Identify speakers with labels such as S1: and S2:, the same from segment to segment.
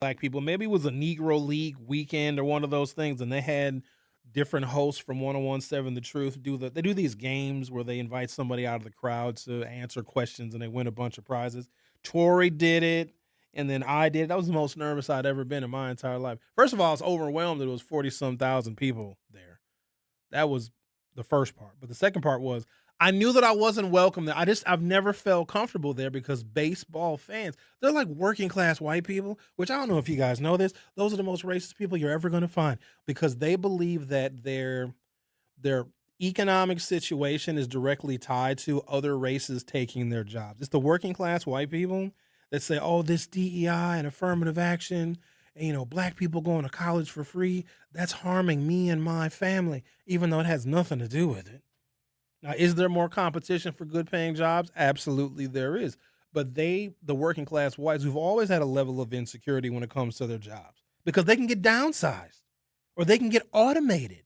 S1: black people. Maybe it was a Negro League weekend or one of those things, and they had different hosts from 1017 The Truth they do these games where they invite somebody out of the crowd to answer questions and they win a bunch of prizes. Tori did it, and then I did it. That was the most nervous I'd ever been in my entire life. First of all, I was overwhelmed that it was 40 some thousand people there. That was the first part. But the second part was I knew that I wasn't welcome there. I've never felt comfortable there because baseball fans, they're like working class white people, which I don't know if you guys know this. Those are the most racist people you're ever going to find because they believe that their economic situation is directly tied to other races taking their jobs. It's the working class white people that say, "Oh, this DEI and affirmative action, and, black people going to college for free, that's harming me and my family," even though it has nothing to do with it. Now, is there more competition for good paying jobs? Absolutely there is. But the working class whites, who've always had a level of insecurity when it comes to their jobs because they can get downsized or they can get automated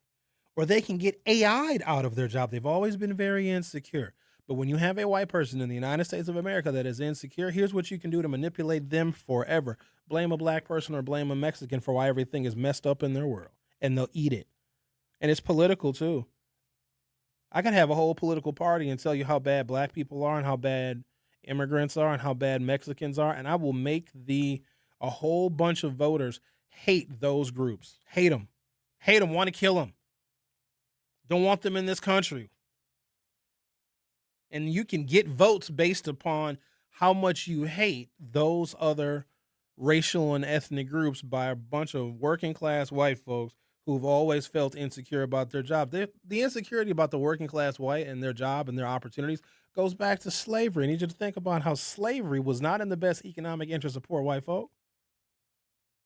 S1: or they can get AI'd out of their job. They've always been very insecure. But when you have a white person in the United States of America that is insecure, here's what you can do to manipulate them forever. Blame a black person or blame a Mexican for why everything is messed up in their world, and they'll eat it. And it's political too. I could have a whole political party and tell you how bad black people are and how bad immigrants are and how bad Mexicans are, and I will make a whole bunch of voters hate those groups. Hate them, want to kill them. Don't want them in this country. And you can get votes based upon how much you hate those other racial and ethnic groups by a bunch of working class white folks who've always felt insecure about their job. The insecurity about the working class white and their job and their opportunities goes back to slavery. I need you to think about how slavery was not in the best economic interest of poor white folk.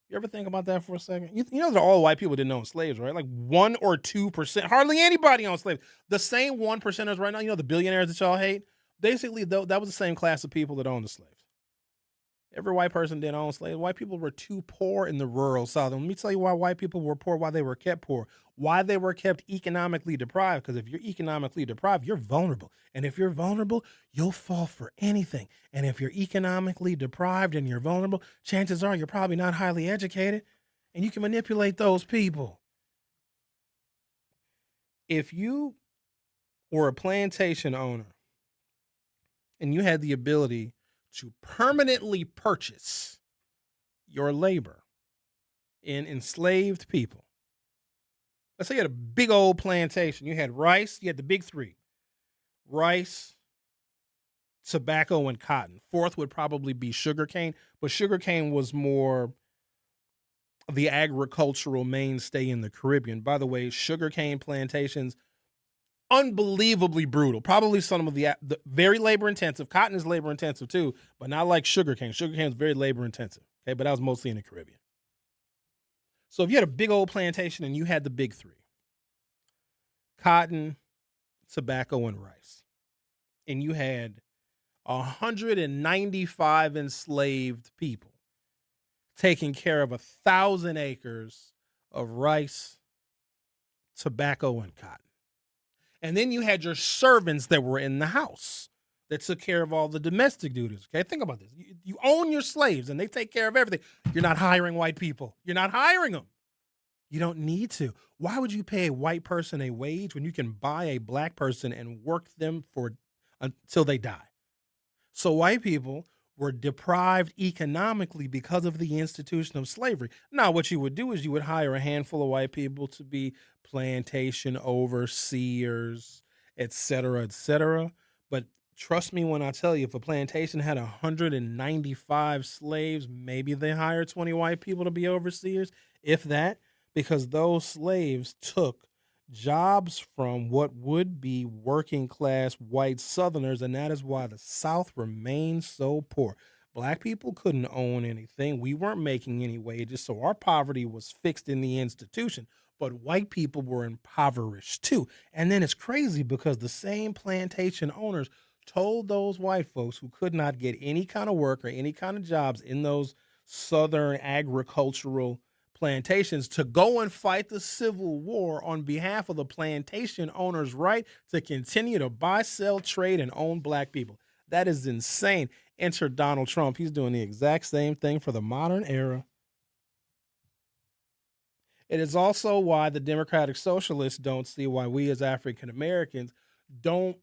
S1: You ever think about that for a second? You know that all white people didn't own slaves, right? Like 1 or 2%. Hardly anybody owned slaves. The same 1%ers right now, the billionaires that y'all hate, basically, that was the same class of people that owned the slaves. Every white person didn't own slaves. White people were too poor in the rural South. And let me tell you why white people were poor, why they were kept poor, why they were kept economically deprived. Because if you're economically deprived, you're vulnerable. And if you're vulnerable, you'll fall for anything. And if you're economically deprived and you're vulnerable, chances are you're probably not highly educated and you can manipulate those people. If you were a plantation owner and you had the ability to permanently purchase your labor in enslaved people. Let's say you had a big old plantation. You had rice, you had the big three: rice, tobacco, and cotton. Fourth would probably be sugarcane, but sugarcane was more the agricultural mainstay in the Caribbean. By the way, sugarcane plantations, unbelievably brutal. Probably some of the very labor intensive. Cotton is labor intensive too, but not like sugarcane. Sugarcane is very labor intensive. Okay, but that was mostly in the Caribbean. So if you had a big old plantation and you had the big three: cotton, tobacco, and rice, and you had 195 enslaved people taking care of 1,000 acres of rice, tobacco, and cotton. And then you had your servants that were in the house that took care of all the domestic duties. Okay, think about this. You own your slaves and they take care of everything. You're not hiring white people. You're not hiring them. You don't need to. Why would you pay a white person a wage when you can buy a black person and work them until they die? So white people were deprived economically because of the institution of slavery. Now, what you would do is you would hire a handful of white people to be plantation overseers, et cetera, et cetera. But trust me when I tell you, if a plantation had 195 slaves, maybe they hired 20 white people to be overseers, if that, because those slaves took jobs from what would be working class white Southerners, and that is why the South remains so poor. Black people couldn't own anything. We weren't making any wages, so our poverty was fixed in the institution. But white people were impoverished too. And then it's crazy because the same plantation owners told those white folks who could not get any kind of work or any kind of jobs in those Southern agricultural plantations to go and fight the Civil War on behalf of the plantation owners' right to continue to buy, sell, trade, and own black people. That is insane. Enter Donald Trump. He's doing the exact same thing for the modern era. It is also why the Democratic Socialists don't see why we as African Americans don't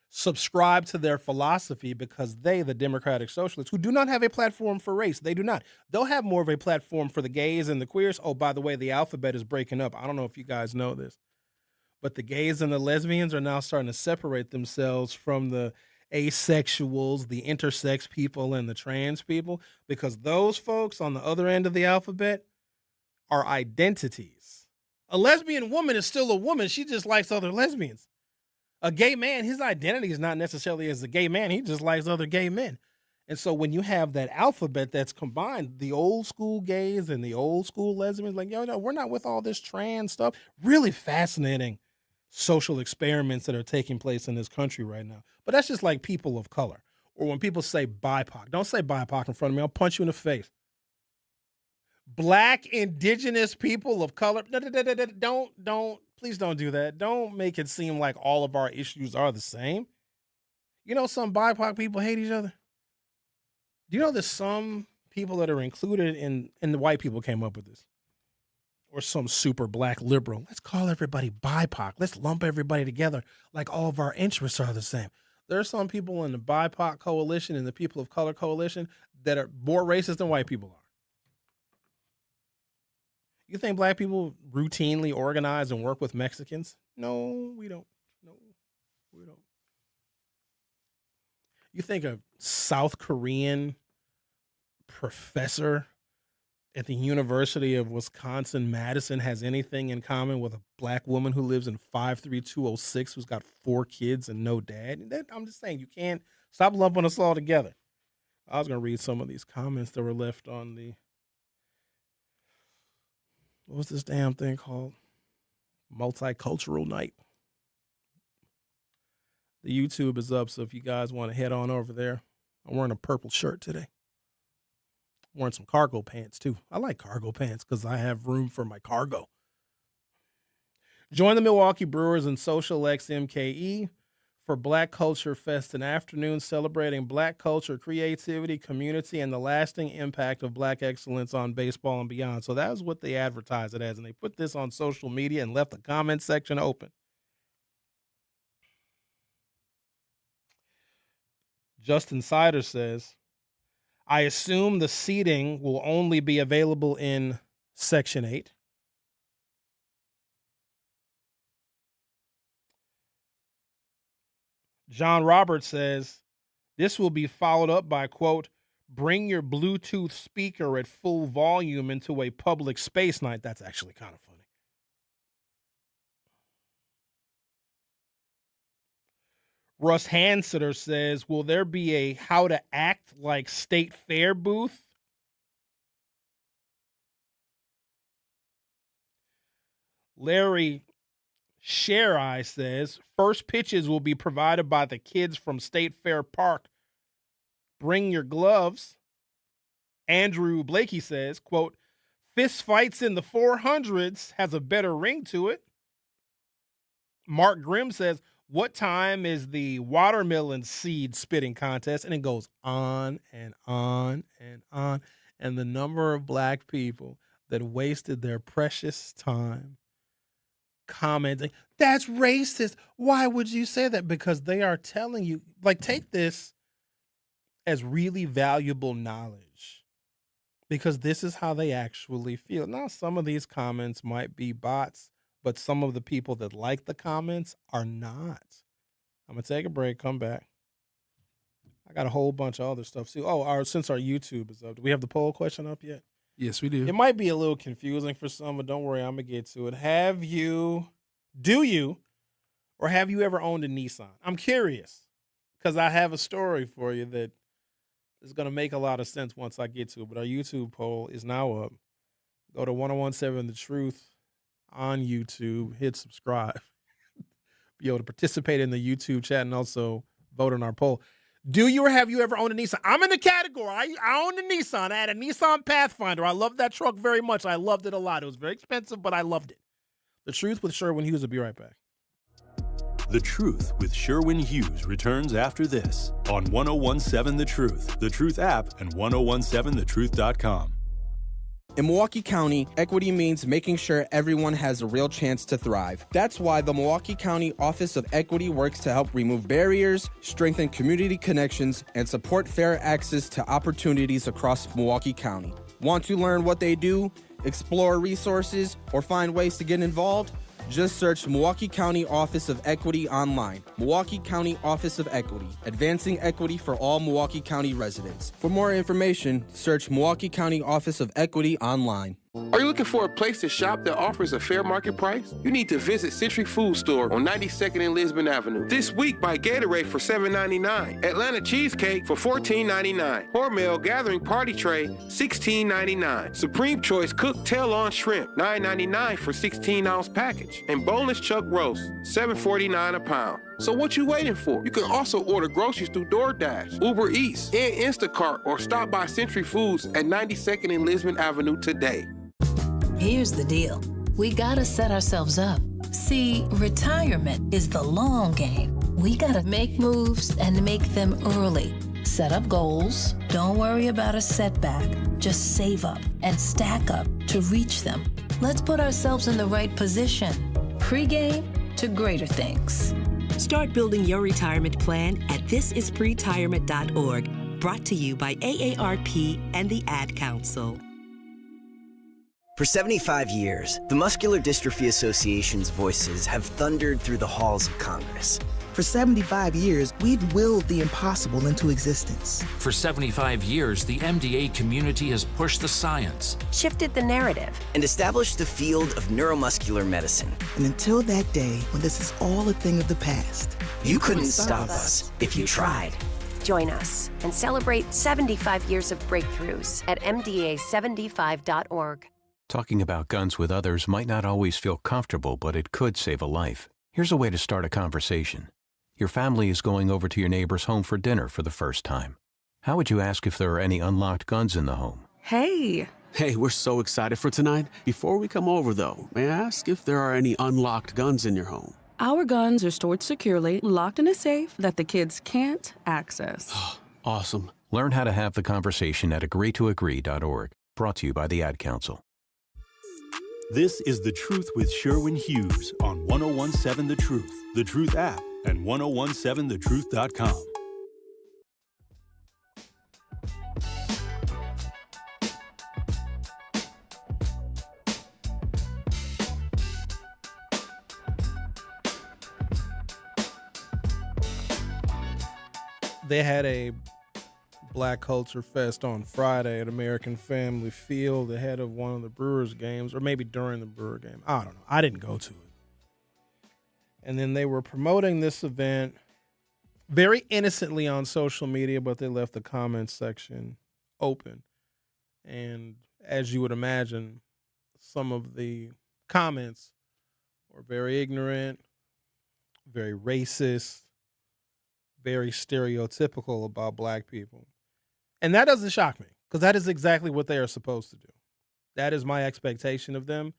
S1: subscribe to their philosophy, because they, the Democratic Socialists, who do not have a platform for race, they do not. They'll have more of a platform for the gays and the queers. Oh, by the way, the alphabet is breaking up. I don't know if you guys know this, but the gays and the lesbians are now starting to separate themselves from the asexuals, the intersex people, and the trans people, because those folks on the other end of the alphabet are identities. A lesbian woman is still a woman. She just likes other lesbians. A gay man, his identity is not necessarily as a gay man. He just likes other gay men. And so when you have that alphabet that's combined, the old school gays and the old school lesbians, like, yo, no, we're not with all this trans stuff. Really fascinating social experiments that are taking place in this country right now. But that's just like people of color. Or when people say BIPOC, don't say BIPOC in front of me. I'll punch you in the face. Black, indigenous people of color. Please don't do that. Don't make it seem like all of our issues are the same. You know, some BIPOC people hate each other. Do you know that some people that are included in the white people came up with this? Or some super black liberal. Let's call everybody BIPOC. Let's lump everybody together like all of our interests are the same. There are some people in the BIPOC coalition and the people of color coalition that are more racist than white people are. You think black people routinely organize and work with Mexicans? No, we don't. No, we don't. You think a South Korean professor at the University of Wisconsin-Madison has anything in common with a black woman who lives in 53206 who's got 4 kids and no dad? I'm just saying, you can't stop lumping us all together. I was going to read some of these comments that were left on the, what was this damn thing called? Multicultural Night. The YouTube is up, so if you guys want to head on over there. I'm wearing a purple shirt today. I'm wearing some cargo pants, too. I like cargo pants because I have room for my cargo. Join the Milwaukee Brewers and Social X MKE for Black Culture Fest, an afternoon celebrating Black culture, creativity, community, and the lasting impact of Black excellence on baseball and beyond. So that was what they advertised it as, and they put this on social media and left the comment section open. Justin Sider says, I assume the seating will only be available in Section 8. John Roberts says, this will be followed up by, quote, bring your Bluetooth speaker at full volume into a public space night. That's actually kind of funny. Russ Hansitter says, will there be a how to act like state fair booth? Larry Sherwin says, first pitches will be provided by the kids from State Fair Park. Bring your gloves. Andrew Blakey says, quote, fist fights in the 400s has a better ring to it. Mark Grimm says, what time is the watermelon seed spitting contest? And it goes on and on and on. And the number of Black people that wasted their precious time commenting, that's racist. Why would you say that? Because they are telling you, like, take this as really valuable knowledge, because this is how they actually feel. Now, some of these comments might be bots, but some of the people that like the comments are not. I'm going to take a break, come back. I got a whole bunch of other stuff too. Oh, since our YouTube is up, do we have the poll question up yet?
S2: Yes, we do.
S1: It might be a little confusing for some, but don't worry, I'm going to get to it. Do you, or have you ever owned a Nissan? I'm curious, because I have a story for you that is going to make a lot of sense once I get to it, but our YouTube poll is now up. Go to 1017 The Truth on YouTube, hit subscribe. Be able to participate in the YouTube chat and also vote on our poll. Do you or have you ever owned a Nissan? I'm in the category. I owned a Nissan. I had a Nissan Pathfinder. I loved that truck very much. I loved it a lot. It was very expensive, but I loved it. The Truth with Sherwin Hughes will be right back.
S3: The Truth with Sherwin Hughes returns after this on 1017 The Truth app, and 1017thetruth.com.
S2: In Milwaukee County, equity means making sure everyone has a real chance to thrive. That's why the Milwaukee County Office of Equity works to help remove barriers, strengthen community connections, and support fair access to opportunities across Milwaukee County. Want to learn what they do, explore resources, or find ways to get involved? Just search Milwaukee County Office of Equity online. Milwaukee County Office of Equity, advancing equity for all Milwaukee County residents. For more information, search Milwaukee County Office of Equity online.
S4: Are you looking for a place to shop that offers a fair market price? You need to visit Century Food Store on 92nd and Lisbon Avenue. This week, buy Gatorade for $7.99, Atlanta Cheesecake for $14.99, Hormel Gathering Party Tray $16.99, Supreme Choice Cooked Tail-on Shrimp $9.99 for 16-ounce package, and Boneless Chuck Roast $7.49 a pound. So what you waiting for? You can also order groceries through DoorDash, Uber Eats, and Instacart, or stop by Century Foods at 92nd and Lisbon Avenue today.
S5: Here's the deal. We gotta set ourselves up. See, retirement is the long game. We gotta make moves and make them early. Set up goals. Don't worry about a setback. Just save up and stack up to reach them. Let's put ourselves in the right position. Pre-game to greater things.
S6: Start building your retirement plan at thisispretirement.org. Brought to you by AARP and the Ad Council.
S7: For 75 years, the Muscular Dystrophy Association's voices have thundered through the halls of Congress.
S8: For 75 years, we've willed the impossible into existence.
S9: For 75 years, the MDA community has pushed the science,
S10: shifted the narrative,
S7: and established the field of neuromuscular medicine.
S8: And until that day, when this is all a thing of the past,
S7: you couldn't stop us if you tried.
S10: Join us and celebrate 75 years of breakthroughs at MDA75.org.
S11: Talking about guns with others might not always feel comfortable, but it could save a life. Here's a way to start a conversation. Your family is going over to your neighbor's home for dinner for the first time. How would you ask if there are any unlocked guns in the home?
S12: Hey, we're so excited for tonight. Before we come over, though, may I ask if there are any unlocked guns in your home?
S13: Our guns are stored securely, locked in a safe that the kids can't access.
S12: Awesome.
S11: Learn how to have the conversation at agreetoagree.org. Brought to you by the Ad Council.
S3: This is The Truth with Sherwin Hughes on 1017 The Truth, The Truth app, and 1017thetruth.com.
S1: They had a Black Culture Fest on Friday at American Family Field ahead of one of the Brewers games, or maybe during the Brewer game. I don't know. I didn't go to it. And then they were promoting this event very innocently on social media, but they left the comments section open. And as you would imagine, some of the comments were very ignorant, very racist, very stereotypical about black people. And that doesn't shock me, because that is exactly what they are supposed to do. That is my expectation of them,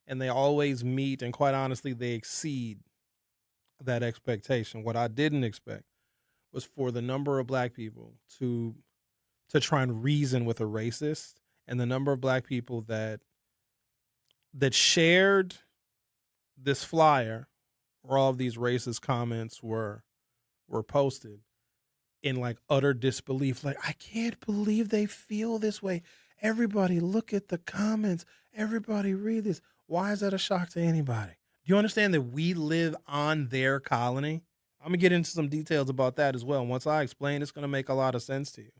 S1: and they always meet, and quite honestly, they exceed that expectation. What I didn't expect was for the number of black people to try and reason with a racist, and the number of black people that shared this flyer where all of these racist comments were posted in like utter disbelief. Like, I can't believe they feel this way. Everybody look at the comments. Everybody read this. Why is that a shock to anybody? Do you understand that we live on their colony? I'm going to get into some details about that as well. Once I explain, it's going to make a lot of sense to you.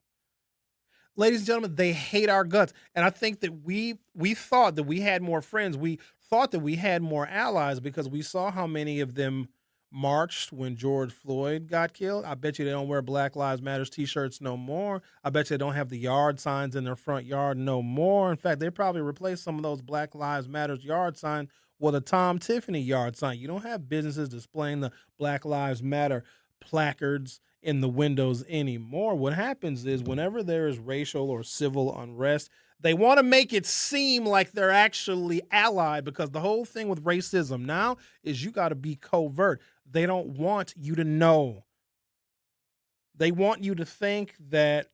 S1: Ladies and gentlemen, they hate our guts. And I think that we thought that we had more friends. We thought that we had more allies because we saw how many of them marched when George Floyd got killed. I bet you they don't wear Black Lives Matter t-shirts no more. I bet you they don't have the yard signs in their front yard no more. In fact, they probably replaced some of those Black Lives Matter yard signs with a Tom Tiffany yard sign. You don't have businesses displaying the Black Lives Matter placards in the windows anymore. What happens is whenever there is racial or civil unrest, they want to make it seem like they're actually allied, because the whole thing with racism now is you got to be covert. They don't want you to know. They want you to think that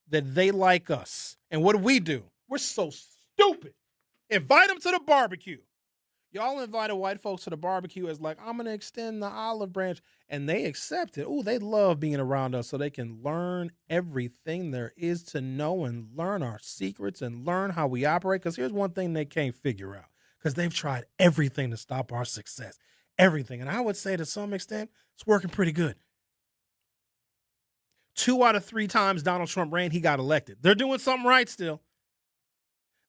S1: they like us. And what do? We're so stupid. Invite them to the barbecue. Y'all invited white folks to the barbecue as like, I'm going to extend the olive branch. And they accept it. Oh, they love being around us so they can learn everything there is to know and learn our secrets and learn how we operate. Because here's one thing they can't figure out. Because they've tried everything to stop our success. Everything. And I would say to some extent, it's working pretty good. 2 out of 3 times Donald Trump ran, he got elected. They're doing something right still.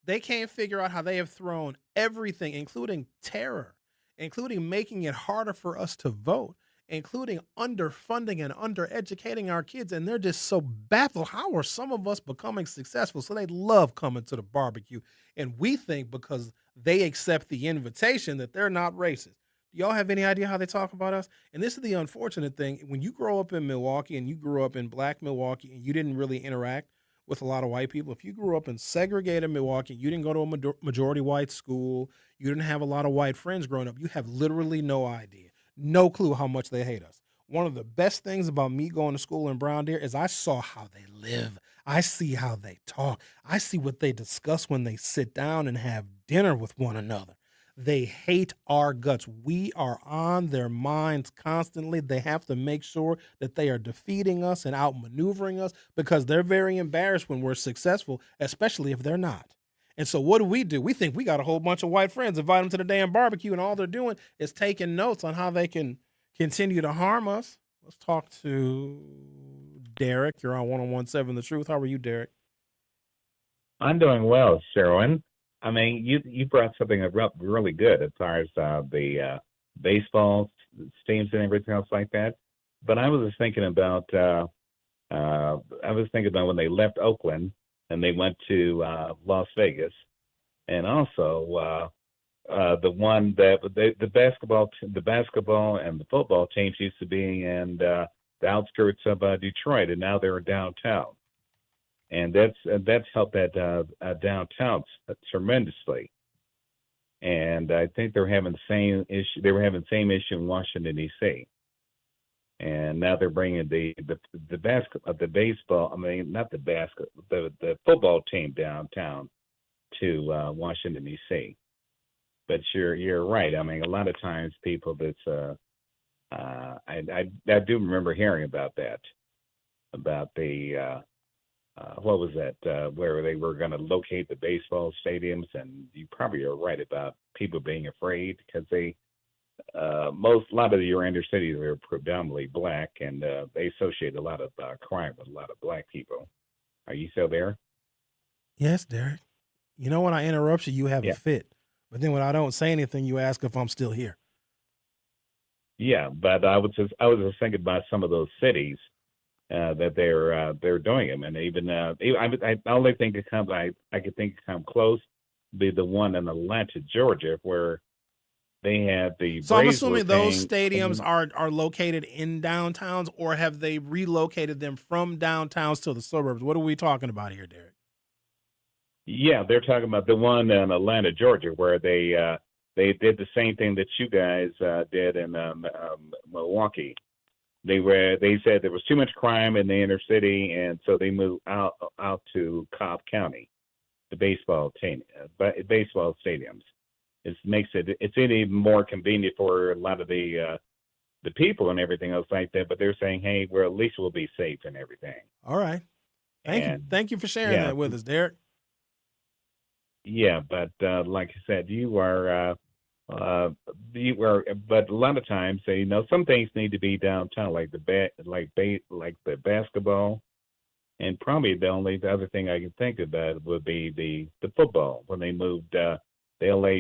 S1: They can't figure out how they have thrown everything, including terror, including making it harder for us to vote, including underfunding and undereducating our kids. And they're just so baffled. How are some of us becoming successful? So they love coming to the barbecue. And we think because they accept the invitation that they're not racist. Do y'all have any idea how they talk about us? And this is the unfortunate thing. When you grow up in Milwaukee and you grew up in Black Milwaukee and you didn't really interact with a lot of white people, if you grew up in segregated Milwaukee, you didn't go to a majority white school, you didn't have a lot of white friends growing up, you have literally no idea, no clue how much they hate us. One of the best things about me going to school in Brown Deer is I saw how they live. I see how they talk. I see what they discuss when they sit down and have dinner with one another. They hate our guts. We are on their minds constantly. They have to make sure that they are defeating us and outmaneuvering us because they're very embarrassed when we're successful, especially if they're not. And so what do? We think we got a whole bunch of white friends, invite them to the damn barbecue, and all they're doing is taking notes on how they can continue to harm us. Let's talk to Derek. You're on 101.7 The Truth. How are you, Derek?
S14: I'm doing well, Sherwin. I mean, you brought something up really good as far as the baseball teams and everything else like that. But I was just thinking about when they left Oakland and they went to Las Vegas, and also the one that the basketball and the football teams used to be in the outskirts of Detroit, and now they're downtown. And that's helped that downtown tremendously. And I think they're having the same issue. They were having the same issue in Washington D.C. And now they're bringing the football team downtown to Washington D.C. But you're right. I mean, a lot of times people I do remember hearing about that, about the. What was that? Where they were going to locate the baseball stadiums, and you probably are right about people being afraid because a lot of your inner cities are predominantly black, and they associate a lot of crime with a lot of black people. Are you still there?
S1: Yes, Derek. You know when I interrupt you, you have a fit, but then when I don't say anything, you ask if I'm still here.
S14: Yeah, but I was just thinking about some of those cities. That they're doing them, and even I only think I could think come close be the one in Atlanta, Georgia, where they had the.
S1: So I'm assuming those stadiums are located in downtowns, or have they relocated them from downtowns to the suburbs? What are we talking about here, Derek?
S14: Yeah, they're talking about the one in Atlanta, Georgia, where they did the same thing that you guys did in Milwaukee. They said there was too much crime in the inner city, and so they moved out to Cobb County, the baseball stadiums. It's even more convenient for a lot of the people and everything else like that. But they're saying, hey, well, at least we'll be safe and everything.
S1: All right, thank you for sharing that with us, Derek.
S14: Yeah, but like I said, but a lot of times, some things need to be downtown, like the basketball, and probably the other thing I can think about would be the football when they moved the LA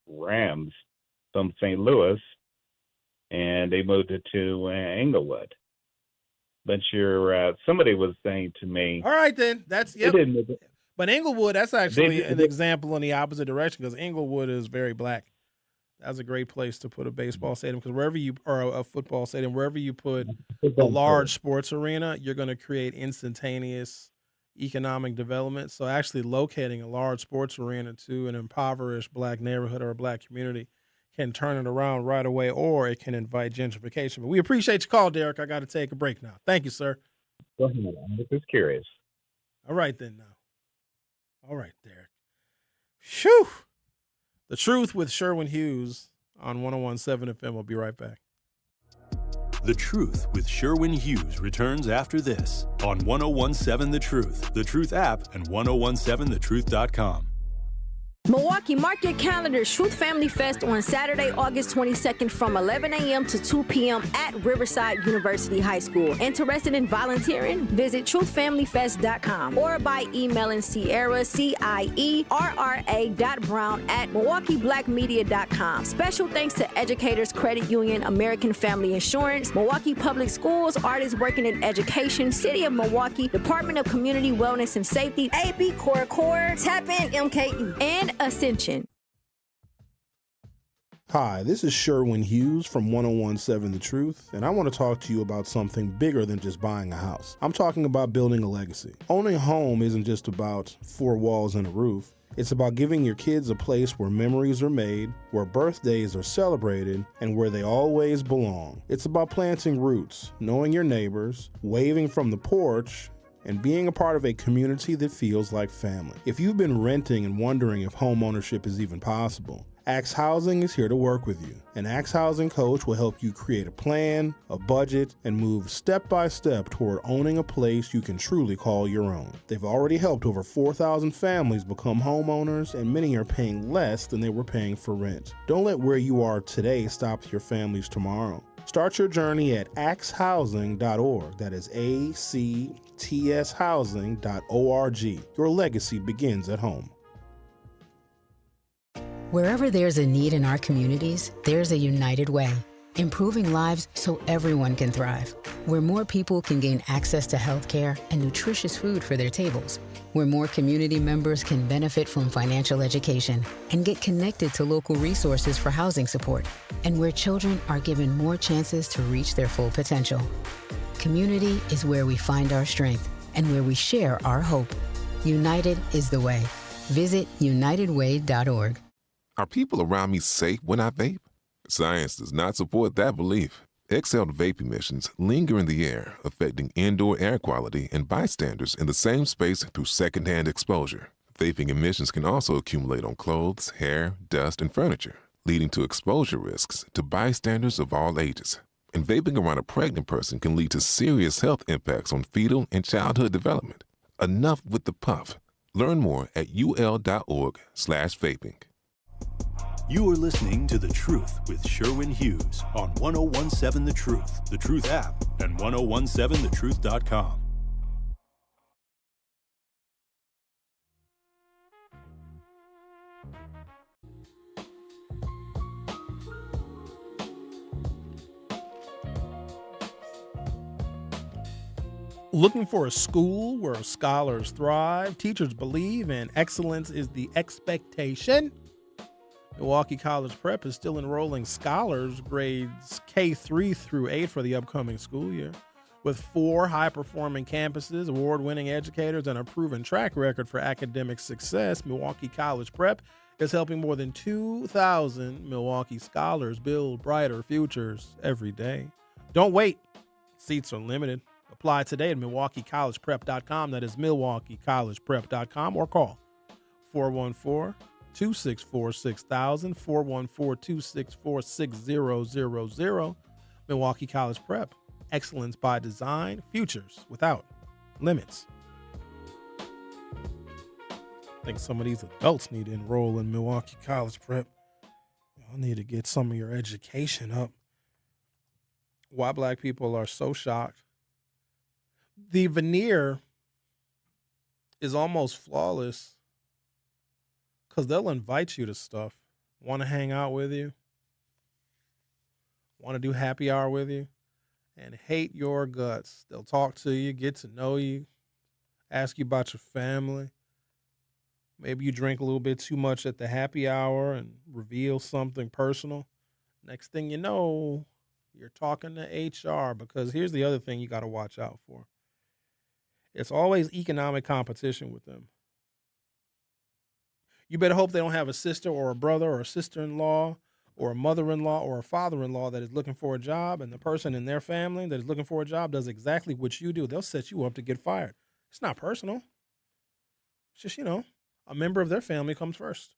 S14: Rams from St. Louis, and they moved it to Inglewood. But somebody was saying to me,
S1: all right, then that's yep. But Inglewood, that's actually an example in the opposite direction because Inglewood is very black. That's a great place to put a baseball stadium because a football stadium, wherever you put a large sports arena, you're going to create instantaneous economic development. So actually locating a large sports arena to an impoverished black neighborhood or a black community can turn it around right away, or it can invite gentrification. But we appreciate your call, Derek. I got to take a break now. Thank you, sir.
S14: Go ahead. I'm just curious.
S1: All right, then now. All right, Derek. Phew. The Truth with Sherwin Hughes on 101.7 FM. We'll be right back.
S3: The Truth with Sherwin Hughes returns after this on 101.7 The Truth app, and 101.7thetruth.com.
S15: Milwaukee, mark your calendars. Truth Family Fest on Saturday, August 22nd from 11 a.m. to 2 p.m. at Riverside University High School. Interested in volunteering? Visit truthfamilyfest.com or by emailing Sierra, CIERRA.brown@MilwaukeeBlackMedia.com. Special thanks to Educators Credit Union, American Family Insurance, Milwaukee Public Schools, Artists Working in Education, City of Milwaukee, Department of Community Wellness and Safety, AB Core, Tap In MKE, and Ascension.
S1: Hi, this is Sherwin Hughes from 101.7 The Truth, and I want to talk to you about something bigger than just buying a house. I'm talking about building a legacy. Owning a home isn't just about four walls and a roof. It's about giving your kids a place where memories are made, where birthdays are celebrated, and where they always belong. It's about planting roots, knowing your neighbors, waving from the porch, and being a part of a community that feels like family. If you've been renting and wondering if home ownership is even possible, Axe Housing is here to work with you. An Axe Housing coach will help you create a plan, a budget, and move step by step toward owning a place you can truly call your own. They've already helped over 4,000 families become homeowners, and many are paying less than they were paying for rent. Don't let where you are today stop your family's tomorrow. Start your journey at axehousing.org. That is ACTShousing.org. Your legacy begins at home.
S16: Wherever there's a need in our communities, there's a united way, improving lives so everyone can thrive. Where more people can gain access to healthcare and nutritious food for their tables. Where more community members can benefit from financial education and get connected to local resources for housing support. And where children are given more chances to reach their full potential. Community is where we find our strength and where we share our hope. United is the way. Visit unitedway.org.
S17: Are people around me safe when I vape? Science does not support that belief. Exhaled vape emissions linger in the air, affecting indoor air quality and bystanders in the same space through secondhand exposure. Vaping emissions can also accumulate on clothes, hair, dust, and furniture, leading to exposure risks to bystanders of all ages. And vaping around a pregnant person can lead to serious health impacts on fetal and childhood development. Enough with the puff. Learn more at ul.org/vaping.
S3: You are listening to The Truth with Sherwin Hughes on 101.7 The Truth app, and 101.7thetruth.com.
S1: Looking for a school where scholars thrive, teachers believe, and excellence is the expectation? Milwaukee College Prep is still enrolling scholars grades K3 through 8 for the upcoming school year. With 4 high-performing campuses, award-winning educators, and a proven track record for academic success, Milwaukee College Prep is helping more than 2,000 Milwaukee scholars build brighter futures every day. Don't wait. Seats are limited. Apply today at MilwaukeeCollegePrep.com. That is MilwaukeeCollegePrep.com, or call 414-264-6000, 414-264-6000. Milwaukee College Prep. Excellence by design. Futures without limits. I think some of these adults need to enroll in Milwaukee College Prep. Y'all need to get some of your education up. Why black people are so shocked. The veneer is almost flawless because they'll invite you to stuff, want to hang out with you, want to do happy hour with you, and hate your guts. They'll talk to you, get to know you, ask you about your family. Maybe you drink a little bit too much at the happy hour and reveal something personal. Next thing you know, you're talking to HR, because here's the other thing you got to watch out for. It's always economic competition with them. You better hope they don't have a sister or a brother or a sister-in-law or a mother-in-law or a father-in-law that is looking for a job, and the person in their family that is looking for a job does exactly what you do. They'll set you up to get fired. It's not personal. It's just, a member of their family comes first.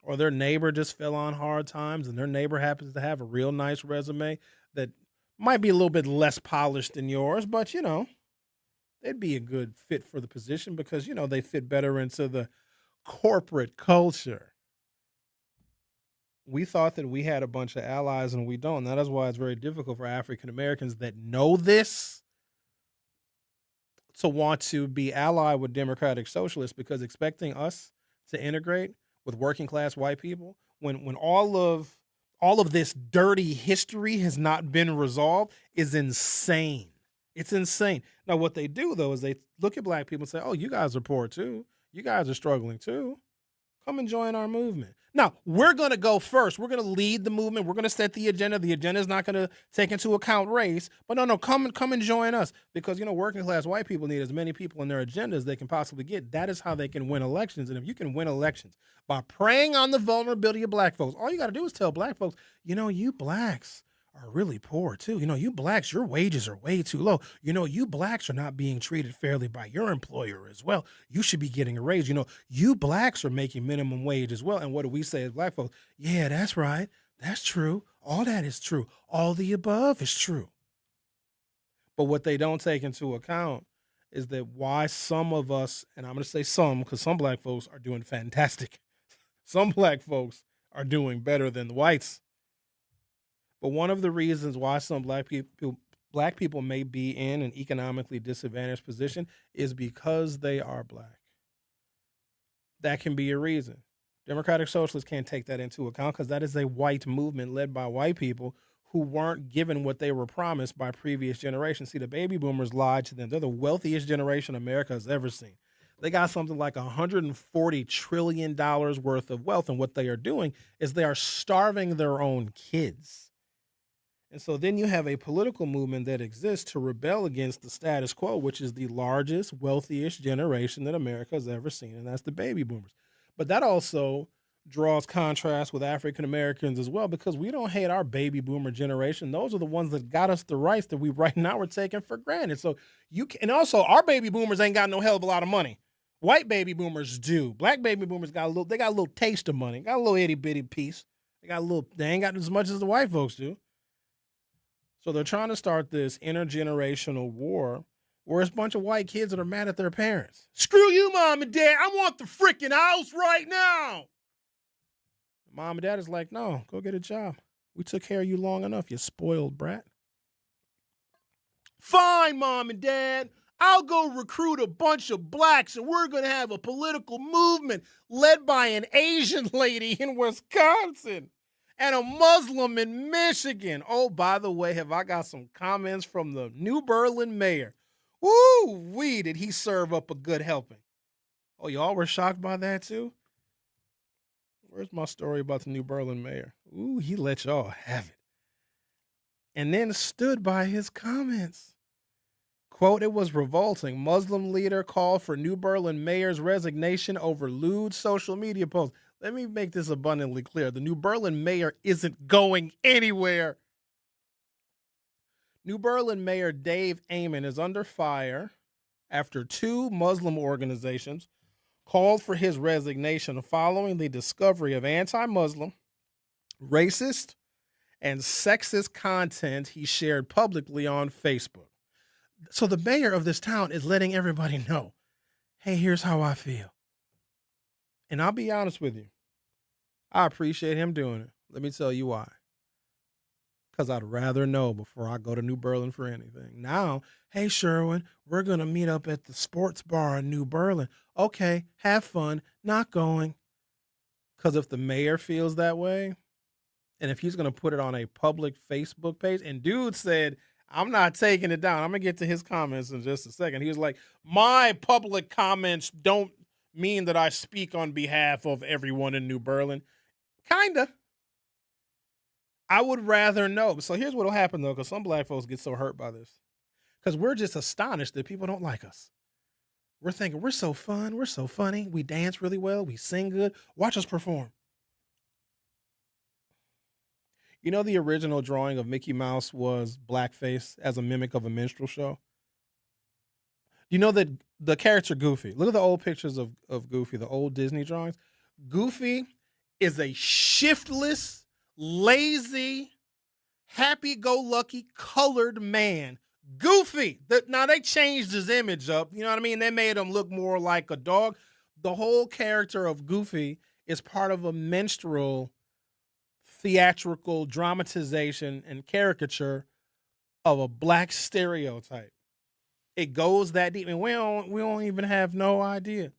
S1: or their neighbor just fell on hard times and their neighbor happens to have a real nice resume that might be a little bit less polished than yours, but, they'd be a good fit for the position because, they fit better into the corporate culture. We thought that we had a bunch of allies and we don't. That is why it's very difficult for African Americans that know this to want to be allied with democratic socialists, because expecting us to integrate with working class white people when all of this dirty history has not been resolved is insane. It's insane. Now, what they do, though, is they look at black people and say, oh, you guys are poor, too. You guys are struggling, too. Come and join our movement. Now, we're going to go first. We're going to lead the movement. We're going to set the agenda. The agenda is not going to take into account race. But no, come and join us because, working class white people need as many people in their agenda as they can possibly get. That is how they can win elections. And if you can win elections by preying on the vulnerability of black folks, all you got to do is tell black folks, you blacks are really poor too. You blacks, your wages are way too low. You blacks are not being treated fairly by your employer as well. You should be getting a raise. You blacks are making minimum wage as well. And what do we say as black folks? Yeah, that's right. That's true. All that is true. All the above is true. But what they don't take into account is that why some of us, and I'm going to say some because some black folks are doing fantastic. Some black folks are doing better than the whites. But one of the reasons why some black people may be in an economically disadvantaged position is because they are black. That can be a reason. Democratic Socialists can't take that into account because that is a white movement led by white people who weren't given what they were promised by previous generations. See, the baby boomers lied to them. They're the wealthiest generation America has ever seen. They got something like $140 trillion worth of wealth, and what they are doing is they are starving their own kids. And so then you have a political movement that exists to rebel against the status quo, which is the largest, wealthiest generation that America has ever seen, and that's the baby boomers. But that also draws contrast with African Americans as well, because we don't hate our baby boomer generation. Those are the ones that got us the rights that we right now are taking for granted. So and also our baby boomers ain't got no hell of a lot of money. White baby boomers do. Black baby boomers got a little taste of money, got a little itty bitty piece. They ain't got as much as the white folks do. So they're trying to start this intergenerational war where it's a bunch of white kids that are mad at their parents. Screw you, mom and dad. I want the freaking house right now. Mom and dad is like, no, go get a job. We took care of you long enough, you spoiled brat. Fine, mom and dad. I'll go recruit a bunch of blacks and we're going to have a political movement led by an Asian lady in Wisconsin and a Muslim in Michigan. Oh, by the way, have I got some comments from the New Berlin mayor. Woo-wee, did he serve up a good helping. Oh, y'all were shocked by that too? Where's my story about the New Berlin mayor? Ooh, he let y'all have it. And then stood by his comments. Quote, it was revolting. Muslim leader called for New Berlin mayor's resignation over lewd social media posts. Let me make this abundantly clear. The New Berlin mayor isn't going anywhere. New Berlin Mayor Dave Amon is under fire after two Muslim organizations called for his resignation following the discovery of anti-Muslim, racist, and sexist content he shared publicly on Facebook. So the mayor of this town is letting everybody know, hey, here's how I feel. And I'll be honest with you. I appreciate him doing it. Let me tell you why. Because I'd rather know before I go to New Berlin for anything. Now, hey, Sherwin, we're going to meet up at the sports bar in New Berlin. Okay, have fun, not going. Because if the mayor feels that way, and if he's going to put it on a public Facebook page, and dude said, I'm not taking it down. I'm going to get to his comments in just a second. He was like, my public comments don't mean that I speak on behalf of everyone in New Berlin. Kinda. I would rather know. So here's what will happen, though, because some black folks get so hurt by this. Because we're just astonished that people don't like us. We're thinking, we're so fun. We're so funny. We dance really well. We sing good. Watch us perform. You know, the original drawing of Mickey Mouse was blackface as a mimic of a minstrel show? You know that the character Goofy, look at the old pictures of Goofy, the old Disney drawings. Goofy is a shiftless, lazy, happy-go-lucky colored man. Goofy. Now, they changed his image up. You know what I mean? They made him look more like a dog. The whole character of Goofy is part of a minstrel theatrical dramatization and caricature of a black stereotype. It goes that deep, and we don't even have no idea.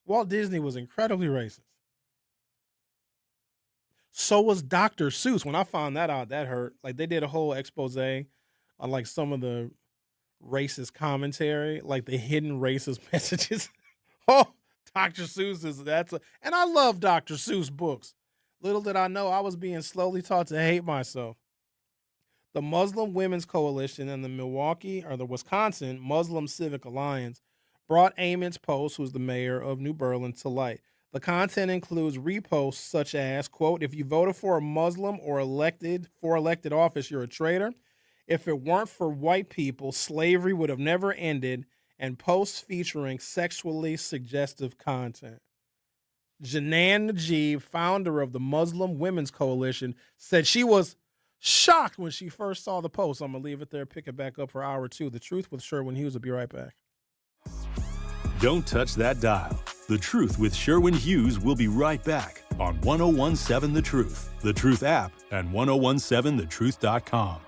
S1: Walt Disney was incredibly racist. So was Dr. Seuss. When I found that out, that hurt. Like, they did a whole expose on like some of the racist commentary, like the hidden racist messages. Oh, Dr. Seuss and I love Dr. Seuss books. Little did I know I was being slowly taught to hate myself. The Muslim Women's Coalition and the Wisconsin Muslim Civic Alliance brought Amon's Post, who's the mayor of New Berlin, to light. The content includes reposts such as, quote, if you voted for a Muslim or elected office, you're a traitor. If it weren't for white people, slavery would have never ended, and posts featuring sexually suggestive content. Janan Najib, founder of the Muslim Women's Coalition, said she was shocked when she first saw the post. I'm going to leave it there, pick it back up for hour 2. The Truth with Sherwin Hughes. Will be right back.
S3: Don't touch that dial. The Truth with Sherwin Hughes will be right back on 1017 The Truth, The Truth app, and 1017thetruth.com.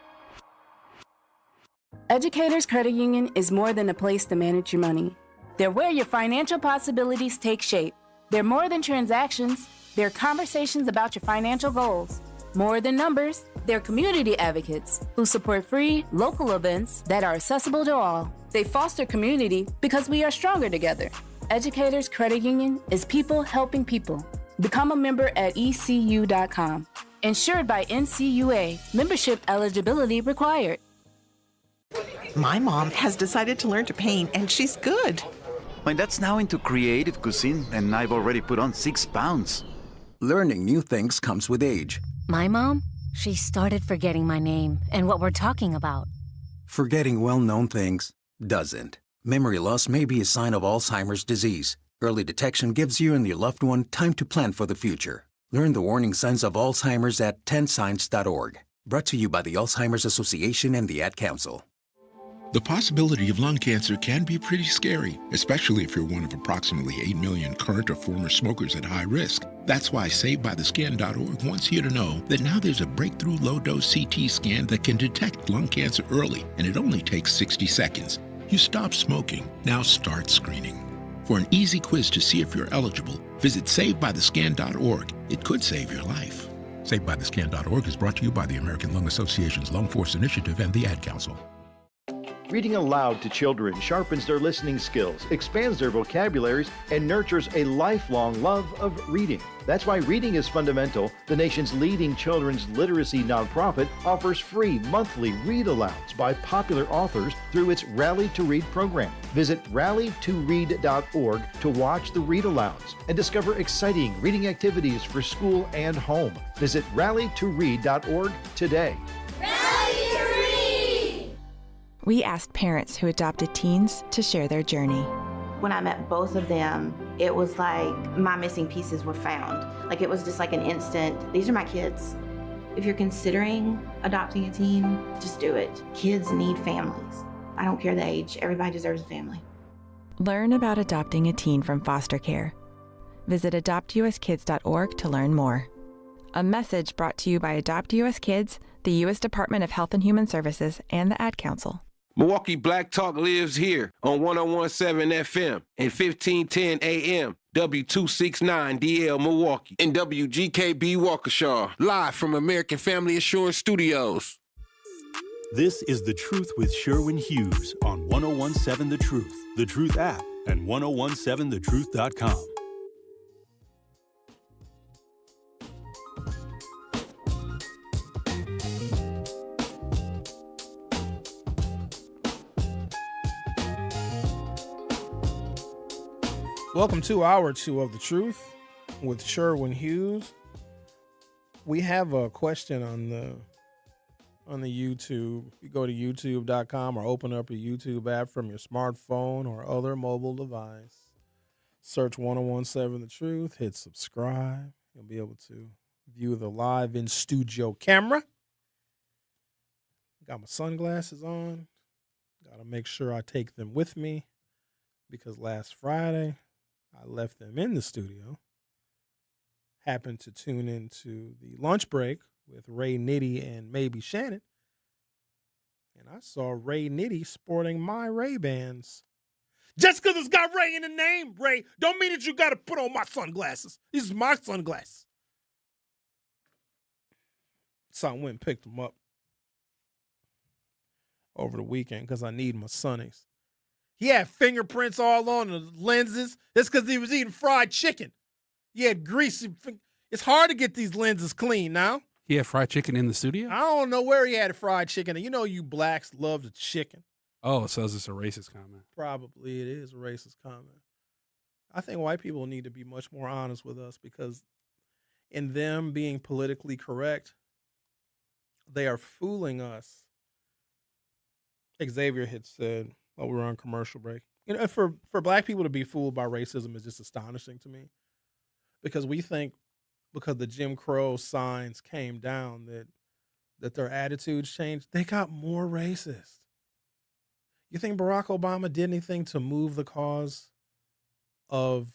S13: Educators Credit Union is more than a place to manage your money. They're where your financial possibilities take shape. They're more than transactions. They're conversations about your financial goals. More than numbers, they're community advocates who support free, local events that are accessible to all. They foster community because we are stronger together. Educators Credit Union is people helping people. Become a member at ECU.com. Insured by NCUA. Membership eligibility required.
S18: My mom has decided to learn to paint, and she's good.
S19: My dad's now into creative cuisine, and I've already put on 6 pounds.
S20: Learning new things comes with age.
S21: My mom, she started forgetting my name and what we're talking about.
S20: Forgetting well-known things doesn't. Memory loss may be a sign of Alzheimer's disease. Early detection gives you and your loved one time to plan for the future. Learn the warning signs of Alzheimer's at 10signs.org. Brought to you by the Alzheimer's Association and the Ad Council.
S22: The possibility of lung cancer can be pretty scary, especially if you're one of approximately 8 million current or former smokers at high risk. That's why SaveByTheScan.org wants you to know that now there's a breakthrough low-dose CT scan that can detect lung cancer early, and it only takes 60 seconds. You stop smoking, now start screening. For an easy quiz to see if you're eligible, visit SaveByTheScan.org. It could save your life. SaveByTheScan.org is brought to you by the American Lung Association's Lung Force Initiative and the Ad Council.
S23: Reading aloud to children sharpens their listening skills, expands their vocabularies, and nurtures a lifelong love of reading. That's why Reading is Fundamental, the nation's leading children's literacy nonprofit, offers free monthly read-alouds by popular authors through its Rally to Read program. Visit rallytoread.org to watch the read-alouds and discover exciting reading activities for school and home. Visit rallytoread.org today.
S24: We asked parents who adopted teens to share their journey.
S25: When I met both of them, it was like my missing pieces were found. Like it was just like an instant, these are my kids. If you're considering adopting a teen, just do it. Kids need families. I don't care the age, everybody deserves a family.
S24: Learn about adopting a teen from foster care. Visit adoptuskids.org to learn more. A message brought to you by Adopt US Kids, the U.S. Department of Health and Human Services, and the Ad Council.
S4: Milwaukee Black Talk lives here on 1017 FM and 1510 AM, W269DL Milwaukee, and WGKB Waukesha, live from American Family Assurance Studios.
S3: This is The Truth with Sherwin Hughes on 1017 The Truth app, and 1017thetruth.com.
S1: Welcome to hour 2 of The Truth with Sherwin Hughes. We have a question on the YouTube. You go to youtube.com or open up your YouTube app from your smartphone or other mobile device. Search 1017 The Truth, hit subscribe, You'll be able to view the live in studio camera. Got my sunglasses on. Got to make sure I take them with me because last Friday I left them in the studio. Happened to tune into the lunch break with Ray Nitty and maybe Shannon. And I saw Ray Nitty sporting my Ray-Bans. Just because it's got Ray in the name, Ray, don't mean that you got to put on my sunglasses. These are my sunglasses. So I went and picked them up over the weekend because I need my sunnies. He had fingerprints all on the lenses. That's because he was eating fried chicken. He had greasy. It's hard to get these lenses clean now.
S2: He had fried chicken in the studio?
S1: I don't know where he had fried chicken. You know you blacks love the chicken.
S2: Oh, so is this a racist comment?
S1: Probably it is a racist comment. I think white people need to be much more honest with us because in them being politically correct, they are fooling us. Xavier had said while we were on commercial break, you know, for black people to be fooled by racism is just astonishing to me because we think because the Jim Crow signs came down that their attitudes changed. They got more racist. You think Barack Obama did anything to move the cause of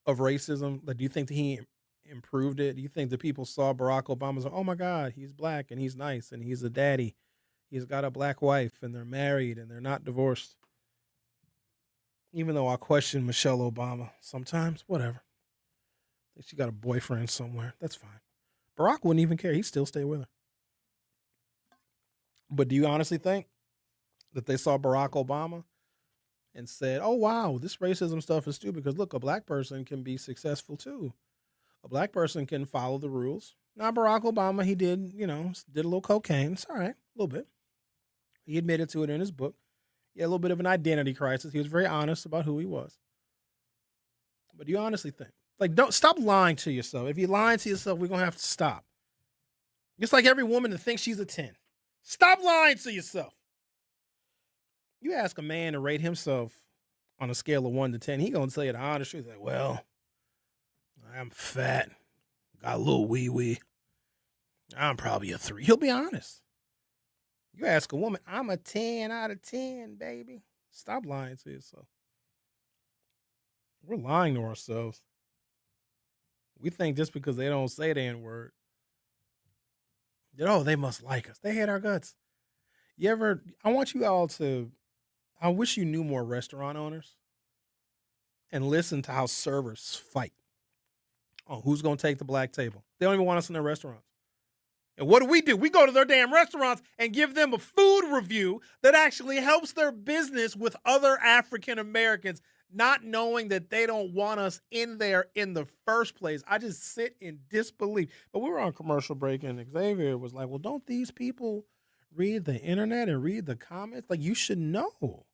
S1: racism? Like, do you think that he improved it? Do you think that people saw Barack Obama as, oh my God, he's black and he's nice and he's a daddy. He's got a black wife and they're married and they're not divorced. Even though I question Michelle Obama sometimes, whatever. I think she got a boyfriend somewhere. That's fine. Barack wouldn't even care. He'd still stay with her. But do you honestly think that they saw Barack Obama and said, oh, wow, this racism stuff is stupid because, look, a black person can be successful too. A black person can follow the rules. Now, Barack Obama, he did a little cocaine. It's all right, a little bit. He admitted to it in his book. He had a little bit of an identity crisis. He was very honest about who he was. But do you honestly think? Like, don't stop lying to yourself. If you're lying to yourself, we're going to have to stop. Just like every woman that thinks she's a 10. Stop lying to yourself. You ask a man to rate himself on a scale of 1 to 10, he going to tell you the honest truth. Like, well, I'm fat, got a little wee-wee. I'm probably a 3. He'll be honest. You ask a woman, I'm a 10 out of 10, baby. Stop lying to yourself. We're lying to ourselves. We think just because they don't say the N-word, that, oh, they must like us. They hate our guts. I want you all to, I wish you knew more restaurant owners and listen to how servers fight on who's going to take the black table. They don't even want us in their restaurants. And what do? We go to their damn restaurants and give them a food review that actually helps their business with other African Americans, not knowing that they don't want us in there in the first place. I just sit in disbelief. But we were on commercial break and Xavier was like, well, don't these people read the internet and read the comments? Like, you should know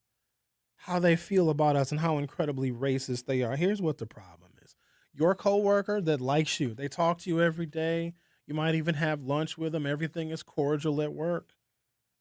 S1: how they feel about us and how incredibly racist they are. Here's what the problem is. Your coworker that likes you, they talk to you every day. You might even have lunch with them. Everything is cordial at work.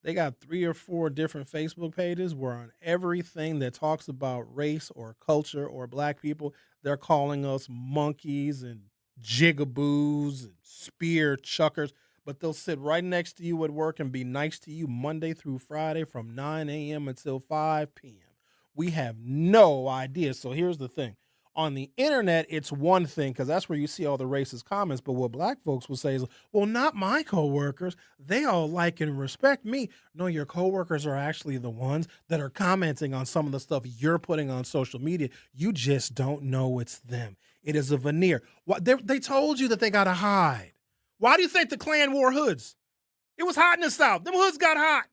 S1: They got 3 or 4 different Facebook pages where on everything that talks about race or culture or black people, they're calling us monkeys and jigaboos and spear chuckers. But they'll sit right next to you at work and be nice to you Monday through Friday from 9 a.m. until 5 p.m. We have no idea. So here's the thing. On the internet, it's one thing because that's where you see all the racist comments. But what black folks will say is, well, not my coworkers. They all like and respect me. No, your coworkers are actually the ones that are commenting on some of the stuff you're putting on social media. You just don't know it's them. It is a veneer. They told you that they got to hide. Why do you think the Klan wore hoods? It was hot in the South. Them hoods got hot.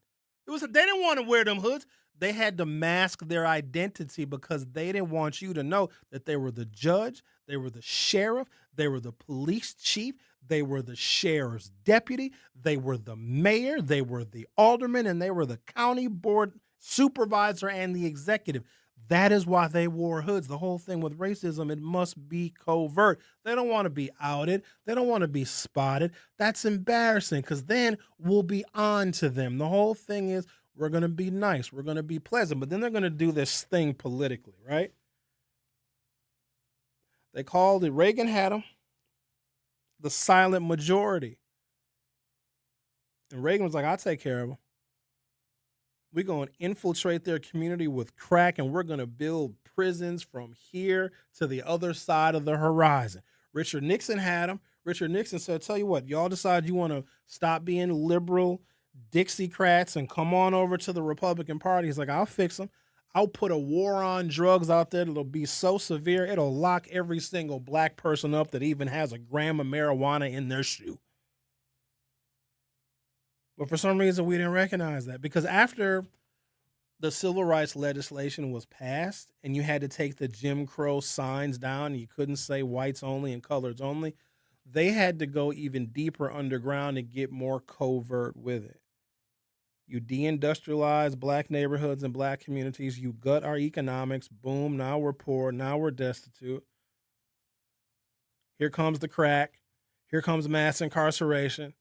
S1: They didn't want to wear them hoods. They had to mask their identity because they didn't want you to know that they were the judge, they were the sheriff, they were the police chief, they were the sheriff's deputy, they were the mayor, they were the alderman, and they were the county board supervisor and the executive. That is why they wore hoods. The whole thing with racism, it must be covert. They don't want to be outed. They don't want to be spotted. That's embarrassing because then we'll be on to them. The whole thing is, we're going to be nice. We're going to be pleasant. But then they're going to do this thing politically, right? They called it, Reagan had them. the silent majority. And Reagan was like, I'll take care of them. We're going to infiltrate their community with crack, and we're going to build prisons from here to the other side of the horizon. Richard Nixon had them. Richard Nixon said, tell you what, y'all decide you want to stop being liberal Dixiecrats and come on over to the Republican Party. He's like, I'll fix them. I'll put a war on drugs out there that'll be so severe, it'll lock every single black person up that even has a gram of marijuana in their shoe. But for some reason, we didn't recognize that, because after the civil rights legislation was passed and you had to take the Jim Crow signs down and you couldn't say whites only and coloreds only, they had to go even deeper underground and get more covert with it. You deindustrialize black neighborhoods and black communities. You gut our economics. Boom, now we're poor. Now we're destitute. Here comes the crack. Here comes mass incarceration.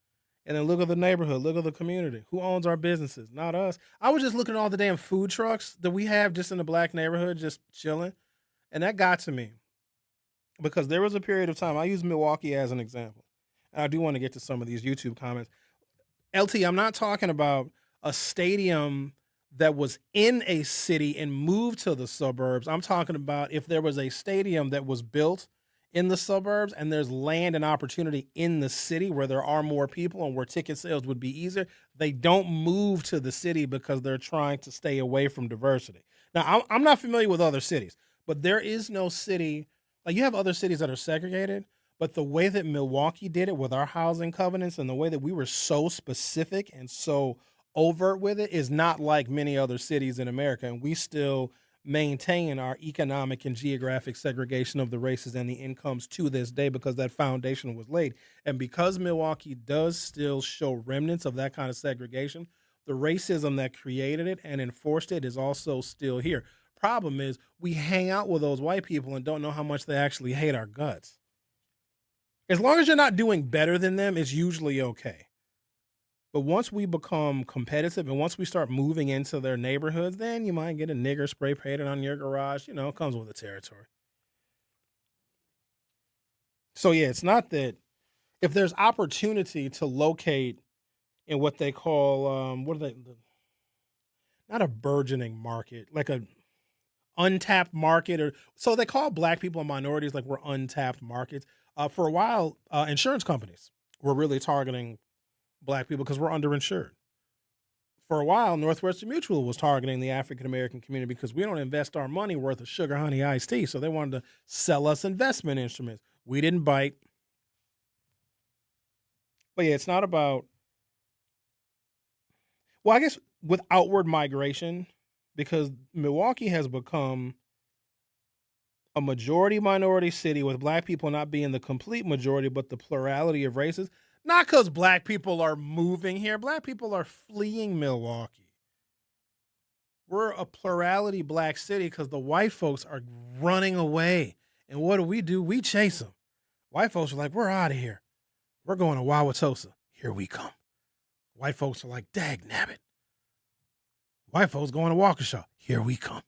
S1: And then look at the neighborhood. Look at the community. Who owns our businesses? Not us. I was just looking at all the damn food trucks that we have just in the black neighborhood, just chilling. And that got to me. Because there was a period of time, I use Milwaukee as an example. And I do want to get to some of these YouTube comments. LT, I'm not talking about a stadium that was in a city and moved to the suburbs. I'm talking about if there was a stadium that was built in the suburbs and there's land and opportunity in the city where there are more people and where ticket sales would be easier, they don't move to the city because they're trying to stay away from diversity. Now, I'm not familiar with other cities, but there is no city, like you have other cities that are segregated, but the way that Milwaukee did it with our housing covenants and the way that we were so specific and so overt with it is not like many other cities in America. And we still maintain our economic and geographic segregation of the races and the incomes to this day because that foundation was laid. And because Milwaukee does still show remnants of that kind of segregation, the racism that created it and enforced it is also still here. Problem is, we hang out with those white people and don't know how much they actually hate our guts. As long as you're not doing better than them, it's usually okay. But once we become competitive and once we start moving into their neighborhoods, then you might get a nigger spray painted on your garage. You know, it comes with the territory. So, yeah, it's not that if there's opportunity to locate in what they call, not a burgeoning market, like a untapped market. Or so they call black people and minorities like we're untapped markets. For a while, insurance companies were really targeting black people because we're underinsured. For a while, Northwestern Mutual was targeting the African-American community because we don't invest our money worth of sugar, honey, iced tea. So they wanted to sell us investment instruments. We didn't bite. But yeah, it's not about, well, I guess with outward migration, because Milwaukee has become a majority minority city with black people not being the complete majority, but the plurality of races. Not because black people are moving here. Black people are fleeing Milwaukee. We're a plurality black city because the white folks are running away. And what do? We chase them. White folks are like, we're out of here. We're going to Wauwatosa. Here we come. White folks are like, dag nabbit. White folks going to Waukesha. Here we come.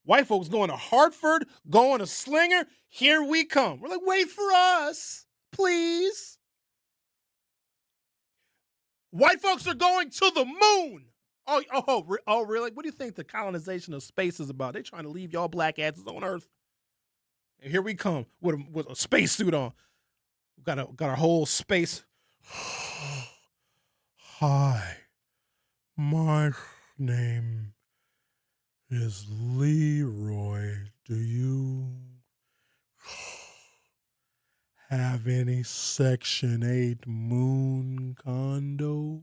S1: White folks going to Hartford, going to Slinger. Here we come. We're like, wait for us. Please. White folks are going to the moon. Oh, really? What do you think the colonization of space is about? They're trying to leave y'all black asses on Earth. And here we come with a spacesuit on. Got our whole space. Hi, my name is Leroy. Do you have any Section 8 moon condo?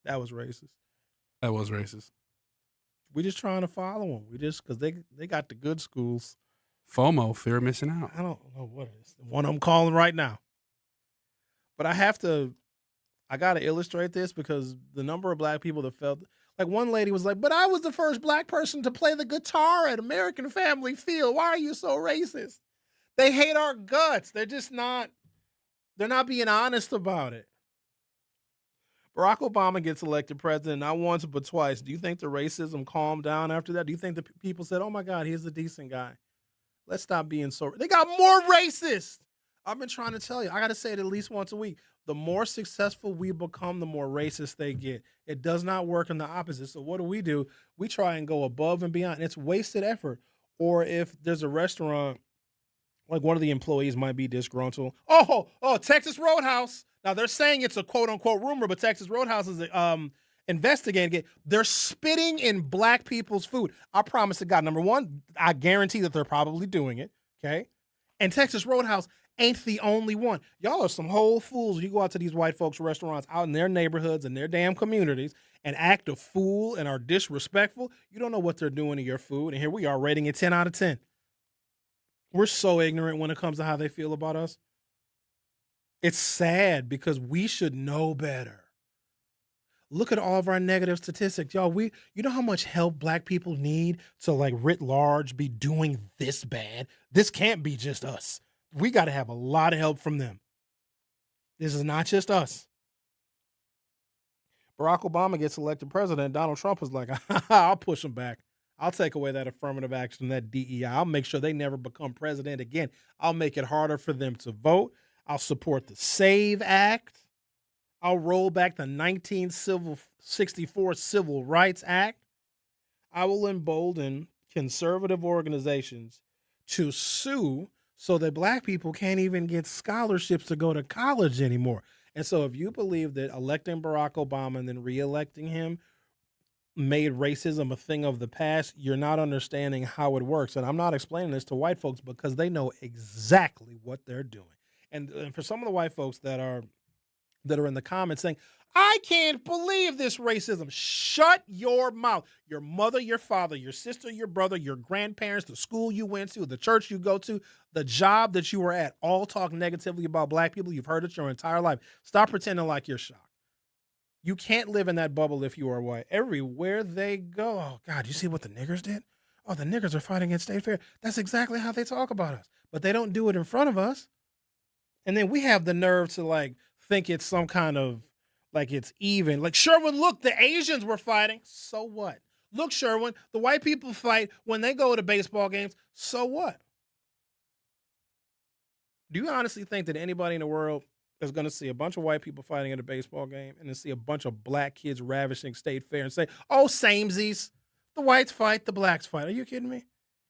S1: That was racist.
S2: That was racist.
S1: We just trying to follow them. We just, because they got the good schools.
S2: FOMO, fear of missing out.
S1: I don't know what it is. One of them calling right now. But I got to illustrate this because the number of black people that felt, like one lady was like, but I was the first black person to play the guitar at American Family Field. Why are you so racist? They hate our guts. They're not being honest about it. Barack Obama gets elected president not once but twice. Do you think the racism calmed down after that? Do you think the people said, oh my God, he's a decent guy? Let's stop being so. They got more racist. I've been trying to tell you. I got to say it at least once a week. The more successful we become, the more racist they get. It does not work in the opposite. So what do? We try and go above and beyond. It's wasted effort. Or if there's a restaurant, like one of the employees might be disgruntled. Oh, Texas Roadhouse. Now they're saying it's a quote unquote rumor, but Texas Roadhouse is investigating it. They're spitting in black people's food. I promise to God, number one, I guarantee that they're probably doing it. Okay. And Texas Roadhouse ain't the only one. Y'all are some whole fools. You go out to these white folks' restaurants out in their neighborhoods and their damn communities and act a fool and are disrespectful. You don't know what they're doing to your food. And here we are rating it 10 out of 10. We're so ignorant when it comes to how they feel about us. It's sad because we should know better. Look at all of our negative statistics. Y'all, you know how much help black people need to, like, writ large be doing this bad? This can't be just us. We got to have a lot of help from them. This is not just us. Barack Obama gets elected president. Donald Trump is like, I'll push him back. I'll take away that affirmative action, that DEI. I'll make sure they never become president again. I'll make it harder for them to vote. I'll support the SAVE Act. I'll roll back the 1964 Civil Rights Act. I will embolden conservative organizations to sue so that black people can't even get scholarships to go to college anymore. And so if you believe that electing Barack Obama and then reelecting him made racism a thing of the past, you're not understanding how it works. And I'm not explaining this to white folks because they know exactly what they're doing. And for some of the white folks that are in the comments saying, I can't believe this racism. Shut your mouth. Your mother, your father, your sister, your brother, your grandparents, the school you went to, the church you go to, the job that you were at, all talk negatively about black people. You've heard it your entire life. Stop pretending like you're shocked. You can't live in that bubble if you are white. Everywhere they go, oh, God, you see what the niggers did? Oh, the niggers are fighting against state fair. That's exactly how they talk about us. But they don't do it in front of us. And then we have the nerve to, like, think it's some kind of, like, it's even. Like, Sherwin, look, the Asians were fighting. So what? Look, Sherwin, the white people fight when they go to baseball games. So what? Do you honestly think that anybody in the world is going to see a bunch of white people fighting at a baseball game and then see a bunch of black kids ravishing state fair and say, oh, samesies, the whites fight, the blacks fight? Are you kidding me?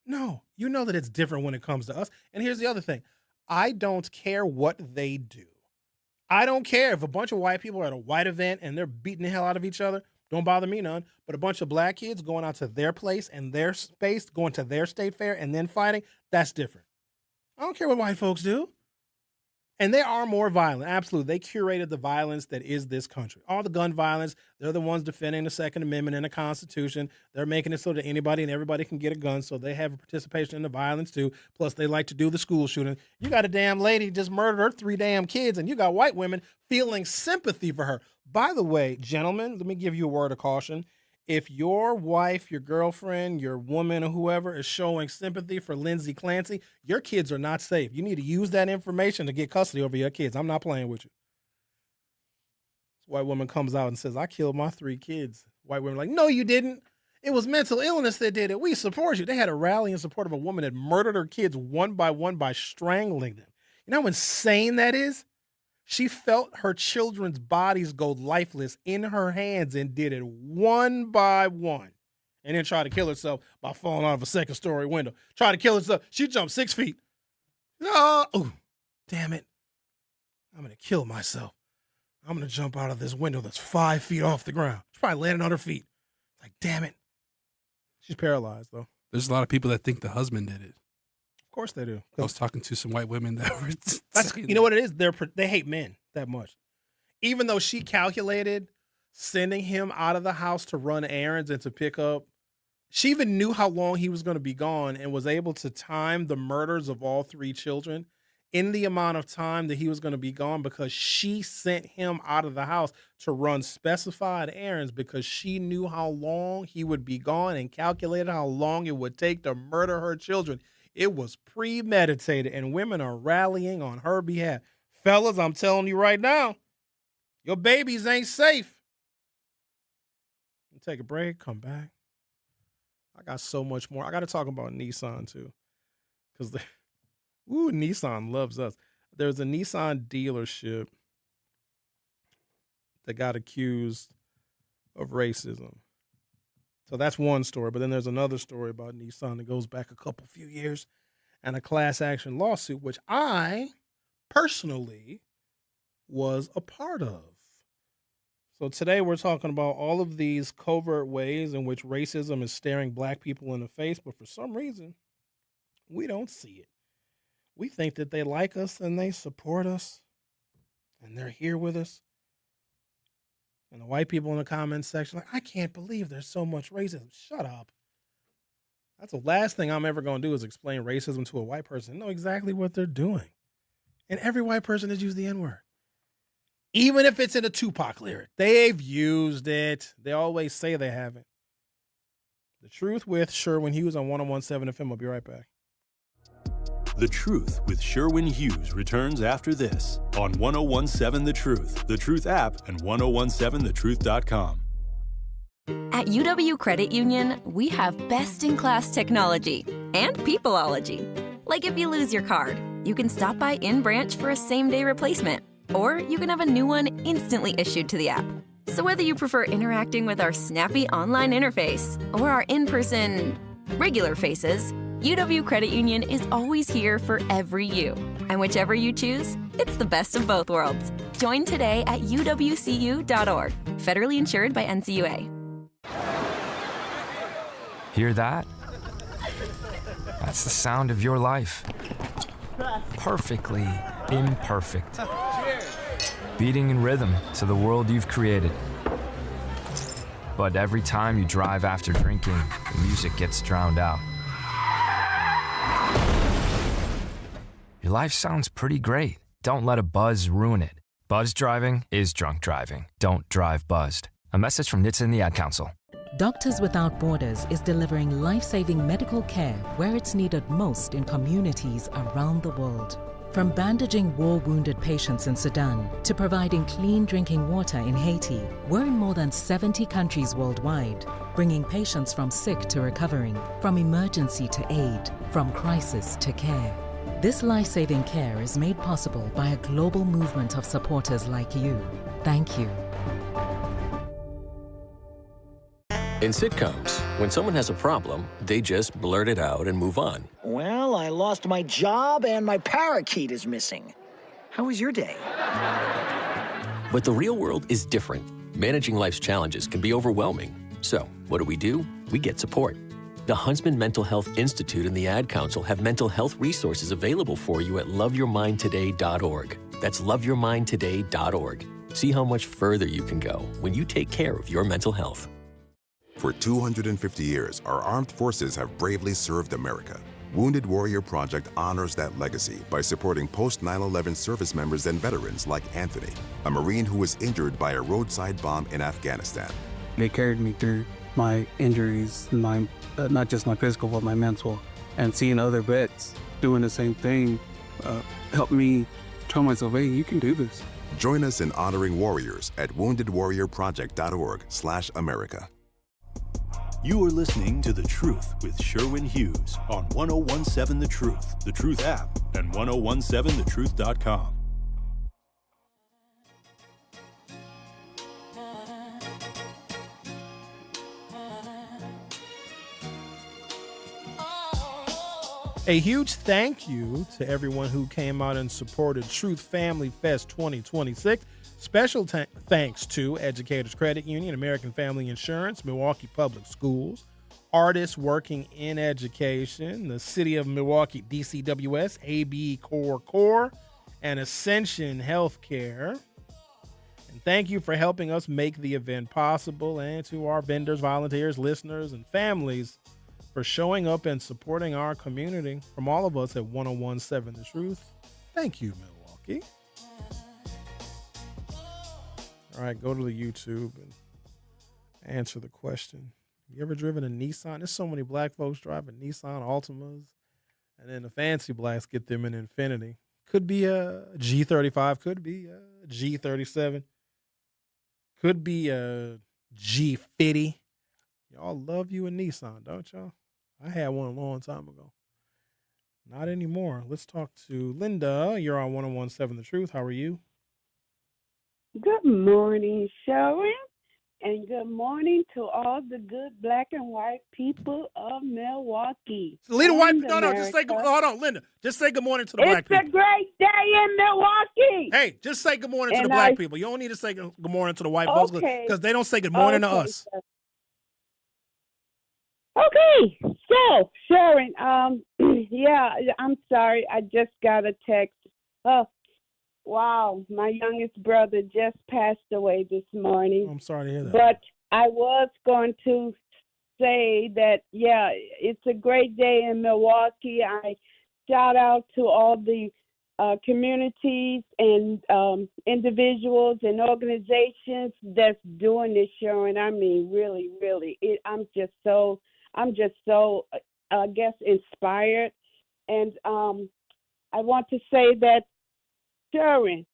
S1: No. You know that it's different when it comes to us. And here's the other thing. I don't care what they do. I don't care if a bunch of white people are at a white event and they're beating the hell out of each other. Don't bother me none. But a bunch of black kids going out to their place and their space, going to their state fair and then fighting, that's different. I don't care what white folks do. And they are more violent. Absolutely. They curated the violence that is this country. All the gun violence, they're the ones defending the Second Amendment and the Constitution. They're making it so that anybody and everybody can get a gun, so they have a participation in the violence too. Plus, they like to do the school shooting. You got a damn lady just murdered her 3 damn kids, and you got white women feeling sympathy for her. By the way, gentlemen, let me give you a word of caution. If your wife, your girlfriend, your woman, or whoever is showing sympathy for Lindsay Clancy, your kids are not safe. You need to use that information to get custody over your kids. I'm not playing with you. This white woman comes out and says, I killed my 3 kids. White women are like, no, you didn't. It was mental illness that did it. We support you. They had a rally in support of a woman that murdered her kids one by strangling them. You know how insane that is? She felt her children's bodies go lifeless in her hands and did it one by one. And then tried to kill herself by falling out of a 2nd-story window. Tried to kill herself. She jumped 6 feet. Oh, damn it. I'm going to kill myself. I'm going to jump out of this window that's 5 feet off the ground. She's probably landing on her feet. Like, damn it. She's paralyzed, though.
S2: There's a lot of people that think the husband did it.
S1: Of course they do.
S2: I was talking to some white women that were
S1: You know what it is? They hate men that much. Even though she calculated sending him out of the house to run errands and to pick up, she even knew how long he was going to be gone and was able to time the murders of all 3 children in the amount of time that he was going to be gone because she sent him out of the house to run specified errands because she knew how long he would be gone and calculated how long it would take to murder her children. It was premeditated, and women are rallying on her behalf. Fellas, I'm telling you right now, your babies ain't safe. We'll take a break, come back. I got so much more. I got to talk about Nissan, too, because Nissan loves us. there's a Nissan dealership that got accused of racism. So that's one story. But then there's another story about Nissan that goes back a few years and a class action lawsuit, which I personally was a part of. So today we're talking about all of these covert ways in which racism is staring black people in the face, but for some reason, we don't see it. We think that they like us and they support us and they're here with us. And the white people in the comments section, like, I can't believe there's so much racism. Shut up. That's the last thing I'm ever going to do is explain racism to a white person. They know exactly what they're doing. And every white person has used the N-word. Even if it's in a Tupac lyric, they've used it. They always say they haven't. The Truth with Sherwin Hughes on 101.7 FM. I'll be right back.
S3: The Truth with Sherwin Hughes returns after this on 101.7 The Truth app, and 1017thetruth.com.
S5: At UW Credit Union, we have best-in-class technology and peopleology. Like if you lose your card, you can stop by in-branch for a same-day replacement, or you can have a new one instantly issued to the app. So whether you prefer interacting with our snappy online interface or our in-person regular faces, UW Credit Union is always here for every you. And whichever you choose, it's the best of both worlds. Join today at uwcu.org. Federally insured by NCUA.
S6: Hear that? That's the sound of your life. Perfectly imperfect. Beating in rhythm to the world you've created. But every time you drive after drinking, the music gets drowned out. Your life sounds pretty great. Don't let a buzz ruin it. Buzz driving is drunk driving. Don't drive buzzed. A message from NHTSA and the Ad Council.
S7: Doctors Without Borders is delivering life-saving medical care where it's needed most in communities around the world. From bandaging war-wounded patients in Sudan to providing clean drinking water in Haiti, we're in more than 70 countries worldwide, bringing patients from sick to recovering, from emergency to aid, from crisis to care. This life-saving care is made possible by a global movement of supporters like you. Thank you.
S8: In sitcoms, when someone has a problem, they just blurt it out and move on.
S9: Well, I lost my job and my parakeet is missing. How was your day?
S8: But the real world is different. Managing life's challenges can be overwhelming. So, what do? We get support. The Huntsman Mental Health Institute and the Ad Council have mental health resources available for you at loveyourmindtoday.org. That's loveyourmindtoday.org. See how much further you can go when you take care of your mental health.
S26: For 250 years, our armed forces have bravely served America. Wounded Warrior Project honors that legacy by supporting post-9/11 service members and veterans like Anthony, a Marine who was injured by a roadside bomb in Afghanistan.
S27: They carried me through my injuries, not just my physical, but my mental. And seeing other vets doing the same thing helped me tell myself, hey, you can do this.
S26: Join us in honoring warriors at woundedwarriorproject.org/America.
S3: You are listening to The Truth with Sherwin Hughes on 1017 The Truth app, and 1017thetruth.com.
S1: A huge thank you to everyone who came out and supported Truth Family Fest 2026. Special thanks to Educators Credit Union, American Family Insurance, Milwaukee Public Schools, artists working in education, the City of Milwaukee DCWS, AB Core, and Ascension Healthcare. And thank you for helping us make the event possible, and to our vendors, volunteers, listeners, and families for showing up and supporting our community. From all of us at 1017 The Truth, thank you, Milwaukee. All right, go to the YouTube and answer the question. Have you ever driven a Nissan? There's so many black folks driving Nissan Altimas, and then the fancy blacks get them in Infinity. Could be a G35, could be a G37, could be a G50. Y'all love you a Nissan, don't y'all? I had one a long time ago. Not anymore. Let's talk to Linda. You're on 1017 The Truth. How are you?
S10: Good morning, Sherwin, and good morning to all the good black and white people of Milwaukee.
S1: Linda White,
S10: and
S1: no, just say
S10: America.
S1: hold on, Linda. Just say good morning to the black
S10: It's a
S1: people.
S10: great day in Milwaukee.
S1: Hey, just say good morning to the
S10: And
S1: black people. You don't need to say good morning to the white folks because they don't say good morning to us.
S10: sir. Okay, so Sharon, yeah, I'm sorry, I just got a text. Oh, wow, my youngest brother just passed away this morning.
S1: I'm sorry to hear that.
S10: But I was going to say that, yeah, it's a great day in Milwaukee. I shout out to all the communities and individuals and organizations that's doing this show. And I mean, really, really, I'm just so, I guess, inspired. And I want to say that, Sharon,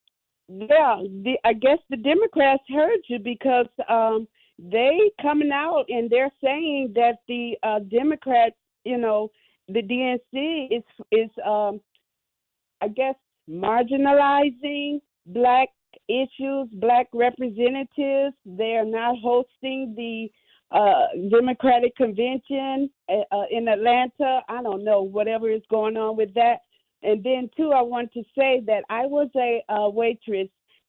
S10: yeah, I guess the Democrats heard you because they coming out and they're saying that the Democrats, you know, the DNC is I guess marginalizing black issues, black representatives. They are not hosting the Democratic convention in Atlanta. I don't know, whatever is going on with that. And then, too, I want to say that I was a waitress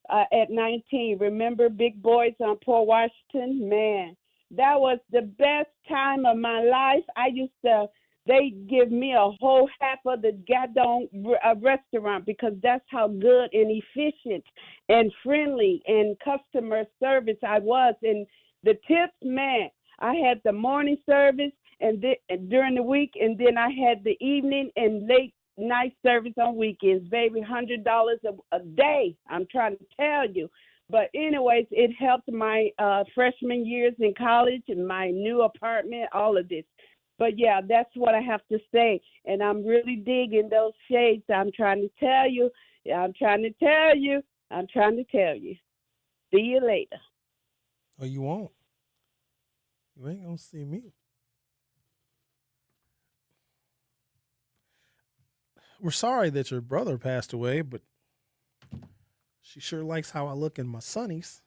S10: at 19. Remember Big Boys on Port Washington? Man, that was the best time of my life. They give me a whole half of the goddamn restaurant because that's how good and efficient and friendly and customer service I was. And the tips, man, I had the morning service and during the week, and then I had the evening and late night service on weekends, baby, $100 a day. I'm trying to tell you. But anyways, it helped my freshman years in college and my new apartment, all of this. But yeah, that's what I have to say. And I'm really digging those shades. I'm trying to tell you. I'm trying to tell you. I'm trying to tell you. See you later.
S1: Oh, you won't. You ain't gonna see me. We're sorry that your brother passed away, but she sure likes how I look in my sunnies.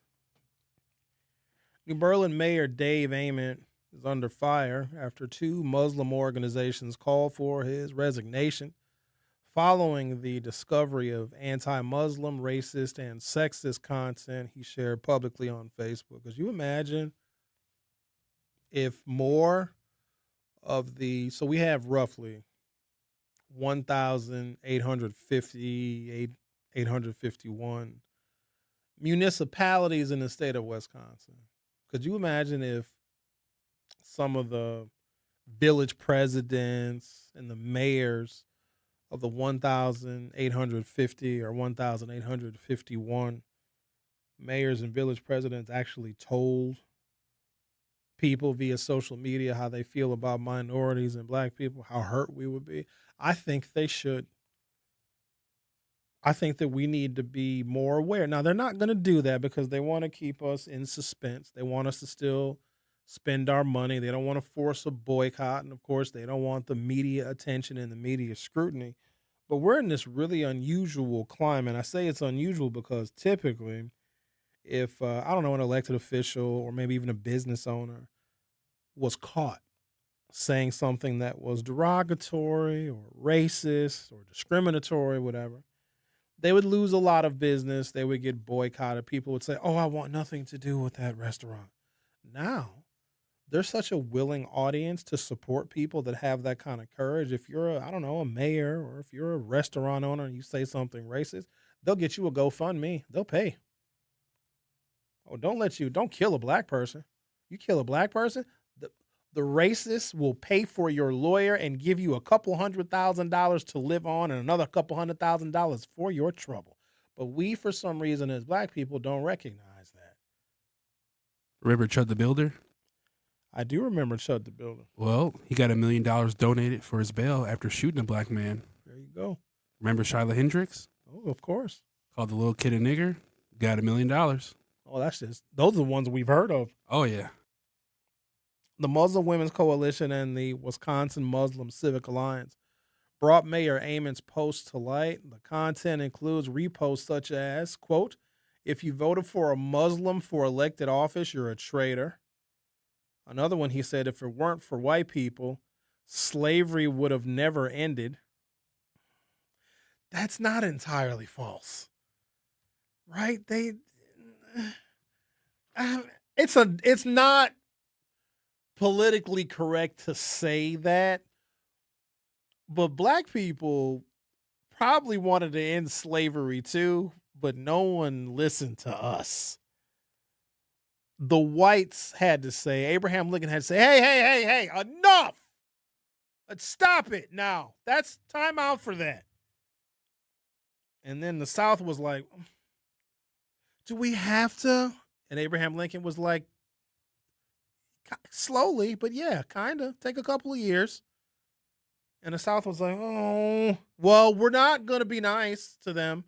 S1: New Berlin Mayor Dave Ament is under fire after two Muslim organizations called for his resignation following the discovery of anti-Muslim, racist, and sexist content he shared publicly on Facebook. Could you imagine if more of the, so we have roughly 851 municipalities in the state of Wisconsin. Could you imagine if some of the village presidents and the mayors of the 1,850 or 1,851 mayors and village presidents actually told people via social media how they feel about minorities and black people, how hurt we would be? I think they should. I think that we need to be more aware. Now, they're not going to do that because they want to keep us in suspense. They want us to still spend our money. They don't want to force a boycott. And, of course, they don't want the media attention and the media scrutiny. But we're in this really unusual climate. I say it's unusual because typically if, I don't know, an elected official or maybe even a business owner was caught saying something that was derogatory or racist or discriminatory, whatever, they would lose a lot of business. They would get boycotted. People would say, oh, I want nothing to do with that restaurant. Now, there's such a willing audience to support people that have that kind of courage. If you're, a mayor or if you're a restaurant owner and you say something racist, they'll get you a GoFundMe. They'll pay. Oh, don't kill a black person. You kill a black person, the racist will pay for your lawyer and give you a couple $100,000 to live on and another couple $100,000 for your trouble. But we, for some reason, as black people, don't recognize that.
S2: Remember Chud the Builder?
S1: I do remember Chud the Builder.
S2: Well, he got $1 million donated for his bail after shooting a black man.
S1: There you go.
S2: Remember Shyla Hendricks?
S1: Oh, of course.
S2: Called the little kid a nigger. Got $1 million.
S1: Oh, those are the ones we've heard of.
S2: Oh, yeah.
S1: The Muslim Women's Coalition and the Wisconsin Muslim Civic Alliance brought Mayor Amon's post to light. The content includes reposts such as, quote, if you voted for a Muslim for elected office, you're a traitor. Another one, he said, if it weren't for white people, slavery would have never ended. That's not entirely false, right? It's not politically correct to say that, but black people probably wanted to end slavery too, but no one listened to us. The whites had to say, Abraham Lincoln had to say, hey, enough. Let's stop it now. That's time out for that. And then the South was like, do we have to? And Abraham Lincoln was like, slowly, but yeah, kind of. Take a couple of years. And the South was like, oh, well, we're not going to be nice to them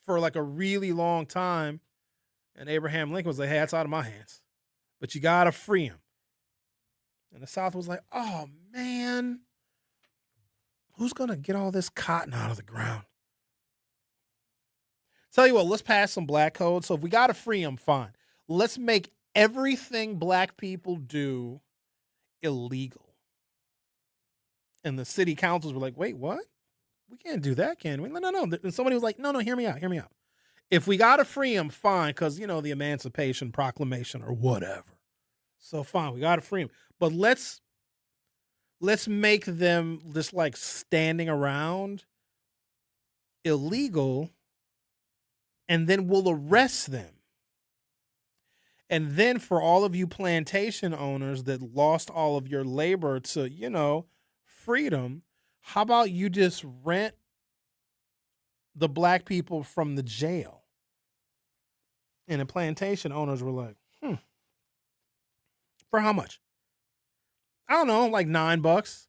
S1: for like a really long time. And Abraham Lincoln was like, hey, that's out of my hands. But you got to free him. And the South was like, oh, man, who's going to get all this cotton out of the ground? Tell you what, let's pass some black codes. So if we got to free them, fine. Let's make everything black people do illegal. And the city councils were like, wait, what? We can't do that, can we? No. And somebody was like, no, hear me out. If we got to free them, fine, because, the Emancipation Proclamation or whatever. So fine, we got to free them. But let's make them just like standing around illegal, and then we'll arrest them. And then for all of you plantation owners that lost all of your labor to, freedom, how about you just rent the black people from the jail? And the plantation owners were like, for how much? I don't know, like $9.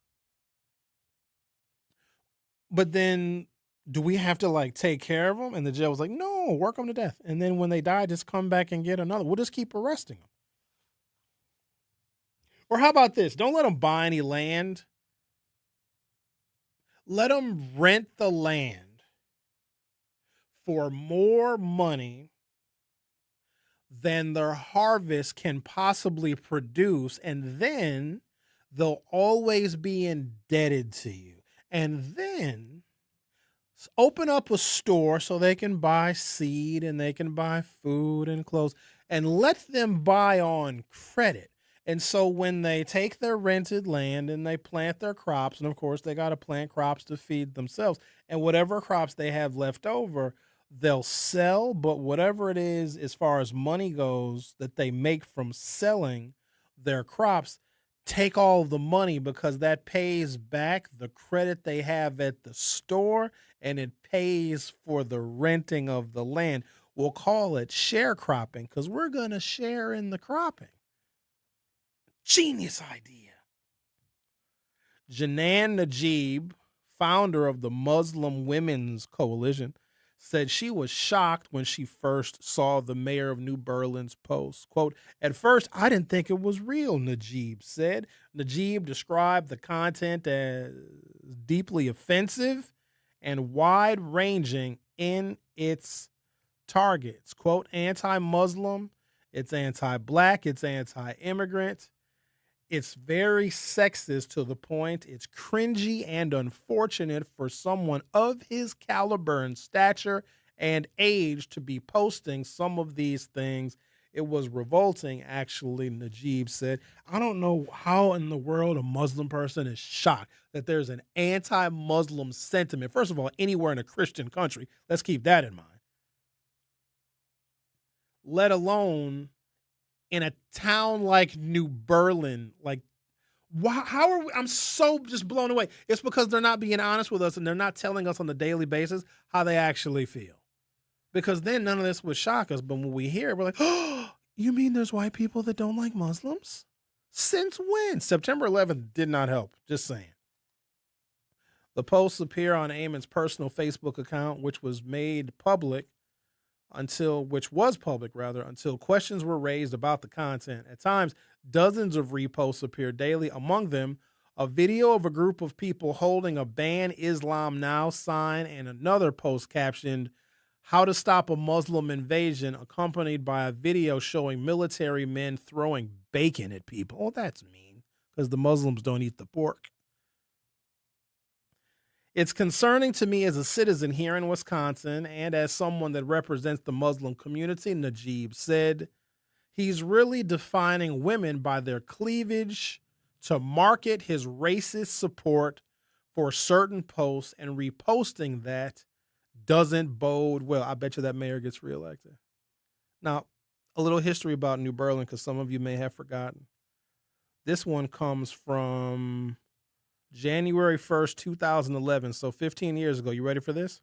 S1: But then do we have to like take care of them? And the jail was like, no, work them to death. And then when they die, just come back and get another. We'll just keep arresting them. Or how about this? Don't let them buy any land. Let them rent the land for more money than their harvest can possibly produce. And then they'll always be indebted to you. And then open up a store so they can buy seed and they can buy food and clothes, and let them buy on credit. And so when they take their rented land and they plant their crops, and of course they got to plant crops to feed themselves, and whatever crops they have left over, they'll sell. But whatever it is, as far as money goes, that they make from selling their crops, take all the money, because that pays back the credit they have at the store, and it pays for the renting of the land. We'll call it sharecropping, because we're going to share in the cropping. Genius idea. Janan Najib, founder of the Muslim Women's Coalition, said she was shocked when she first saw the mayor of New Berlin's post. Quote, at first, I didn't think it was real, Najib said. Najib described the content as deeply offensive and wide-ranging in its targets. Quote, anti-Muslim, it's anti-black, it's anti-immigrant. It's very sexist to the point it's cringy and unfortunate for someone of his caliber and stature and age to be posting some of these things. It was revolting, actually, Najib said. I don't know how in the world a Muslim person is shocked that there's an anti-Muslim sentiment. First of all, anywhere in a Christian country, let's keep that in mind. Let alone in a town like New Berlin. Like, how are we? I'm so just blown away. It's because they're not being honest with us, and they're not telling us on a daily basis how they actually feel. Because then none of this would shock us. But when we hear it, we're like, oh, you mean there's white people that don't like Muslims? Since when? September 11th did not help. Just saying. The posts appear on Amon's personal Facebook account, which was public until questions were raised about the content. At times, dozens of reposts appear daily. Among them, A video of a group of people holding a Ban Islam Now sign and another post captioned, "How to Stop a Muslim Invasion," accompanied by a video showing military men throwing bacon at people. Oh, that's mean, because the Muslims don't eat the pork. It's concerning to me as a citizen here in Wisconsin and as someone that represents the Muslim community, Najib said. He's really defining women by their cleavage to market his racist support for certain posts, and reposting that doesn't bode well. I bet you that mayor gets reelected. Now, a little history about New Berlin, because some of you may have forgotten. This one comes from January 1st, 2011, so 15 years ago. You ready for this?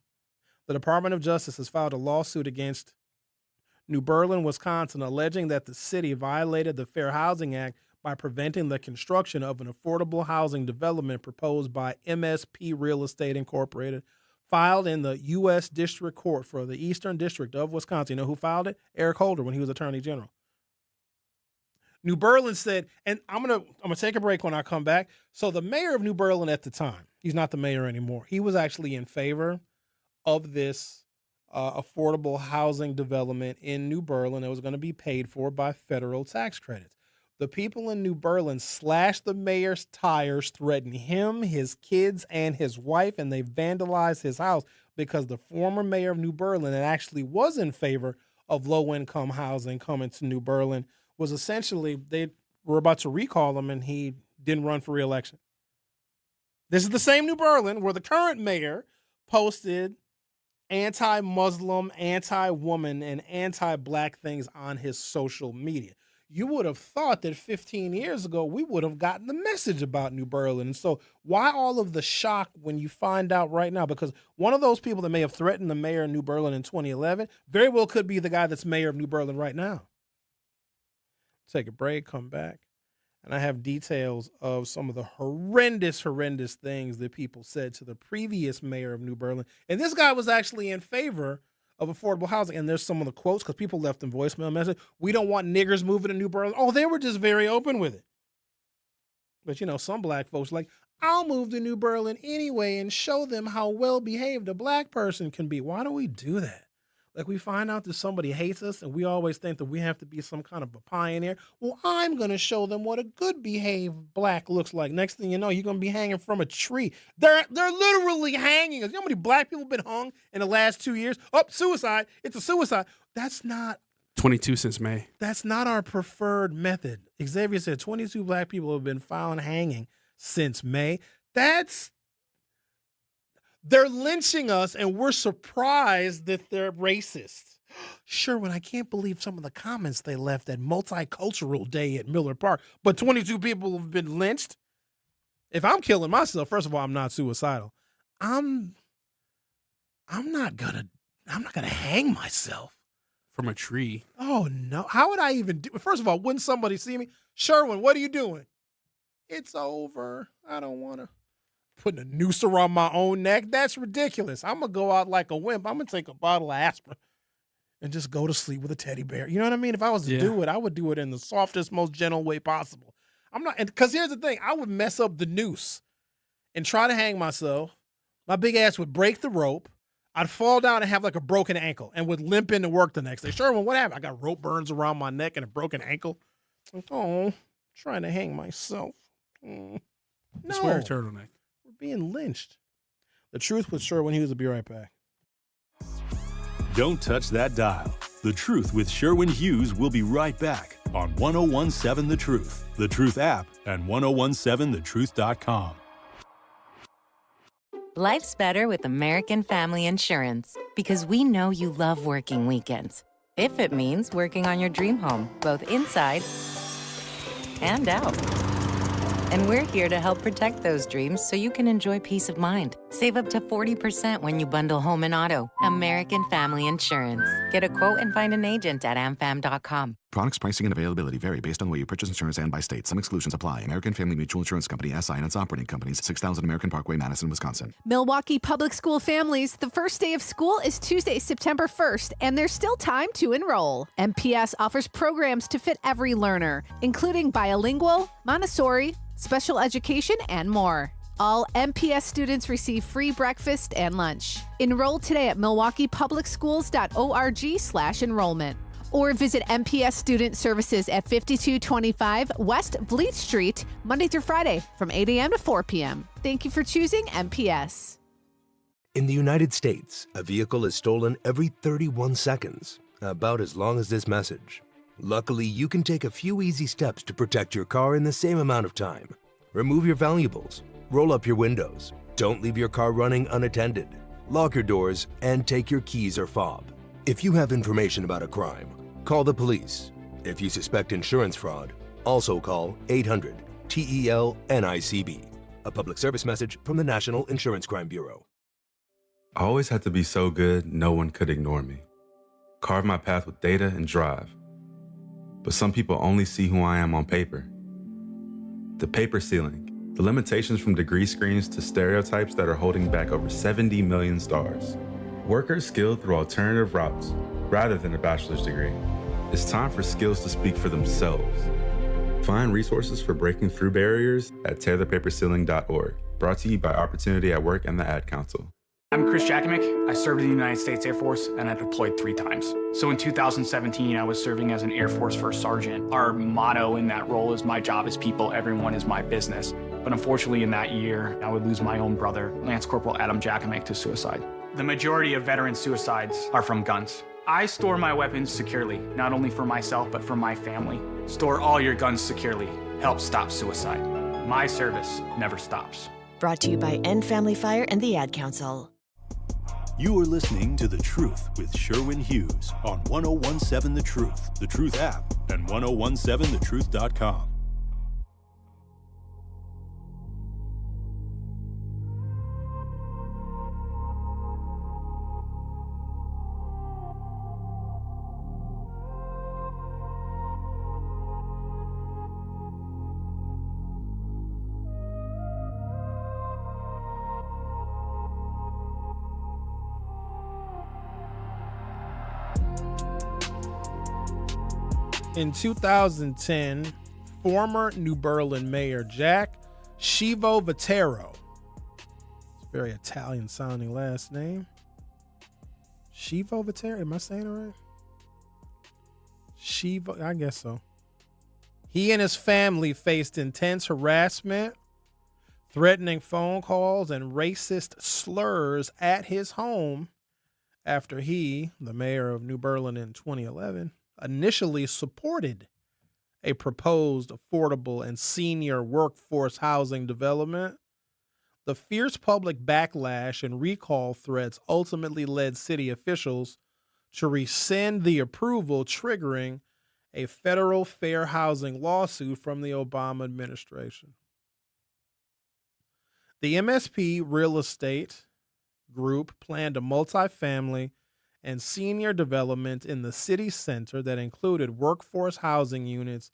S1: The Department of Justice has filed a lawsuit against New Berlin, Wisconsin, alleging that the city violated the Fair Housing Act by preventing the construction of an affordable housing development proposed by MSP Real Estate Incorporated, filed in the U.S. District Court for the Eastern District of Wisconsin. You know who filed it? Eric Holder, when he was Attorney General. New Berlin said, and I'm gonna take a break when I come back. So the mayor of New Berlin at the time, he's not the mayor anymore. He was actually in favor of this affordable housing development in New Berlin that was going to be paid for by federal tax credits. The people in New Berlin slashed the mayor's tires, threatened him, his kids, and his wife, and they vandalized his house because the former mayor of New Berlin, that actually was in favor of low-income housing coming to New Berlin, was essentially, they were about to recall him, and he didn't run for re-election. This is the same New Berlin where the current mayor posted anti-Muslim, anti-woman, and anti-black things on his social media. You would have thought that 15 years ago, we would have gotten the message about New Berlin. And so why all of the shock when you find out right now? Because one of those people that may have threatened the mayor of New Berlin in 2011 very well could be the guy that's mayor of New Berlin right now. Take a break, come back, and I have details of some of the horrendous things that people said to the previous mayor of New Berlin. And this guy was actually in favor of affordable housing. And there's some of the quotes, because people left them voicemail message. "We don't want niggers moving to New Berlin." Oh, they were just very open with it. But, you know, some black folks like, "I'll move to New Berlin anyway and show them how well-behaved a black person can be." Why do we do that? Like, we find out that somebody hates us and we always think that we have to be some kind of a pioneer. Well, I'm going to show them what a good behaved black looks like. Next thing you know, you're going to be hanging from a tree. They're literally hanging us. You know how many black people have been hung in the last 2 years? Oh, suicide. It's a suicide. That's not
S2: 22 since May.
S1: That's not our preferred method. Xavier said 22 black people have been found hanging since May. They're lynching us, and we're surprised that they're racist. Sherwin, I can't believe some of the comments they left at Multicultural Day at Miller Park, but 22 people have been lynched. If I'm killing myself, first of all, I'm not suicidal. I'm not gonna hang myself
S2: from a tree.
S1: Oh no! How would I even do? First of all, wouldn't somebody see me? Sherwin, what are you doing? It's over. I don't want to. Putting a noose around my own neck? That's ridiculous. I'm going to go out like a wimp. I'm going to take a bottle of aspirin and just go to sleep with a teddy bear. You know what I mean? If I was to do it, I would do it in the softest, most gentle way possible. I'm not, because here's the thing. I would mess up the noose and try to hang myself. My big ass would break the rope. I'd fall down and have like a broken ankle and would limp into work the next day. Sherwin, what happened? I got rope burns around my neck and a broken ankle. Oh, trying to hang myself. No.
S2: Just wear a turtleneck.
S1: Being lynched. The Truth with Sherwin Hughes will be right back.
S3: Don't touch that dial. The Truth with Sherwin Hughes will be right back on 1017 The Truth, The Truth app, and 1017thetruth.com.
S11: Life's better with American Family Insurance because we know you love working weekends. If it means working on your dream home, both inside and out. And we're here to help protect those dreams so you can enjoy peace of mind. Save up to 40% when you bundle home and auto. American Family Insurance. Get a quote and find an agent at amfam.com.
S12: Products, pricing, and availability vary based on where you purchase insurance and by state. Some exclusions apply. American Family Mutual Insurance Company, SI, and its operating companies, 6000 American Parkway, Madison, Wisconsin.
S13: Milwaukee Public School families, the first day of school is Tuesday, September 1st, and there's still time to enroll. MPS offers programs to fit every learner, including bilingual, Montessori, special education, and more. All MPS students receive free breakfast and lunch. Enroll today at milwaukeepublicschools.org/enrollment. Or visit MPS Student Services at 5225 West Vliet Street, Monday through Friday from 8 a.m. to 4 p.m. Thank you for choosing MPS.
S14: In the United States, a vehicle is stolen every 31 seconds, about as long as this message. Luckily, you can take a few easy steps to protect your car in the same amount of time. Remove your valuables, roll up your windows, don't leave your car running unattended, lock your doors, and take your keys or fob. If you have information about a crime, call the police. If you suspect insurance fraud, also call 800-TEL-NICB. A public service message from the National Insurance Crime Bureau.
S15: I always had to be so good, no one could ignore me. Carve my path with data and drive. But some people only see who I am on paper. The paper ceiling, the limitations from degree screens to stereotypes that are holding back over 70 million stars. Workers skilled through alternative routes, rather than a bachelor's degree. It's time for skills to speak for themselves. Find resources for breaking through barriers at tearthepaperceiling.org. Brought to you by Opportunity at Work and the Ad Council.
S16: I'm Chris Jakovic. I served in the United States Air Force and I deployed 3 times. So in 2017, I was serving as an Air Force First Sergeant. Our motto in that role is my job is people, everyone is my business. But unfortunately in that year, I would lose my own brother, Lance Corporal Adam Jakovic, to suicide. The majority of veteran suicides are from guns. I store my weapons securely, not only for myself, but for my family. Store all your guns securely. Help stop suicide. My service never stops.
S17: Brought to you by End Family Fire and the Ad Council.
S3: You are listening to The Truth with Sherwin Hughes on 1017 The Truth app, and 1017thetruth.com.
S1: In 2010, former New Berlin Mayor Jack Schiavo-Vatero, it's a very Italian-sounding last name. Schiavo-Vatero, am I saying it right? I guess so. He and his family faced intense harassment, threatening phone calls, and racist slurs at his home after he, the mayor of New Berlin in 2011, initially supported a proposed affordable and senior workforce housing development. The fierce public backlash and recall threats ultimately led city officials to rescind the approval, triggering a federal fair housing lawsuit from the Obama administration. The MSP Real Estate Group planned a multifamily and senior development in the city center that included workforce housing units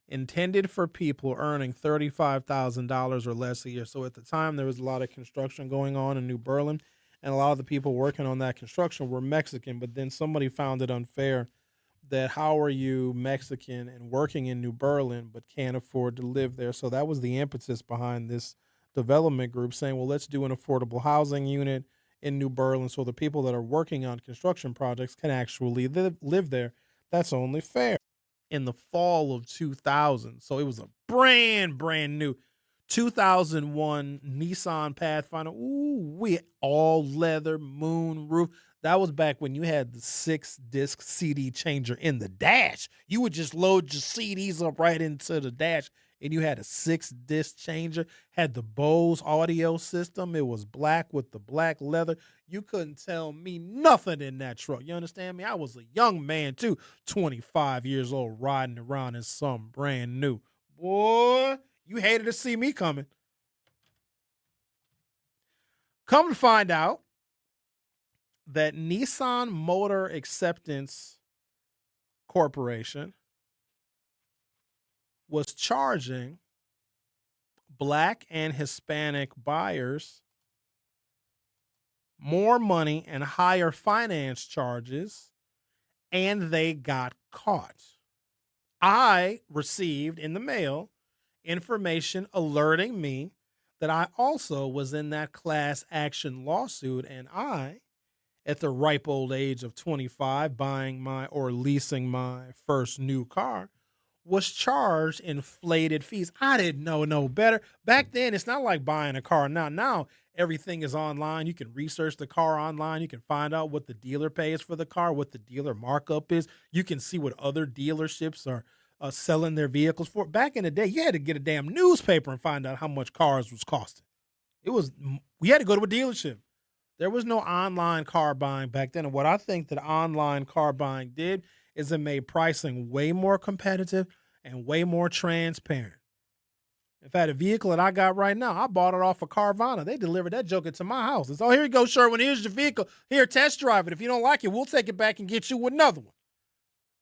S1: intended for people earning $35,000 or less a year. So at the time, there was a lot of construction going on in New Berlin, and a lot of the people working on that construction were Mexican. But then somebody found it unfair that how are you Mexican and working in New Berlin but can't afford to live there? So that was the impetus behind this development group saying, well, let's do an affordable housing unit in New Berlin so the people that are working on construction projects can actually live there. That's only fair. In the fall of 2000, so it was a brand new 2001 Nissan Pathfinder. Ooh, we all leather, moon roof. That was back when you had the 6-disc CD changer in the dash. You would just load your CDs up right into the dash, and you had a 6-disc changer, had the Bose audio system. It was black with the black leather. You couldn't tell me nothing in that truck. You understand me? I was a young man, too, 25 years old, riding around in something brand new. Boy, you hated to see me coming. Come to find out that Nissan Motor Acceptance Corporation was charging Black and Hispanic buyers more money and higher finance charges, and they got caught. I received in the mail information alerting me that I also was in that class action lawsuit, and I, at the ripe old age of 25, buying my or leasing my first new car, was charged inflated fees. I didn't know no better. Back then, it's not like buying a car now. Now, everything is online. You can research the car online. You can find out what the dealer pays for the car, what the dealer markup is. You can see what other dealerships are selling their vehicles for. Back in the day, you had to get a damn newspaper and find out how much cars was costing. We had to go to a dealership. There was no online car buying back then. And what I think that online car buying did is it made pricing way more competitive and way more transparent. In fact, a vehicle that I got right now, I bought it off of Carvana. They delivered that joker to my house. It's, oh, here you go, Sherwin. Here's your vehicle. Here, test drive it. If you don't like it, we'll take it back and get you another one.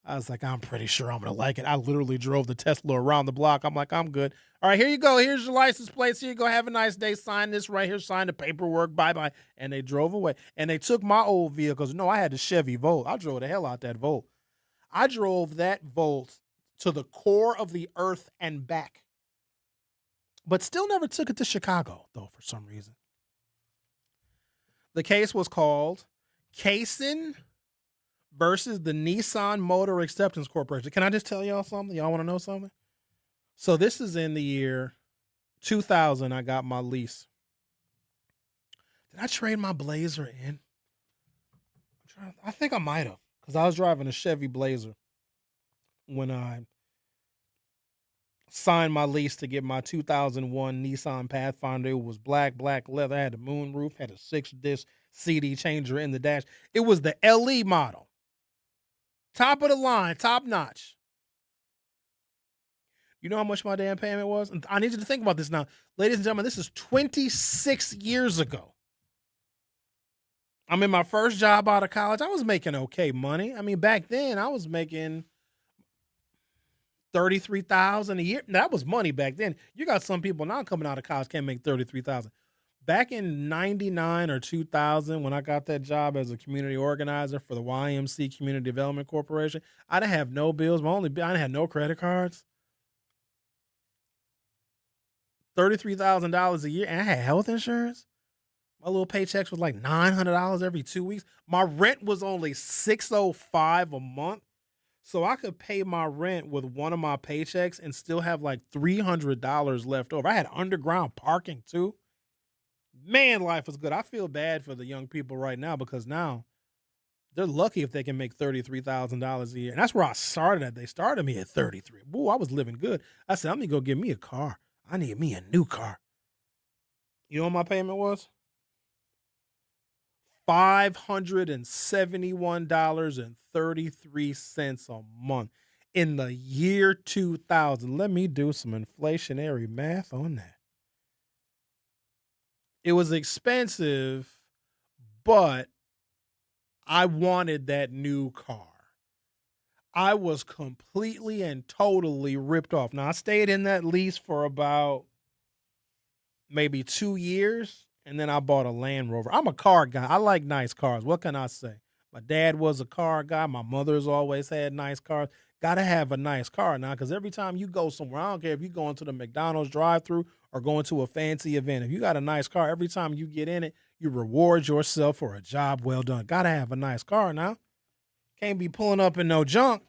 S1: I was like, I'm pretty sure I'm going to like it. I literally drove the Tesla around the block. I'm like, I'm good. All right, here you go. Here's your license plates. Here you go. Have a nice day. Sign this right here. Sign the paperwork. Bye-bye. And they drove away. And they took my old vehicles. No, I had the Chevy Volt. I drove the hell out that Volt. I drove that Volt to the core of the earth and back. But still never took it to Chicago, though, for some reason. The case was called Kaysen versus the Nissan Motor Acceptance Corporation. Can I just tell y'all something? Y'all want to know something? So this is in the year 2000. I got my lease. Did I trade my Blazer in? I think I might have, because I was driving a Chevy Blazer when I signed my lease to get my 2001 Nissan Pathfinder. It was black leather, had a moon roof, had a 6-disc CD changer in the dash. It was the LE model. Top of the line, top notch. You know how much my damn payment was? And I need you to think about this now. Ladies and gentlemen, this is 26 years ago. I'm in my first job out of college. I was making okay money. I mean, back then I was making $33,000 a year. That was money back then. You got some people now coming out of college can't make $33,000. Back in 99 or 2000, when I got that job as a community organizer for the YMC Community Development Corporation, I didn't have no bills. I didn't have no credit cards. $33,000 a year, and I had health insurance. My little paychecks was like $900 every 2 weeks. My rent was only $605 a month. So I could pay my rent with one of my paychecks and still have like $300 left over. I had underground parking too. Man, life was good. I feel bad for the young people right now because now they're lucky if they can make $33,000 a year. And that's where I started at. They started me at 33. Boo, I was living good. I said, I'm going to go get me a car. I need me a new car. You know what my payment was? $571.33 a month in the year 2000. Let me do some inflationary math on that. It was expensive, but I wanted that new car. I was completely and totally ripped off. Now, I stayed in that lease for about maybe 2 years, and then I bought a Land Rover. I'm a car guy. I like nice cars. What can I say? My dad was a car guy. My mother's always had nice cars. Got to have a nice car now, because every time you go somewhere, I don't care if you're going to the McDonald's drive-thru or going to a fancy event, if you got a nice car, every time you get in it, you reward yourself for a job well done. Got to have a nice car now. Can't be pulling up in no junk.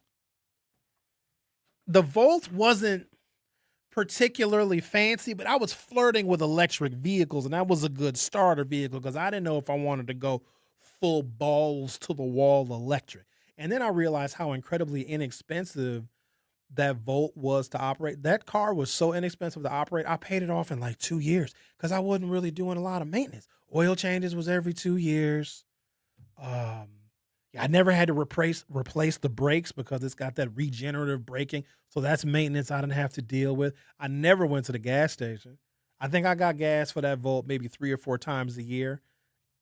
S1: The Volt wasn't particularly fancy, but I was flirting with electric vehicles, and that was a good starter vehicle because I didn't know if I wanted to go full balls to the wall electric. And then I realized how incredibly inexpensive that Volt was to operate. That car was so inexpensive to operate, I paid it off in like 2 years because I wasn't really doing a lot of maintenance. Oil changes was every 2 years. I never had to replace the brakes because it's got that regenerative braking. So that's maintenance I didn't have to deal with. I never went to the gas station. I think I got gas for that Volt maybe 3 or 4 times a year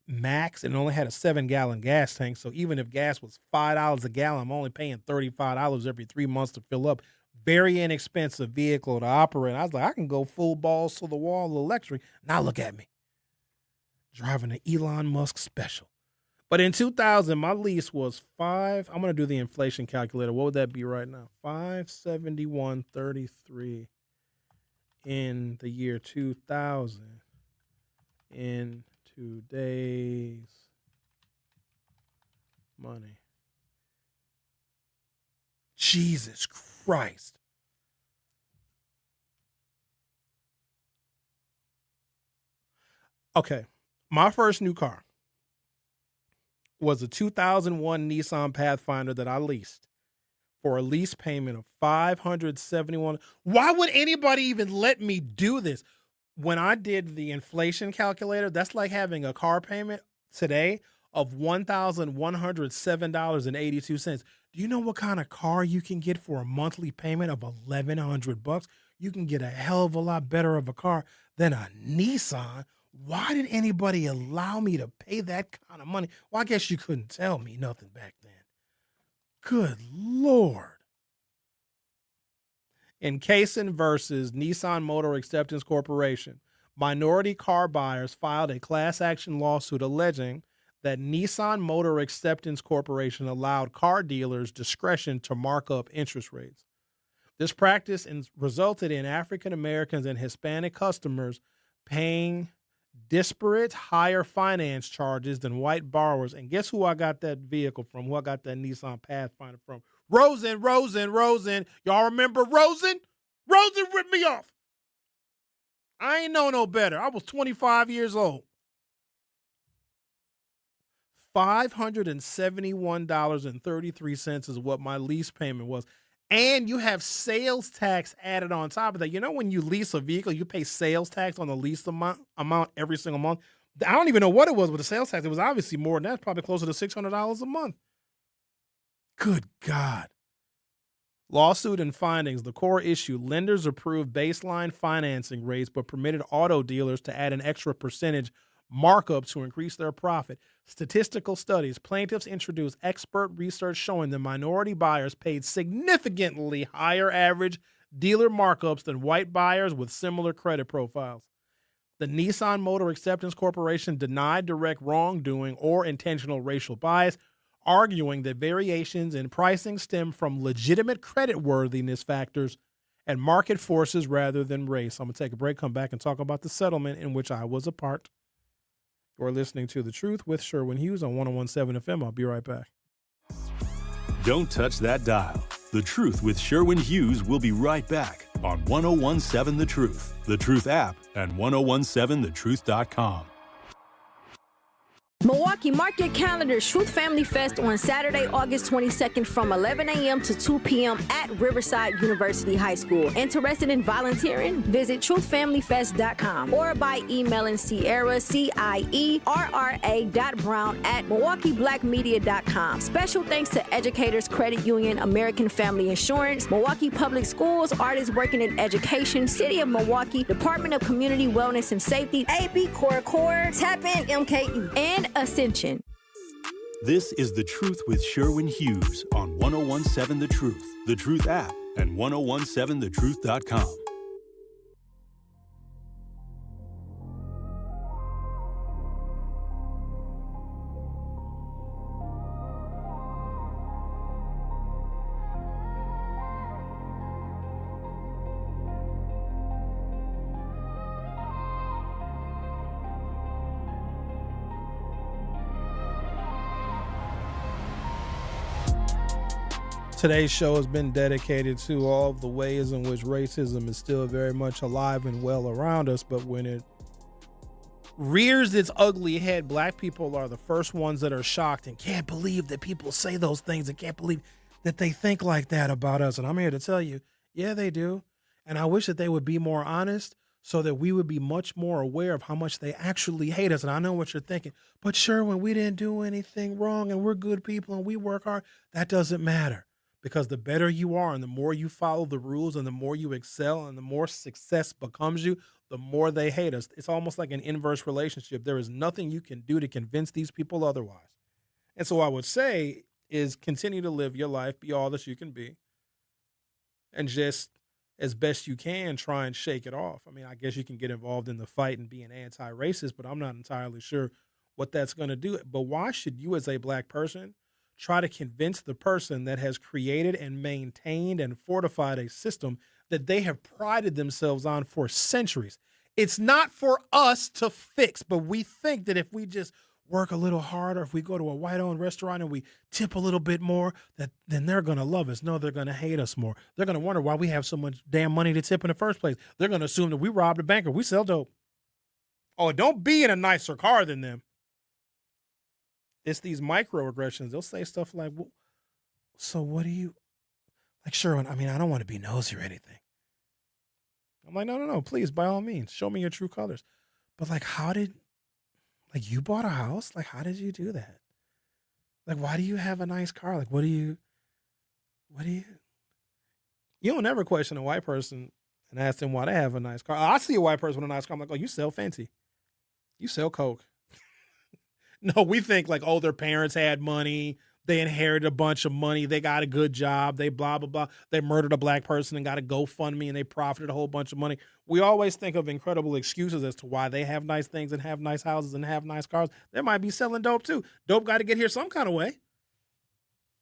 S1: max, and only had a 7-gallon gas tank. So even if gas was $5 a gallon, I'm only paying $35 every 3 months to fill up. very inexpensive vehicle to operate. I was like, I can go full balls to the wall electric. Now look at me, driving an Elon Musk special. But in 2000, my lease was I'm going to do the inflation calculator. What would that be right now? 571.33 in the year 2000 in today's money. Jesus Christ. Okay. My first new car was a 2001 Nissan Pathfinder that I leased for a lease payment of $571. Why would anybody even let me do this? When I did the inflation calculator, that's like having a car payment today of $1,107.82. Do you know what kind of car you can get for a monthly payment of $1,100? You can get a hell of a lot better of a car than a Nissan. Why did anybody allow me to pay that kind of money? Well, I guess you couldn't tell me nothing back then. Good Lord. In Kaysen versus Nissan Motor Acceptance Corporation, minority car buyers filed a class action lawsuit alleging that Nissan Motor Acceptance Corporation allowed car dealers discretion to mark up interest rates. This practice resulted in African Americans and Hispanic customers paying disparate higher finance charges than white borrowers. And guess who I got that vehicle from? Who I got that Nissan Pathfinder from? Rosen. Y'all remember Rosen? Rosen ripped me off. I ain't know no better. I was 25 years old. $571.33 is what my lease payment was. And you have sales tax added on top of that. You know, when you lease a vehicle, you pay sales tax on the lease amount every single month. I don't even know what it was with the sales tax. It was obviously more than that, probably closer to $600 a month. Good God. Lawsuit and findings. The core issue: lenders approved baseline financing rates but permitted auto dealers to add an extra percentage markup to increase their profit. Statistical studies. Plaintiffs introduced expert research showing that minority buyers paid significantly higher average dealer markups than white buyers with similar credit profiles. The Nissan Motor Acceptance Corporation denied direct wrongdoing or intentional racial bias, arguing that variations in pricing stem from legitimate creditworthiness factors and market forces rather than race. I'm going to take a break, come back, and talk about the settlement in which I was a part. You're listening to The Truth with Sherwin Hughes on 101.7 FM. I'll be right back.
S3: Don't touch that dial. The Truth with Sherwin Hughes will be right back on 101.7 The Truth app, and 101.7thetruth.com.
S18: Milwaukee, mark your calendars. Truth Family Fest on Saturday, August 22nd from 11 a.m. to 2 p.m. at Riverside University High School. Interested in volunteering? Visit truthfamilyfest.com or by emailing Sierra, Cierra.brown@milwaukeeblackmedia.com. Special thanks to Educators Credit Union, American Family Insurance, Milwaukee Public Schools, Artists Working in Education, City of Milwaukee, Department of Community Wellness and Safety, AB Core, Tap In MKE, and Ascension.
S3: This is The Truth with Sherwin Hughes on 101.7 The Truth app, and 101.7thetruth.com.
S1: Today's show has been dedicated to all of the ways in which racism is still very much alive and well around us, but when it rears its ugly head, black people are the first ones that are shocked and can't believe that people say those things and can't believe that they think like that about us. And I'm here to tell you, yeah, they do. And I wish that they would be more honest so that we would be much more aware of how much they actually hate us. And I know what you're thinking, but Sherwin, we didn't do anything wrong and we're good people and we work hard. That doesn't matter. Because the better you are and the more you follow the rules and the more you excel and the more success becomes you, the more they hate us. It's almost like an inverse relationship. There is nothing you can do to convince these people otherwise. And so I would say is continue to live your life, be all that you can be. and just as best you can try and shake it off. I mean, I guess you can get involved in the fight and be an anti-racist, but I'm not entirely sure what that's going to do. But why should you as a black person try to convince the person that has created and maintained and fortified a system that they have prided themselves on for centuries? It's not for us to fix, but we think that if we just work a little harder, if we go to a white-owned restaurant and we tip a little bit more, then they're going to love us. No, they're going to hate us more. They're going to wonder why we have so much damn money to tip in the first place. They're going to assume that we robbed a bank or we sell dope. Oh, don't be in a nicer car than them. It's these microaggressions. They'll say stuff like, well, so what do you, like, Sherwin, I mean, I don't want to be nosy or anything. I'm like, no, please, by all means, show me your true colors. But like, like, you bought a house? Like, how did you do that? Like, why do you have a nice car? Like, you don't ever question a white person and ask them why they have a nice car. I see a white person with a nice car. I'm like, oh, you sell Fenty. You sell Coke. No, we think like, oh, their parents had money. They inherited a bunch of money. They got a good job. They blah, blah, blah. They murdered a black person and got a GoFundMe and they profited a whole bunch of money. We always think of incredible excuses as to why they have nice things and have nice houses and have nice cars. They might be selling dope too. Dope got to get here some kind of way.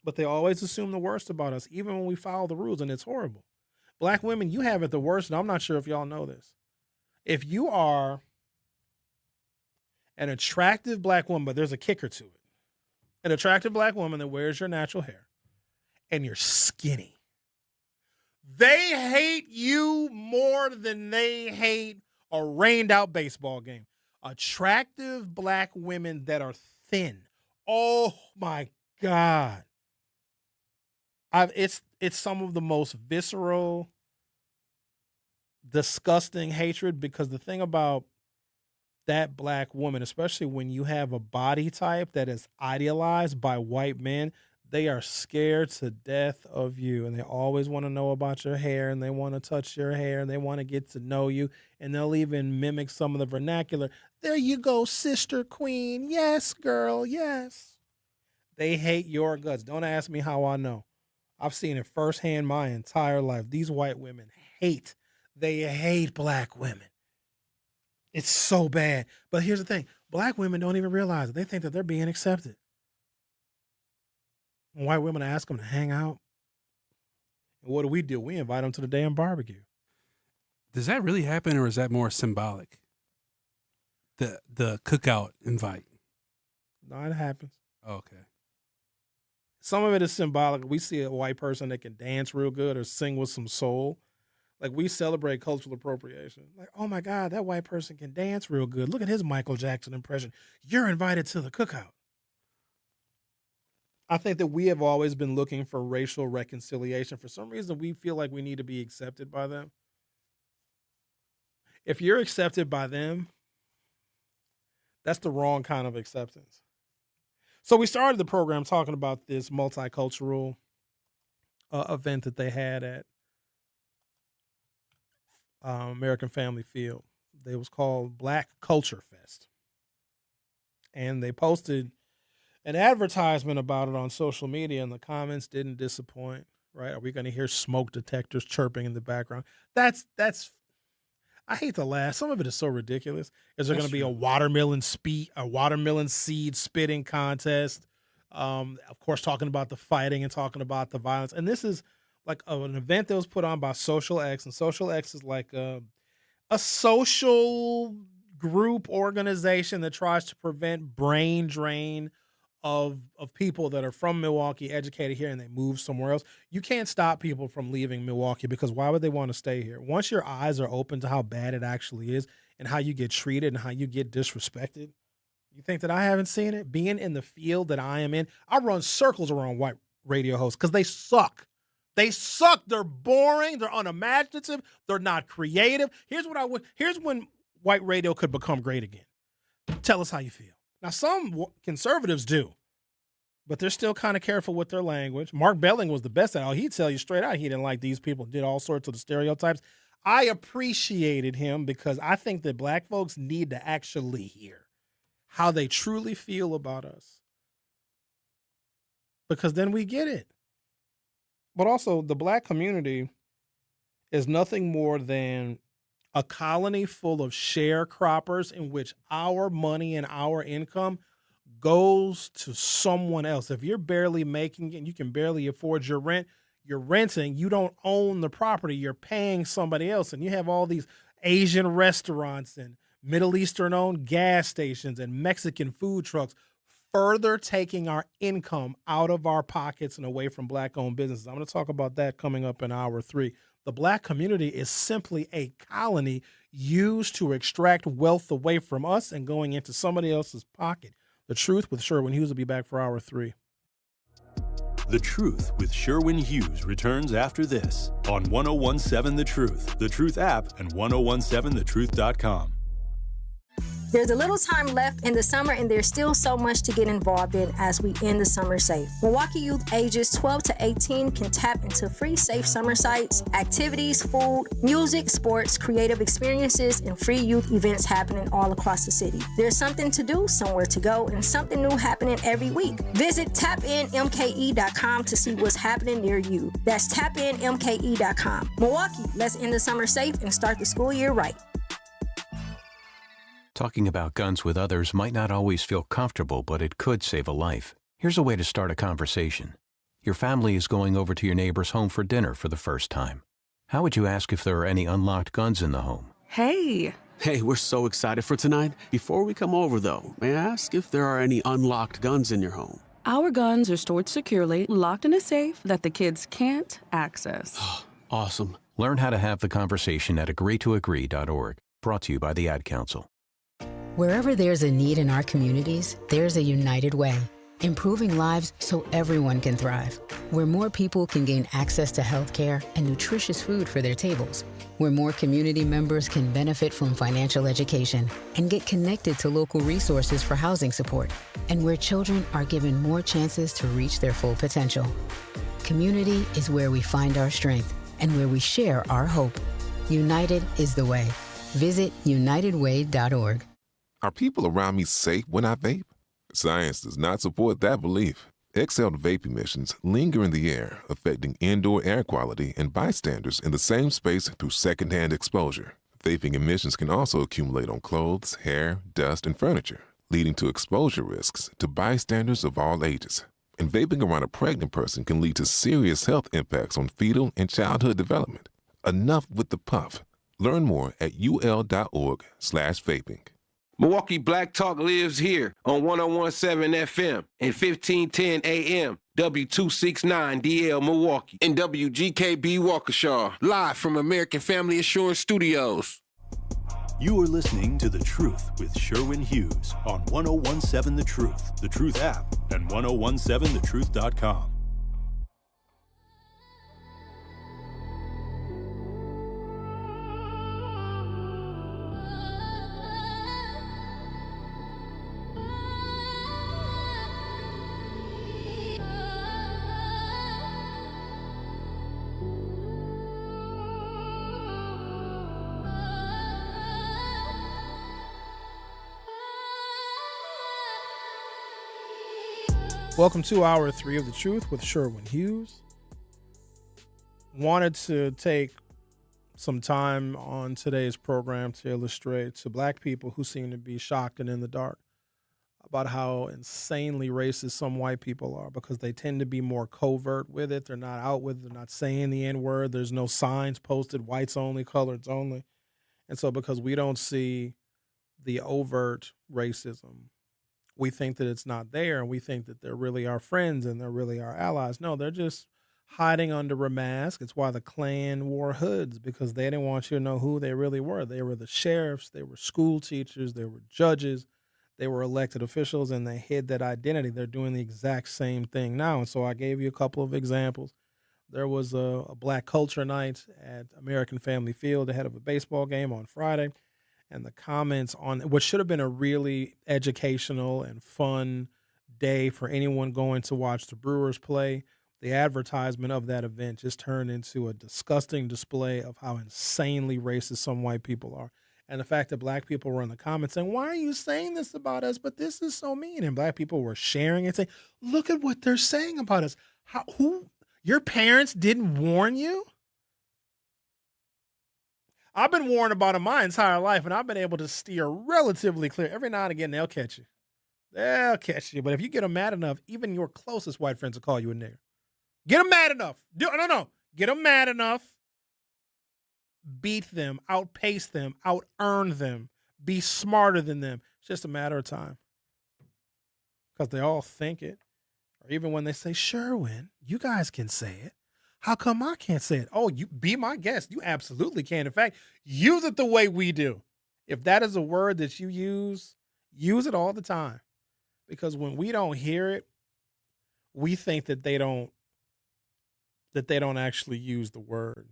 S1: But they always assume the worst about us, even when we follow the rules, and it's horrible. Black women, you have it the worst, and I'm not sure if y'all know this. If you are an attractive black woman, but there's a kicker to it. An attractive black woman that wears your natural hair and you're skinny. They hate you more than they hate a rained out baseball game. Attractive black women that are thin. Oh my God. It's some of the most visceral, disgusting hatred, because the thing about that black woman, especially when you have a body type that is idealized by white men, they are scared to death of you, and they always want to know about your hair, and they want to touch your hair, and they want to get to know you, and they'll even mimic some of the vernacular. There you go, sister queen. Yes, girl, yes. They hate your guts. Don't ask me how I know. I've seen it firsthand my entire life. These white women they hate black women. It's so bad. But here's the thing. Black women don't even realize it. They think that they're being accepted. When white women ask them to hang out, and what do? We invite them to the damn barbecue.
S2: Does that really happen, or is that more symbolic? The cookout invite.
S1: No, it happens.
S2: Okay.
S1: Some of it is symbolic. We see a white person that can dance real good or sing with some soul. Like, we celebrate cultural appropriation. Like, oh my God, that white person can dance real good. Look at his Michael Jackson impression. You're invited to the cookout. I think that we have always been looking for racial reconciliation. For some reason, we feel like we need to be accepted by them. If you're accepted by them, that's the wrong kind of acceptance. So we started the program talking about this multicultural event that they had at American Family Field. It was called Black Culture Fest. And they posted an advertisement about it on social media, and the comments didn't disappoint, right? Are we going to hear smoke detectors chirping in the background? That's I hate to laugh. Some of it is so ridiculous. Is there going to be a watermelon seed spitting contest? Of course, talking about the fighting and talking about the violence. And this is like an event that was put on by Social X, and Social X is like a social group organization that tries to prevent brain drain of people that are from Milwaukee, educated here, and they move somewhere else. You can't stop people from leaving Milwaukee, because why would they want to stay here? Once your eyes are open to how bad it actually is and how you get treated and how you get disrespected, you think that I haven't seen it? Being in the field that I am in, I run circles around white radio hosts because they suck. They suck. They're boring. They're unimaginative. They're not creative. Here's when white radio could become great again. Tell us how you feel. Now, some conservatives do, but they're still kind of careful with their language. Mark Belling was the best at it. He'd tell you straight out he didn't like these people, did all sorts of the stereotypes. I appreciated him because I think that black folks need to actually hear how they truly feel about us, because then we get it. But also, the black community is nothing more than a colony full of sharecroppers in which our money and our income goes to someone else. If you're barely making it and you can barely afford your rent, you're renting, you don't own the property, you're paying somebody else. And you have all these Asian restaurants and Middle Eastern owned gas stations and Mexican food trucks further taking our income out of our pockets and away from Black owned businesses. I'm going to talk about that coming up in hour 3. The Black community is simply a colony used to extract wealth away from us and going into somebody else's pocket. The Truth with Sherwin Hughes will be back for hour 3.
S3: The Truth with Sherwin Hughes returns after this on 1017 The Truth app, and 1017thetruth.com.
S18: There's a little time left in the summer, and there's still so much to get involved in as we end the summer safe. Milwaukee youth ages 12 to 18 can tap into free safe summer sites, activities, food, music, sports, creative experiences, and free youth events happening all across the city. There's something to do, somewhere to go, and something new happening every week. Visit tapinmke.com to see what's happening near you. That's tapinmke.com. Milwaukee, let's end the summer safe and start the school year right.
S19: Talking about guns with others might not always feel comfortable, but it could save a life. Here's a way to start a conversation. Your family is going over to your neighbor's home for dinner for the first time. How would you ask if there are any unlocked guns in the home?
S20: Hey, we're so excited for tonight. Before we come over, though, may I ask if there are any unlocked guns in your home?
S21: Our guns are stored securely, locked in a safe that the kids can't access.
S20: Awesome.
S19: Learn how to have the conversation at agreetoagree.org. Brought to you by the Ad Council.
S22: Wherever there's a need in our communities, there's a United Way, improving lives so everyone can thrive. Where more people can gain access to health care and nutritious food for their tables. Where more community members can benefit from financial education and get connected to local resources for housing support. And where children are given more chances to reach their full potential. Community is where we find our strength and where we share our hope. United is the way. Visit unitedway.org.
S26: Are people around me safe when I vape? Science does not support that belief. Exhaled vape emissions linger in the air, affecting indoor air quality and bystanders in the same space through secondhand exposure. Vaping emissions can also accumulate on clothes, hair, dust, and furniture, leading to exposure risks to bystanders of all ages. And vaping around a pregnant person can lead to serious health impacts on fetal and childhood development. Enough with the puff. Learn more at ul.org/vaping.
S4: Milwaukee Black Talk lives here on 1017 FM and 1510 AM, W269DL Milwaukee, and WGKB Waukesha, live from American Family Insurance Studios.
S3: You are listening to The Truth with Sherwin Hughes on 1017 The Truth app, and 1017thetruth.com.
S1: Welcome to hour 3 of The Truth with Sherwin Hughes. Wanted to take some time on today's program to illustrate to Black people who seem to be shocked and in the dark about how insanely racist some white people are, because they tend to be more covert with it. They're not out with it. They're not saying the N-word. There's no signs posted, whites only, coloreds only. And so because we don't see the overt racism, we think that it's not there, and we think that they're really our friends and they're really our allies. No, they're just hiding under a mask. It's why the Klan wore hoods, because they didn't want you to know who they really were. They were the sheriffs, they were school teachers, they were judges, they were elected officials, and they hid that identity. They're doing the exact same thing now. And so I gave you a couple of examples. There was a Black Culture Night at American Family Field ahead of a baseball game on Friday. And the comments on what should have been a really educational and fun day for anyone going to watch the Brewers play, the advertisement of that event just turned into a disgusting display of how insanely racist some white people are. And the fact that Black people were in the comments saying, "Why are you saying this about us? But this is so mean." And Black people were sharing and saying, "Look at what they're saying about us. Your parents didn't warn you?" I've been warned about it my entire life, and I've been able to steer relatively clear. Every now and again, they'll catch you. They'll catch you. But if you get them mad enough, even your closest white friends will call you a nigger. Get them mad enough. No. Get them mad enough. Beat them, outpace them, out-earn them, be smarter than them. It's just a matter of time. Because they all think it. Or even when they say, Sherwin, you guys can say it. How come I can't say it? Oh, you be my guest. You absolutely can. In fact, use it the way we do. If that is a word that you use it all the time. Because when we don't hear it, we think that they don't actually use the word.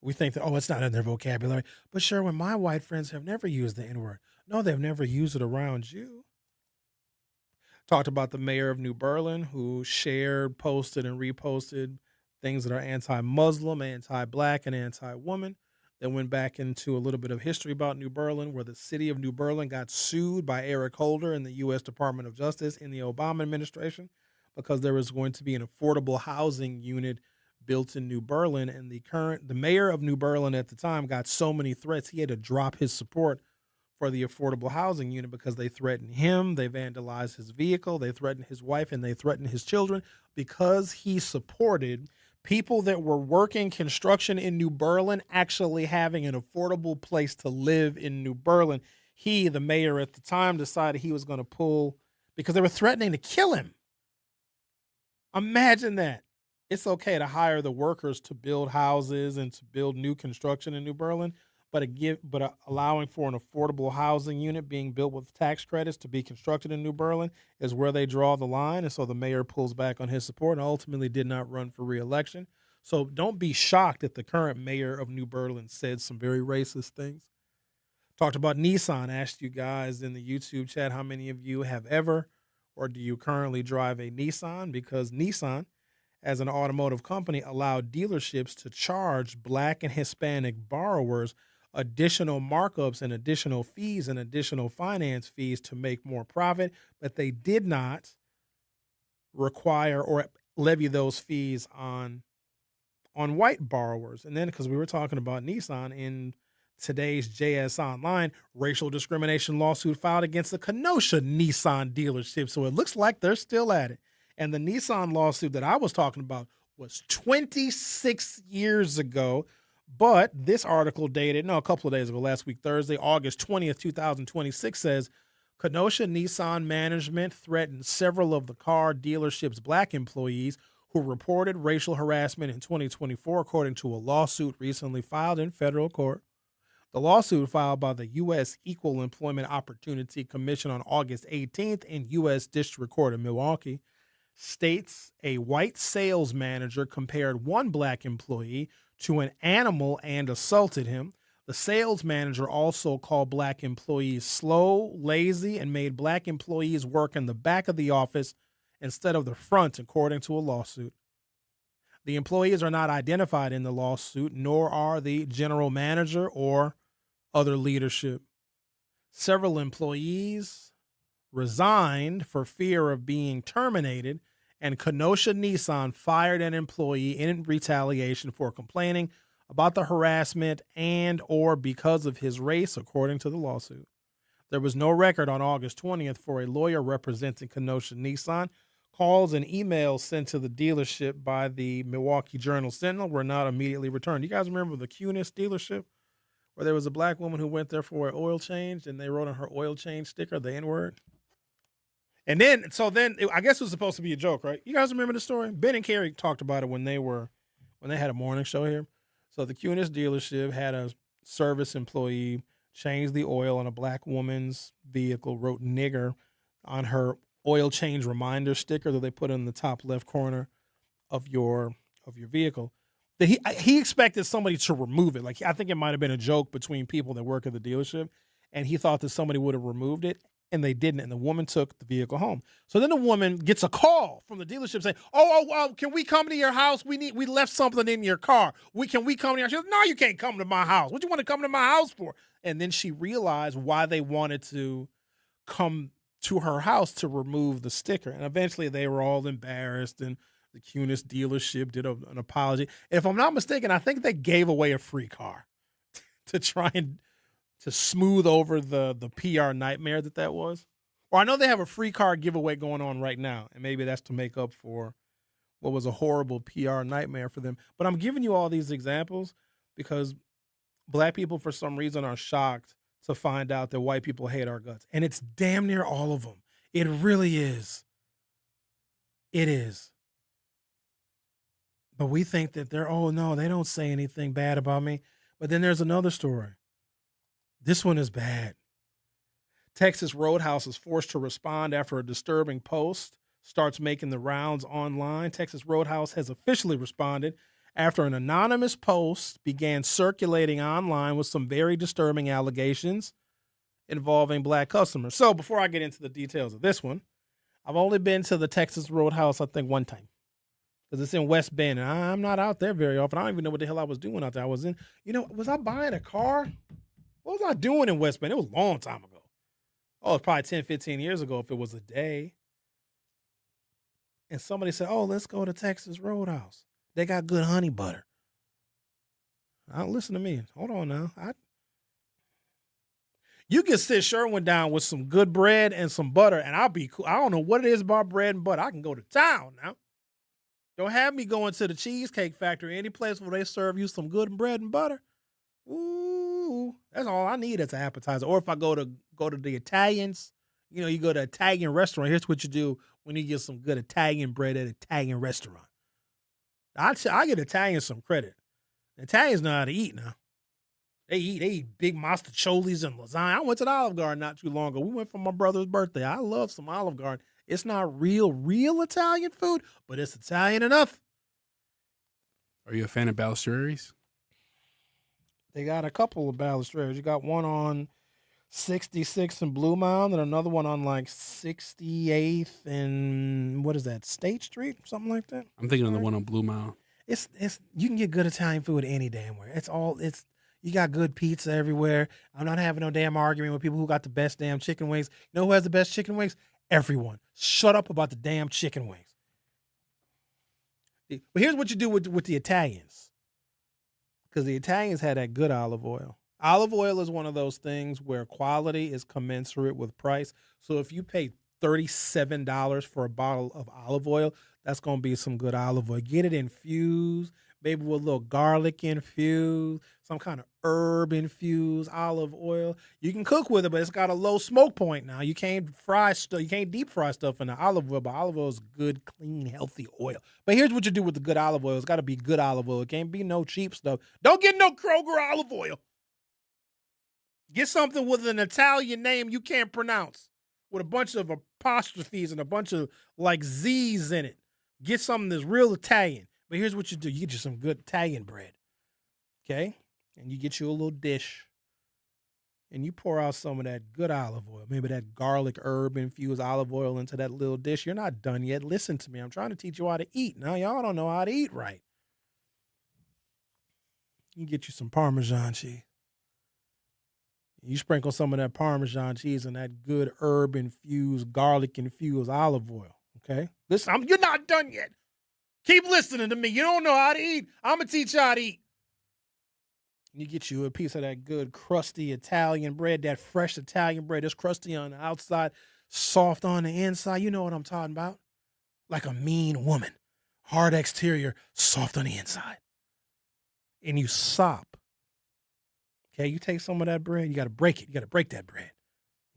S1: We think that, it's not in their vocabulary. But Sherwin, my white friends have never used the N-word. No, they've never used it around you. Talked about the mayor of New Berlin who shared, posted, and reposted things that are anti-Muslim, anti-black, and anti-woman. Then went back into a little bit of history about New Berlin, where the city of New Berlin got sued by Eric Holder and the U.S. Department of Justice in the Obama administration because there was going to be an affordable housing unit built in New Berlin. And the mayor of New Berlin at the time got so many threats, he had to drop his support for the affordable housing unit because they threatened him, they vandalized his vehicle, they threatened his wife, and they threatened his children because he supported people that were working construction in New Berlin actually having an affordable place to live in New Berlin. He, the mayor at the time, decided he was going to pull because they were threatening to kill him. Imagine that. It's okay to hire the workers to build houses and to build new construction in New Berlin, but allowing for an affordable housing unit being built with tax credits to be constructed in New Berlin is where they draw the line. And so the mayor pulls back on his support and ultimately did not run for re-election. So don't be shocked that the current mayor of New Berlin said some very racist things. Talked about Nissan. Asked you guys in the YouTube chat how many of you have ever or do you currently drive a Nissan? Because Nissan, as an automotive company, allowed dealerships to charge Black and Hispanic borrowers additional markups and additional fees and additional finance fees to make more profit, but they did not require or levy those fees on white borrowers. And then, because we were talking about Nissan in today's JS Online, racial discrimination lawsuit filed against the Kenosha Nissan dealership. So it looks like they're still at it. And the Nissan lawsuit that I was talking about was 26 years ago. But this article dated, a couple of days ago, last week, Thursday, August 20th, 2026, says Kenosha Nissan management threatened several of the car dealership's Black employees who reported racial harassment in 2024, according to a lawsuit recently filed in federal court. The lawsuit filed by the U.S. Equal Employment Opportunity Commission on August 18th in U.S. District Court in Milwaukee states a white sales manager compared one Black employee to an animal and assaulted him. The sales manager also called Black employees slow, lazy, and made Black employees work in the back of the office instead of the front, according to a lawsuit. The employees are not identified in the lawsuit, nor are the general manager or other leadership. Several employees resigned for fear of being terminated, and Kenosha Nissan fired an employee in retaliation for complaining about the harassment and or because of his race, according to the lawsuit. There was no record on August 20th for a lawyer representing Kenosha Nissan. Calls and emails sent to the dealership by the Milwaukee Journal-Sentinel were not immediately returned. You guys remember the Hughes dealership where there was a Black woman who went there for an oil change and they wrote on her oil change sticker the N-word? And then, I guess it was supposed to be a joke, right? You guys remember the story? Ben and Carrie talked about it when they had a morning show here. So the Hughes dealership had a service employee change the oil on a Black woman's vehicle, wrote nigger on her oil change reminder sticker that they put in the top left corner of your vehicle. That he expected somebody to remove it. Like, I think it might have been a joke between people that work at the dealership, and he thought that somebody would have removed it. And they didn't, and the woman took the vehicle home. So then the woman gets a call from the dealership saying, "Oh, can we come to your house? We left something in your car. Can we come to your house?" She goes, "No, you can't come to my house. What do you want to come to my house for?" And then she realized why they wanted to come to her house to remove the sticker. And eventually they were all embarrassed and The Cunis dealership did an apology. If I'm not mistaken, I think they gave away a free car to try and to smooth over the PR nightmare that was. Or I know they have a free car giveaway going on right now, and maybe that's to make up for what was a horrible PR nightmare for them. But I'm giving you all these examples because black people, for some reason, are shocked to find out that white people hate our guts. And it's damn near all of them. It really is. It is. But we think that oh, no, they don't say anything bad about me. But then there's another story. This one is bad. Texas Roadhouse is forced to respond after a disturbing post starts making the rounds online. Texas Roadhouse has officially responded after an anonymous post began circulating online with some very disturbing allegations involving black customers. So before I get into the details of this one, I've only been to the Texas Roadhouse, I think, one time. Because it's in West Bend, and I'm not out there very often. I don't even know what the hell I was doing out there. I was in, was I buying a car? What was I doing in West Bend? It was a long time ago. Oh, it's probably 10, 15 years ago if it was a day. And somebody said, oh, let's go to Texas Roadhouse. They got good honey butter. Listen to me. Hold on now. You can sit Sherwin down with some good bread and some butter, and I'll be cool. I don't know what it is about bread and butter. I can go to town now. Don't have me going to the Cheesecake Factory, any place where they serve you some good bread and butter. Ooh, that's all I need as an appetizer. Or if I go to the Italians, you go to an Italian restaurant. Here's what you do when you get some good Italian bread at an Italian restaurant. I get Italians some credit. Italians know how to eat now. They eat big mostaccioli's and lasagna. I went to the Olive Garden not too long ago. We went for my brother's birthday. I love some Olive Garden. It's not real Italian food, but it's Italian enough.
S2: Are you a fan of Balestrari's?
S1: They got a couple of Balestrari's. You got one on 66th and Blue Mound and another one on like 68th and what is that, State Street? Something like that.
S2: I'm thinking of the one on Blue Mound.
S1: It's you can get good Italian food any damn where. You got good pizza everywhere. I'm not having no damn argument with people who got the best damn chicken wings. You know who has the best chicken wings? Everyone. Shut up about the damn chicken wings. But here's what you do with the Italians. Because the Italians had that good olive oil. Olive oil is one of those things where quality is commensurate with price. So if you pay $37 for a bottle of olive oil, that's going to be some good olive oil. Get it infused, maybe with a little garlic infused, some kind of herb infused olive oil. You can cook with it, but it's got a low smoke point now. You can't fry stuff. You can't deep fry stuff in the olive oil, but olive oil is good, clean, healthy oil. But here's what you do with the good olive oil. It's got to be good olive oil. It can't be no cheap stuff. Don't get no Kroger olive oil. Get something with an Italian name you can't pronounce, with a bunch of apostrophes and a bunch of like Z's in it. Get something that's real Italian. But here's what you do. You get you some good Italian bread, okay? And you get you a little dish, and you pour out some of that good olive oil, maybe that garlic herb-infused olive oil into that little dish. You're not done yet. Listen to me. I'm trying to teach you how to eat. Now, y'all don't know how to eat right. You get you some Parmesan cheese. You sprinkle some of that Parmesan cheese and that good herb-infused, garlic-infused olive oil, okay? Listen, you're not done yet. Keep listening to me. You don't know how to eat. I'm going to teach you how to eat. You get you a piece of that good, crusty Italian bread, that fresh Italian bread. It's crusty on the outside, soft on the inside. You know what I'm talking about. Like a mean woman. Hard exterior, soft on the inside. And you sop. Okay, you take some of that bread, you got to break it. You got to break that bread.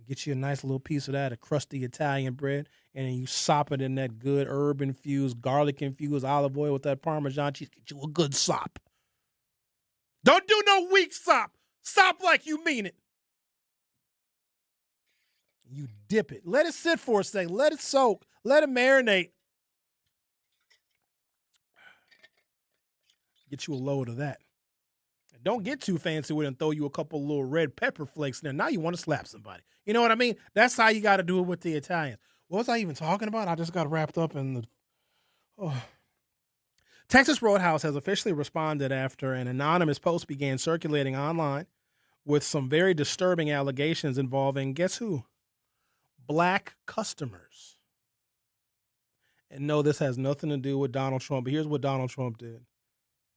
S1: Get you a nice little piece of that, a crusty Italian bread, and then you sop it in that good herb-infused, garlic-infused olive oil with that Parmesan cheese. Get you a good sop. Don't do no weak sop. Sop like you mean it. You dip it. Let it sit for a second. Let it soak. Let it marinate. Get you a load of that. Don't get too fancy with it and throw you a couple little red pepper flakes in there. Now you want to slap somebody. You know what I mean? That's how you got to do it with the Italians. What was I even talking about? I just got wrapped up in the... Oh. Texas Roadhouse has officially responded after an anonymous post began circulating online with some very disturbing allegations involving, guess who? Black customers. And no, this has nothing to do with Donald Trump. But here's what Donald Trump did.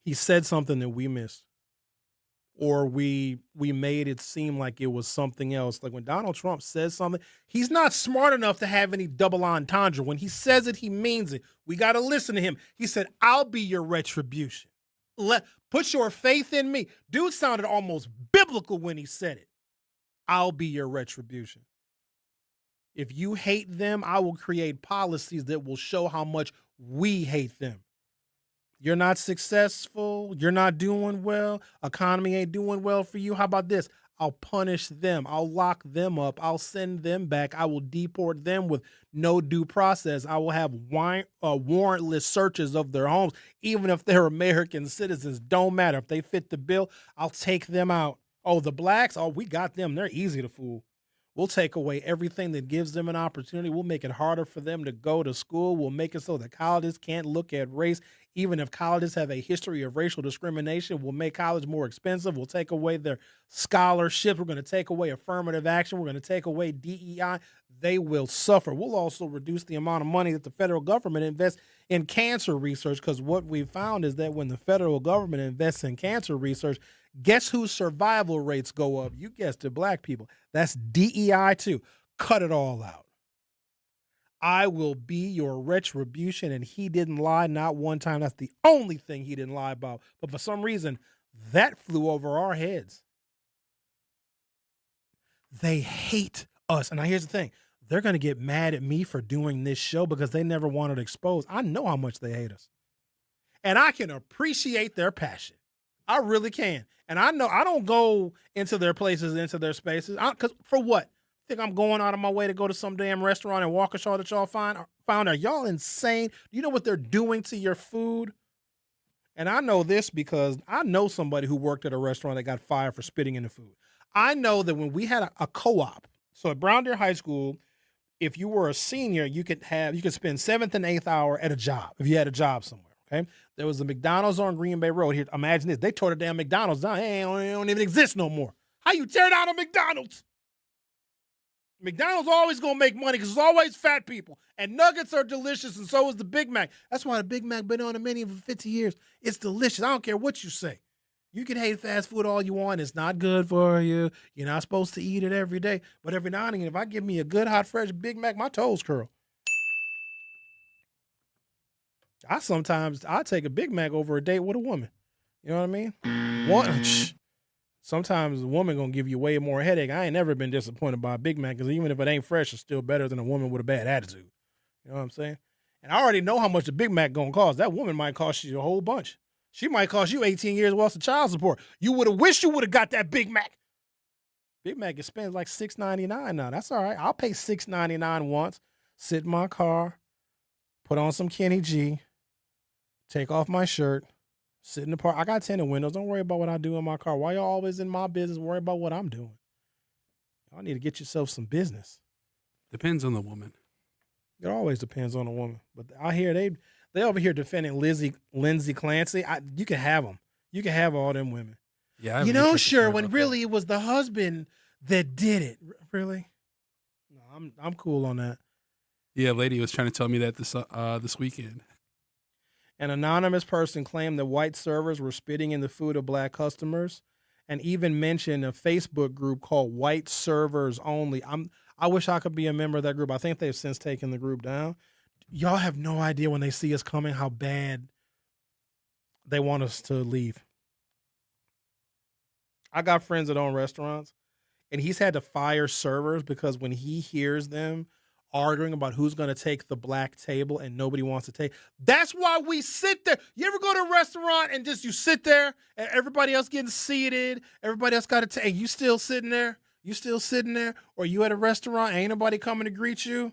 S1: He said something that we missed. Or we made it seem like it was something else. Like when Donald Trump says something, he's not smart enough to have any double entendre. When he says it, he means it. We got to listen to him. He said, I'll be your retribution. Put your faith in me. Dude sounded almost biblical when he said it. I'll be your retribution. If you hate them, I will create policies that will show how much we hate them. You're not successful. You're not doing well. Economy ain't doing well for you. How about this? I'll punish them. I'll lock them up. I'll send them back. I will deport them with no due process. I will have warrantless searches of their homes, even if they're American citizens. Don't matter. If they fit the bill, I'll take them out. Oh, the blacks? Oh, we got them. They're easy to fool. We'll take away everything that gives them an opportunity. We'll make it harder for them to go to school. We'll make it so that colleges can't look at race. Even if colleges have a history of racial discrimination, we'll make college more expensive. We'll take away their scholarships. We're going to take away affirmative action. We're going to take away DEI. They will suffer. We'll also reduce the amount of money that the federal government invests in cancer research, because what we found is that when the federal government invests in cancer research, guess whose survival rates go up? You guessed it, black people. That's DEI too. Cut it all out. I will be your retribution, and he didn't lie not one time. That's the only thing he didn't lie about. But for some reason, that flew over our heads. They hate us. And now here's the thing. They're going to get mad at me for doing this show because they never wanted exposed. I know how much they hate us. And I can appreciate their passion. I really can. And I know I don't go into their places, into their spaces. Because for what? Think I'm going out of my way to go to some damn restaurant in Waukesha that y'all found? Are y'all insane? Do you know what they're doing to your food? And I know this because I know somebody who worked at a restaurant that got fired for spitting in the food. I know that when we had a co-op, so at Brown Deer High School, if you were a senior, you could spend 7th and 8th hour at a job if you had a job somewhere. Okay, there was a McDonald's on Green Bay Road. Here, imagine this: they tore the damn McDonald's down. It don't even exist no more. How you tear down a McDonald's? McDonald's always gonna make money because there's always fat people, and nuggets are delicious, and so is the Big Mac. That's why the Big Mac been on the menu for 50 years. It's delicious. I don't care what you say. You can hate fast food all you want. It's not good for you. You're not supposed to eat it every day. But every now and again, if I give me a good, hot, fresh Big Mac, my toes curl. I take a Big Mac over a date with a woman. You know what I mean? Sometimes a woman gonna give you way more headache. I ain't never been disappointed by a Big Mac because even if it ain't fresh, it's still better than a woman with a bad attitude. You know what I'm saying? And I already know how much a Big Mac gonna cost. That woman might cost you a whole bunch. She might cost you 18 years worth of child support. You would have wished you would have got that Big Mac. Big Mac spends like $6.99 now. That's all right. I'll pay $6.99 once, sit in my car, put on some Kenny G, take off my shirt, sit in the park. I got tinted windows. Don't worry about what I do in my car. Why y'all always in my business? Worry about what I'm doing. Y'all need to get yourself some business.
S2: Depends on the woman.
S1: It always depends on the woman. But I hear they over here defending Lindsay Clancy. You can have them. You can have all them women.
S2: Yeah,
S1: you know, Sherwin, really it was the husband that did it. Really? No, I'm cool on that.
S2: Yeah, a lady was trying to tell me that this weekend.
S1: An anonymous person claimed that white servers were spitting in the food of black customers, and even mentioned a Facebook group called White Servers Only. I wish I could be a member of that group. I think they've since taken the group down. Y'all have no idea when they see us coming how bad they want us to leave. I got friends that own restaurants, and he's had to fire servers because when he hears them arguing about who's going to take the black table and nobody wants to take. That's why we sit there. You ever go to a restaurant and just you sit there and everybody else getting seated, everybody else got to take, you still sitting there? You still sitting there? Or you at a restaurant, ain't nobody coming to greet you?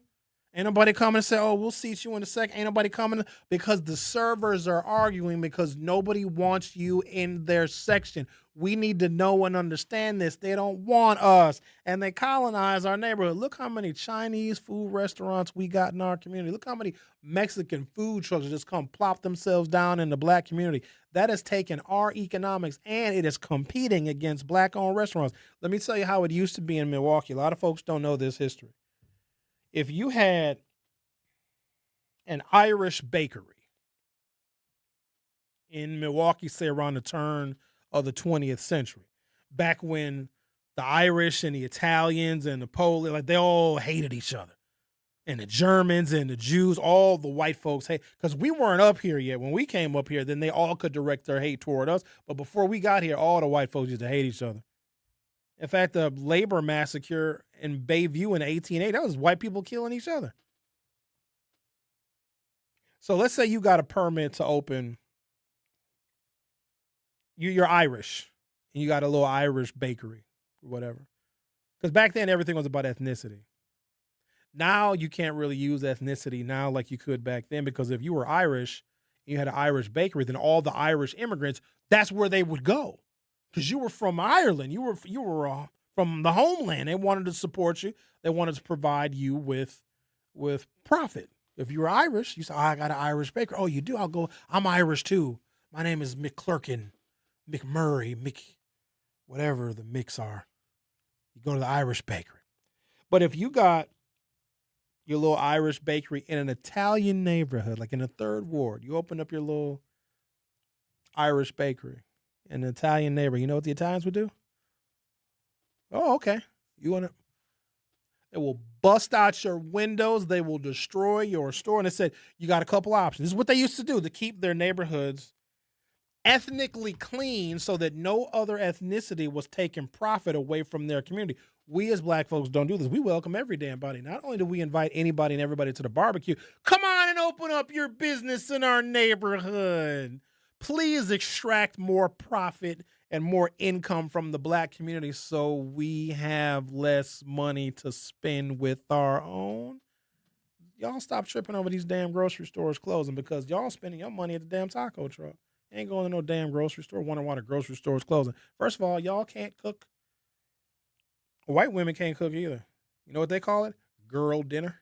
S1: Ain't nobody coming to say, oh, we'll seat you in a second. Ain't nobody coming because the servers are arguing because nobody wants you in their section. We need to know and understand this. They don't want us, and they colonize our neighborhood. Look how many Chinese food restaurants we got in our community. Look how many Mexican food trucks just come plop themselves down in the black community. That has taken our economics, and it is competing against black-owned restaurants. Let me tell you how it used to be in Milwaukee. A lot of folks don't know this history. If you had an Irish bakery in Milwaukee, say around the turn of the 20th century, back when the Irish and the Italians and the Polish, like they all hated each other. And the Germans and the Jews, all the white folks hate, because we weren't up here yet. When we came up here, then they all could direct their hate toward us. But before we got here, all the white folks used to hate each other. In fact, the labor massacre in Bayview in 1880, that was white people killing each other. So let's say you got a permit to open, you're Irish, and you got a little Irish bakery or whatever. Because back then, everything was about ethnicity. Now you can't really use ethnicity now like you could back then, because if you were Irish, you had an Irish bakery, then all the Irish immigrants, that's where they would go, because you were from Ireland. You were from the homeland. They wanted to support you. They wanted to provide you with profit. If you were Irish, you said, I got an Irish bakery. Oh, you do? I'll go. I'm Irish too. My name is McClurkin, McMurray, whatever the Micks are. You go to the Irish bakery. But if you got your little Irish bakery in an Italian neighborhood, like in the 3rd Ward, you open up your little Irish bakery in an Italian neighborhood, you know what the Italians would do? Oh, okay. You want to? They will bust out your windows. They will destroy your store. And they said, you got a couple options. This is what they used to do to keep their neighborhoods ethnically clean so that no other ethnicity was taking profit away from their community. We as black folks don't do this. We welcome every damn body. Not only do we invite anybody and everybody to the barbecue, come on and open up your business in our neighborhood. Please extract more profit and more income from the black community so we have less money to spend with our own. Y'all stop tripping over these damn grocery stores closing, because y'all spending your money at the damn taco truck. Ain't going to no damn grocery store wondering why the grocery store is closing. First of all, y'all can't cook. White women can't cook either. You know what they call it? Girl dinner.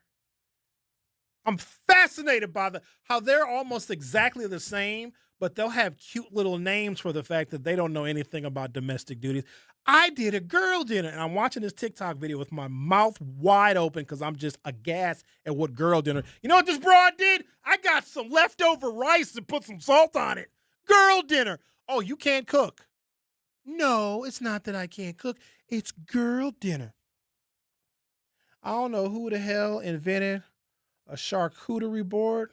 S1: I'm fascinated by how they're almost exactly the same, but they'll have cute little names for the fact that they don't know anything about domestic duties. I did a girl dinner, and I'm watching this TikTok video with my mouth wide open because I'm just aghast at what girl dinner. You know what this broad did? I got some leftover rice and put some salt on it. Girl dinner. Oh, you can't cook. No, it's not that I can't cook. It's girl dinner. I don't know who the hell invented a charcuterie board.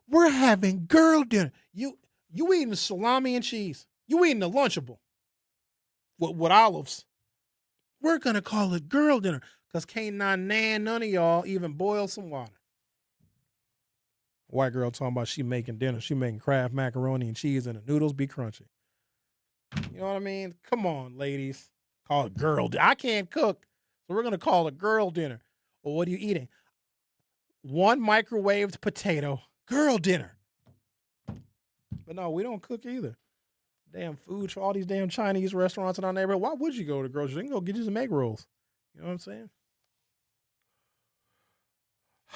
S1: We're having girl dinner. You eating salami and cheese. You eating a Lunchable with olives. We're going to call it girl dinner because can't none of y'all even boil some water. White girl talking about she making dinner. She making Kraft macaroni and cheese and the noodles be crunchy. You know what I mean? Come on, ladies. Call it girl dinner. I can't cook, so we're going to call it girl dinner. Well, what are you eating? One microwaved potato. Girl dinner. But no, we don't cook either. Damn food for all these damn Chinese restaurants in our neighborhood. Why would you go to grocery? You can go get you some egg rolls. You know what I'm saying?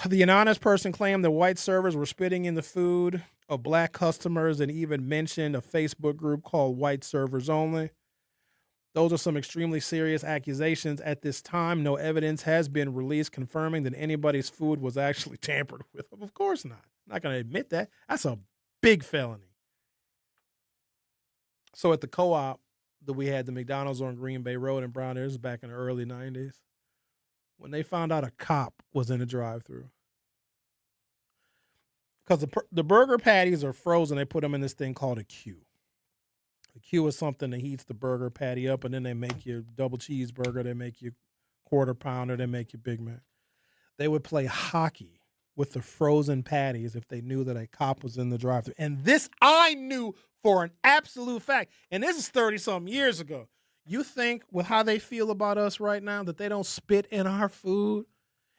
S1: The anonymous person claimed that white servers were spitting in the food of black customers and even mentioned a Facebook group called White Servers Only. Those are some extremely serious accusations. At this time, no evidence has been released confirming that anybody's food was actually tampered with. Of course not. I'm not going to admit that. That's a big felony. So at the co-op that we had, the McDonald's on Green Bay Road in Brown, this was back in the early 90s, when they found out a cop was in the drive-thru. Because the burger patties are frozen, they put them in this thing called a queue. A queue is something that heats the burger patty up, and then they make you double cheeseburger, they make you quarter pounder, they make you Big Mac. They would play hockey with the frozen patties if they knew that a cop was in the drive-thru. And this I knew for an absolute fact. And this is 30-something years ago. You think with how they feel about us right now that they don't spit in our food?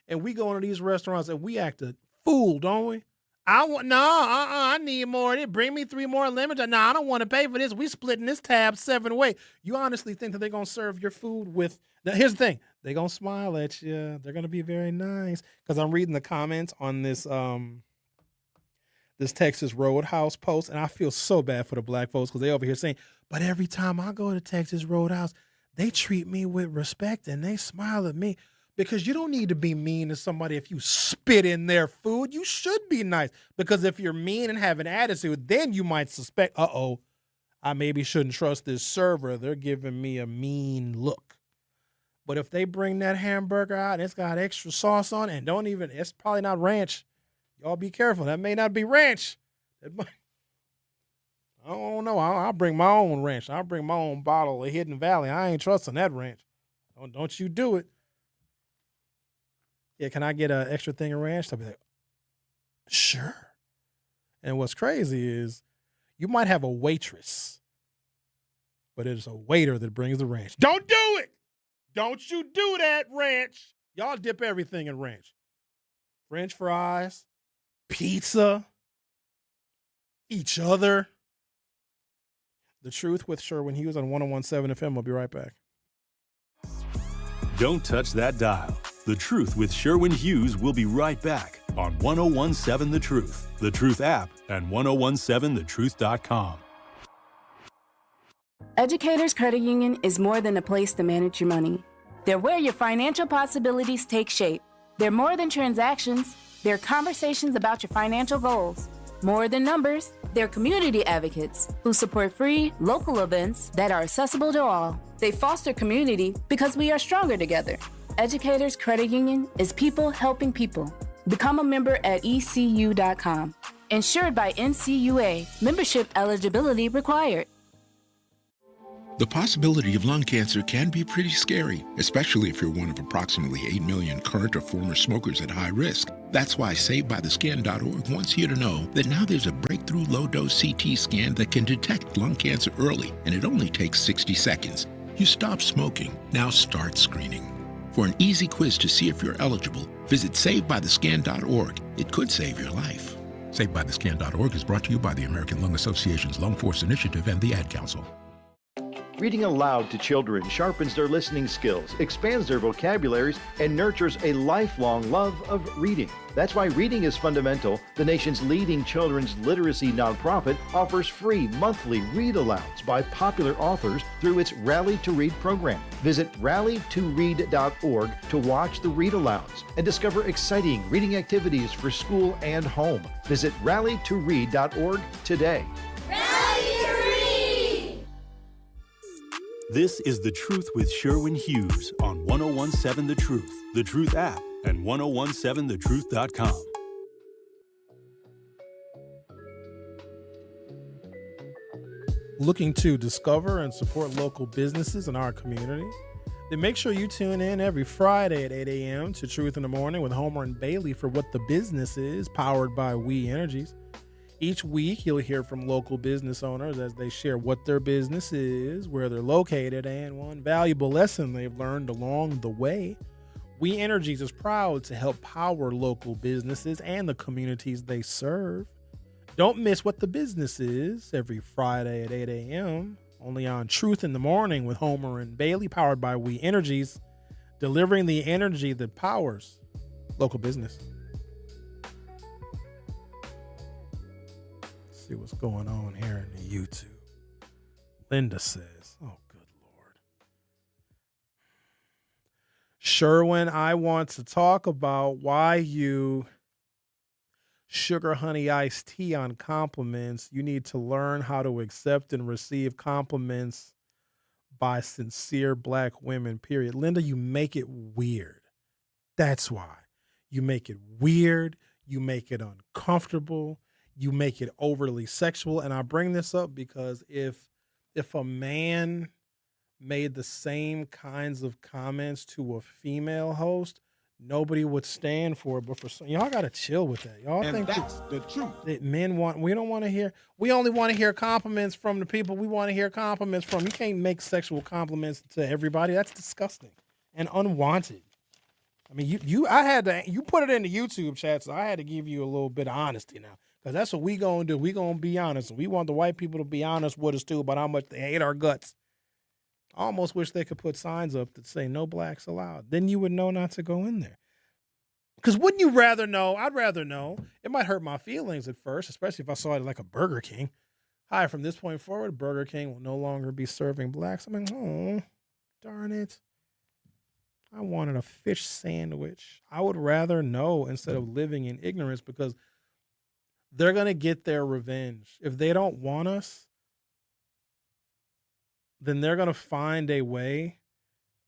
S1: And we go into these restaurants and we act a fool, don't we? I need more. Bring me 3 more lemons. No, I don't want to pay for this. We splitting this tab 7 ways. You honestly think that they're going to serve your food with... Now, here's the thing. They're going to smile at you. They're going to be very nice. Because I'm reading the comments on this this Texas Roadhouse post, and I feel so bad for the black folks because they over here saying, but every time I go to Texas Roadhouse, they treat me with respect and they smile at me. Because you don't need to be mean to somebody if you spit in their food. You should be nice. Because if you're mean and have an attitude, then you might suspect, I maybe shouldn't trust this server. They're giving me a mean look. But if they bring that hamburger out and it's got extra sauce on it and it's probably not ranch. Y'all be careful. That may not be ranch. I don't know. I'll bring my own ranch. I'll bring my own bottle of Hidden Valley. I ain't trusting that ranch. Don't you do it. Yeah, can I get an extra thing of ranch? I'll be like, sure. And what's crazy is you might have a waitress, but it's a waiter that brings the ranch. Don't do it. Don't you do that, ranch. Y'all dip everything in ranch. French fries, pizza, each other. The Truth with Sherwin Hughes on 101.7 FM. We'll be right back.
S3: Don't touch that dial. The Truth with Sherwin Hughes will be right back on 101.7 The Truth, The Truth app, and 101.7thetruth.com.
S21: Educators Credit Union is more than a place to manage your money. They're where your financial possibilities take shape. They're more than transactions. They're conversations about your financial goals. More than numbers, they're community advocates who support free, local events that are accessible to all. They foster community because we are stronger together. Educators Credit Union is people helping people. Become a member at ECU.com. Insured by NCUA. Membership eligibility required.
S5: The possibility of lung cancer can be pretty scary, especially if you're one of approximately 8 million current or former smokers at high risk. That's why SaveByTheScan.org wants you to know that now there's a breakthrough low-dose CT scan that can detect lung cancer early, and it only takes 60 seconds. You stop smoking, now start screening. For an easy quiz to see if you're eligible, visit SaveByTheScan.org. It could save your life. SaveByTheScan.org is brought to you by the American Lung Association's Lung Force Initiative and the Ad Council.
S6: Reading aloud to children sharpens their listening skills, expands their vocabularies, and nurtures a lifelong love of reading. That's why Reading is Fundamental, the nation's leading children's literacy nonprofit, offers free monthly read-alouds by popular authors through its Rally to Read program. Visit rallytoread.org to watch the read-alouds and discover exciting reading activities for school and home. Visit rallytoread.org today.
S3: This is The Truth with Sherwin Hughes on 101.7 The Truth, The Truth app, and 101.7thetruth.com.
S1: Looking to discover and support local businesses in our community? Then make sure you tune in every Friday at 8 a.m. to Truth in the Morning with Homer and Bailey for What the Business Is, powered by We Energies. Each week, you'll hear from local business owners as they share what their business is, where they're located, and one valuable lesson they've learned along the way. We Energies is proud to help power local businesses and the communities they serve. Don't miss What the Business Is every Friday at 8 a.m. only on Truth in the Morning with Homer and Bailey, powered by We Energies, delivering the energy that powers local business. See what's going on here in the YouTube. Linda says, oh, good Lord. Sherwin, I want to talk about why you sugar honey iced tea on compliments. You need to learn how to accept and receive compliments by sincere Black women, period. Linda, you make it weird. That's why. You make it weird. You make it uncomfortable. You make it overly sexual. And I bring this up because if a man made the same kinds of comments to a female host, nobody would stand for it. But for some, y'all gotta chill with that. Y'all
S7: And
S1: think
S7: that's the truth.
S1: that men we don't want to hear. We only want to hear compliments from the people we want to hear compliments from. You can't make sexual compliments to everybody. That's disgusting and unwanted. I mean, you put it in the YouTube chat, so I had to give you a little bit of honesty now. Because that's what we going to do. We going to be honest. We want the white people to be honest with us, too, about how much they hate our guts. I almost wish they could put signs up that say no blacks allowed. Then you would know not to go in there. Because wouldn't you rather know? I'd rather know. It might hurt my feelings at first, especially if I saw it like a Burger King. Hi, from this point forward, Burger King will no longer be serving blacks. I mean, oh, darn it. I wanted a fish sandwich. I would rather know instead of living in ignorance because they're going to get their revenge. If they don't want us, then they're going to find a way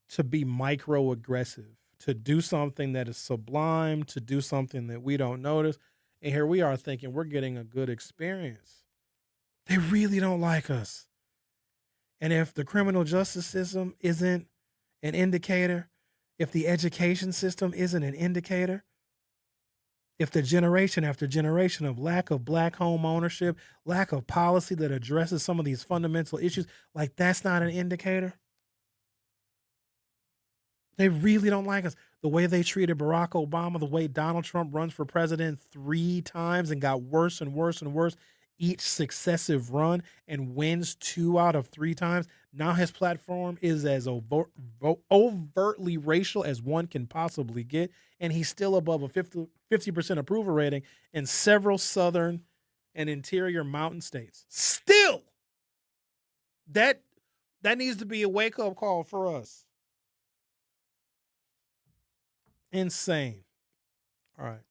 S1: to be microaggressive, to do something that is sublime, to do something that we don't notice. And here we are thinking we're getting a good experience. They really don't like us. And if the criminal justice system isn't an indicator, if the education system isn't an indicator, if the generation after generation of lack of black home ownership, lack of policy that addresses some of these fundamental issues, like that's not an indicator. They really don't like us. The way they treated Barack Obama, the way Donald Trump runs for president 3 times and got worse and worse and worse each successive run and wins 2 out of 3 times. Now his platform is as overtly racial as one can possibly get, and he's still above a 50% approval rating in several southern and interior mountain states. Still, that needs to be a wake-up call for us. Insane. All right.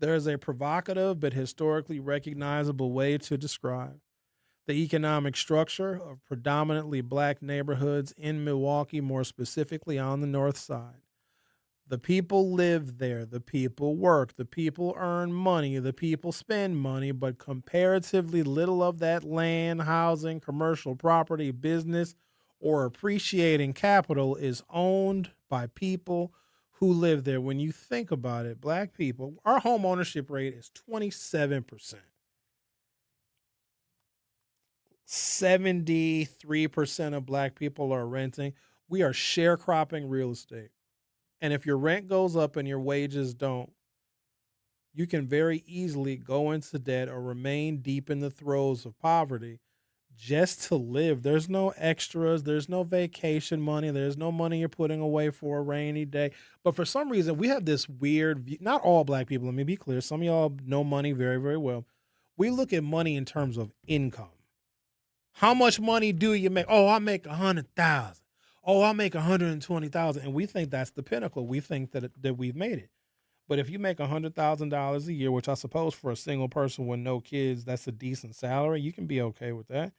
S1: There is a provocative but historically recognizable way to describe the economic structure of predominantly black neighborhoods in Milwaukee, more specifically on the north side. The people live there, the people work, the people earn money, the people spend money, but comparatively little of that land, housing, commercial property, business, or appreciating capital is owned by people who live there. When you think about it, black people, our home ownership rate is 27%. 73% of black people are renting. We are sharecropping real estate. And if your rent goes up and your wages don't, you can very easily go into debt or remain deep in the throes of poverty just to live. There's no extras. There's no vacation money. There's no money you're putting away for a rainy day. But for some reason, we have this weird view. Not all black people, let me be clear. Some of y'all know money very, very well. We look at money in terms of income. How much money do you make? Oh, I make 100,000. Oh, I make 120,000. And we think that's the pinnacle. We think that we've made it. But if you make $100,000 a year, which I suppose for a single person with no kids, that's a decent salary. You can be okay with that.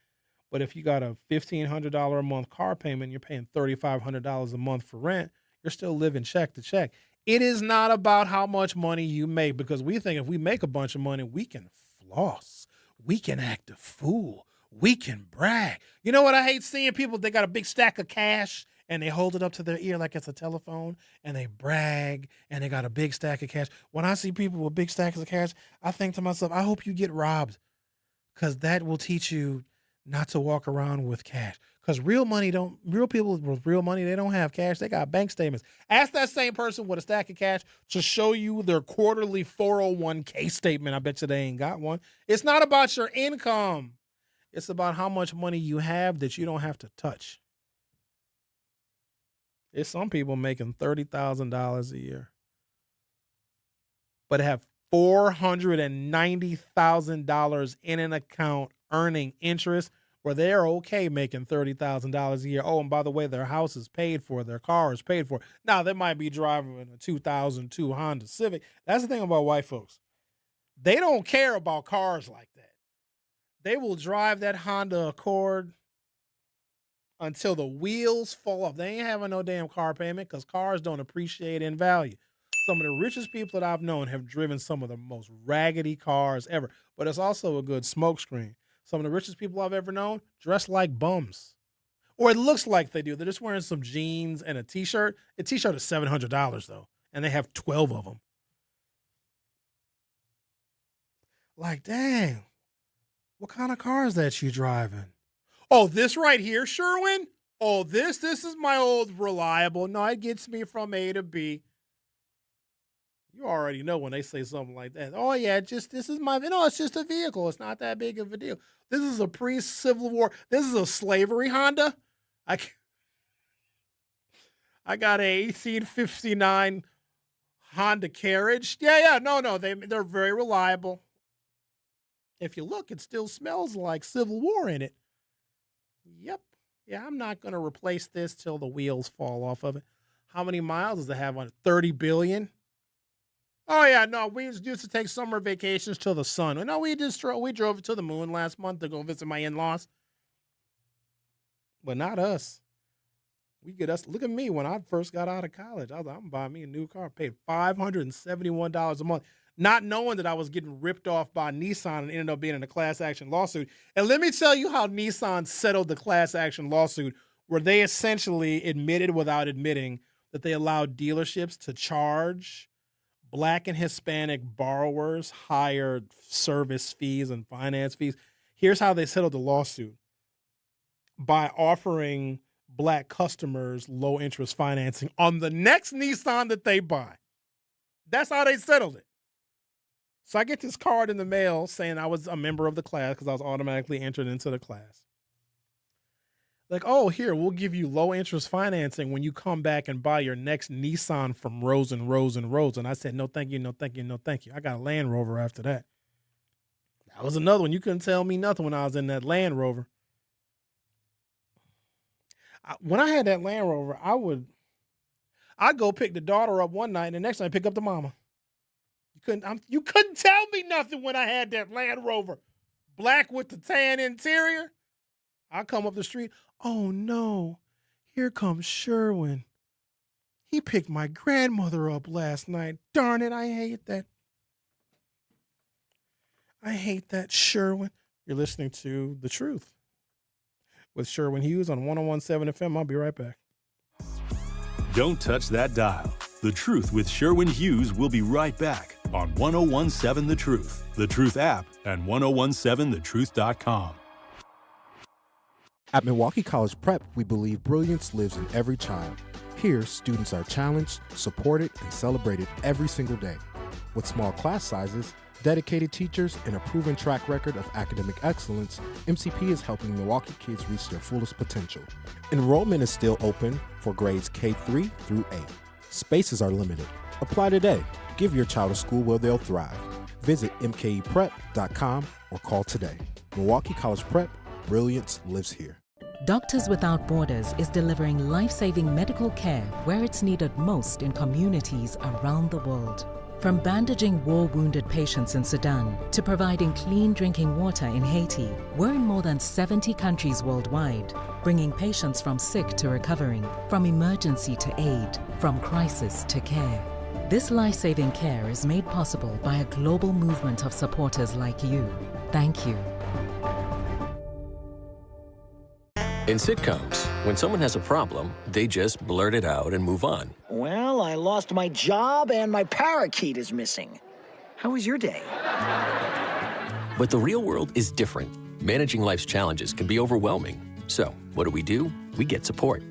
S1: But if you got a $1,500 a month car payment, you're paying $3,500 a month for rent, you're still living check to check. It is not about how much money you make, because we think if we make a bunch of money, we can floss. We can act a fool. We can brag. You know what I hate seeing? People, they got a big stack of cash and they hold it up to their ear like it's a telephone and they brag and they got a big stack of cash. When I see people with big stacks of cash, I think to myself, I hope you get robbed, because that will teach you not to walk around with cash. Because real people with real money, they don't have cash. They got bank statements. Ask that same person with a stack of cash to show you their quarterly 401k statement. I bet you they ain't got one. It's not about your income. It's about how much money you have that you don't have to touch. It's some people making $30,000 a year, but have $490,000 in an account earning interest, where they're okay making $30,000 a year. Oh, and by the way, their house is paid for, their car is paid for. Now, they might be driving a 2002 Honda Civic. That's the thing about white folks. They don't care about cars like that. They will drive that Honda Accord until the wheels fall off. They ain't having no damn car payment, because cars don't appreciate in value. Some of the richest people that I've known have driven some of the most raggedy cars ever, but it's also a good smokescreen. Some of the richest people I've ever known dress like bums, or it looks like they do. They're just wearing some jeans and a T-shirt. A T-shirt is $700 though, and they have 12 of them. Like, dang. What kind of car is that you driving? Oh, this right here, Sherwin? Oh, this is my old reliable. No, it gets me from A to B. You already know when they say something like that. Oh, yeah, it's just a vehicle. It's not that big of a deal. This is a pre-Civil War. This is a slavery Honda. I got a 1859 Honda Carriage. Yeah, no, they're very reliable. If you look, it still smells like Civil War in it. Yep. Yeah, I'm not going to replace this till the wheels fall off of it. How many miles does it have on it? 30 billion? Oh, yeah, no, we used to take summer vacations to the sun. No, we drove to the moon last month to go visit my in-laws. But not us. Look at me when I first got out of college. I was like, I'm buying me a new car. Paid $571 a month, not knowing that I was getting ripped off by Nissan and ended up being in a class action lawsuit. And let me tell you how Nissan settled the class action lawsuit, where they essentially admitted without admitting that they allowed dealerships to charge Black and Hispanic borrowers higher service fees and finance fees. Here's how they settled the lawsuit: by offering Black customers low interest financing on the next Nissan that they buy. That's how they settled it. So I get this card in the mail saying I was a member of the class because I was automatically entered into the class. Like, oh, here, we'll give you low interest financing when you come back and buy your next Nissan from Rose and Rose and Rose. And I said, no, thank you, no, thank you, no, thank you. I got a Land Rover after that. That was another one. You couldn't tell me nothing when I was in that Land Rover. When I had that Land Rover, I'd go pick the daughter up one night and the next night pick up the mama. You couldn't tell me nothing when I had that Land Rover. Black with the tan interior. I come up the street. Oh no, here comes Sherwin. He picked my grandmother up last night. Darn it, I hate that. I hate that, Sherwin. You're listening to The Truth with Sherwin Hughes on 101.7 FM. I'll be right back.
S3: Don't touch that dial. The Truth with Sherwin Hughes will be right back on 101.7 The Truth app, and 1017thetruth.com.
S7: At Milwaukee College Prep, we believe brilliance lives in every child. Here, students are challenged, supported, and celebrated every single day. With small class sizes, dedicated teachers, and a proven track record of academic excellence, MCP is helping Milwaukee kids reach their fullest potential. Enrollment is still open for grades K-3 through 8. Spaces are limited. Apply today. Give your child a school where they'll thrive. Visit mkeprep.com or call today. Milwaukee College Prep, brilliance lives here.
S8: Doctors Without Borders is delivering life-saving medical care where it's needed most in communities around the world. From bandaging war-wounded patients in Sudan to providing clean drinking water in Haiti, we're in more than 70 countries worldwide, bringing patients from sick to recovering, from emergency to aid, from crisis to care. This life-saving care is made possible by a global movement of supporters like you. Thank you.
S9: In sitcoms, when someone has a problem, they just blurt it out and move on.
S23: Well, I lost my job and my parakeet is missing. How was your day?
S9: But the real world is different. Managing life's challenges can be overwhelming. So, what do? We get support.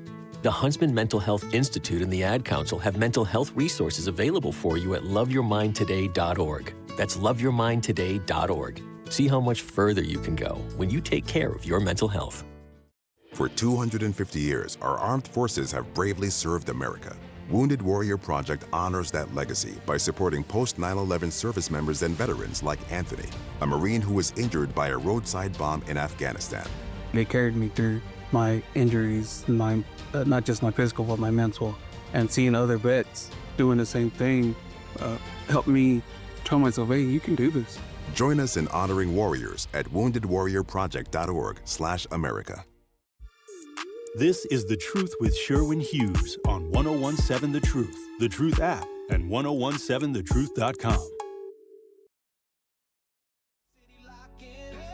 S9: The Huntsman Mental Health Institute and the Ad Council have mental health resources available for you at loveyourmindtoday.org. That's loveyourmindtoday.org. See how much further you can go when you take care of your mental health.
S26: For 250 years, our armed forces have bravely served America. Wounded Warrior Project honors that legacy by supporting post-9/11 service members and veterans like Anthony, a Marine who was injured by a roadside bomb in Afghanistan.
S24: They carried me through my injuries, not just my physical, but my mental. And seeing other vets doing the same thing helped me tell myself, hey, you can do this.
S26: Join us in honoring warriors at woundedwarriorproject.org/America.
S3: This is The Truth with Sherwin Hughes on 101.7 The Truth app, and 1017thetruth.com.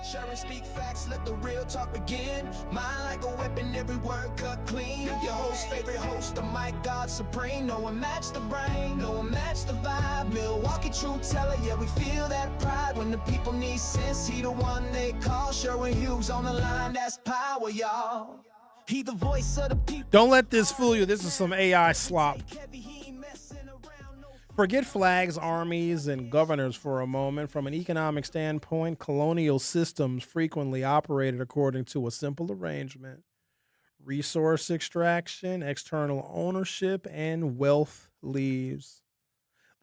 S25: Sherwin speak facts, let the real talk begin. Mind like a weapon, every word cut clean. Your host's favorite host, the mic God supreme. No one match the brain, no one match the vibe. Milwaukee truth teller, yeah, we feel that pride. When the people need sense, he the one they call. Sherwin Hughes on the line, that's power, y'all. He the voice of the people.
S1: Don't let this fool you. This is some AI slop. Forget flags, armies, and governors for a moment. From an economic standpoint, colonial systems frequently operated according to a simple arrangement: resource extraction, external ownership, and wealth leaves.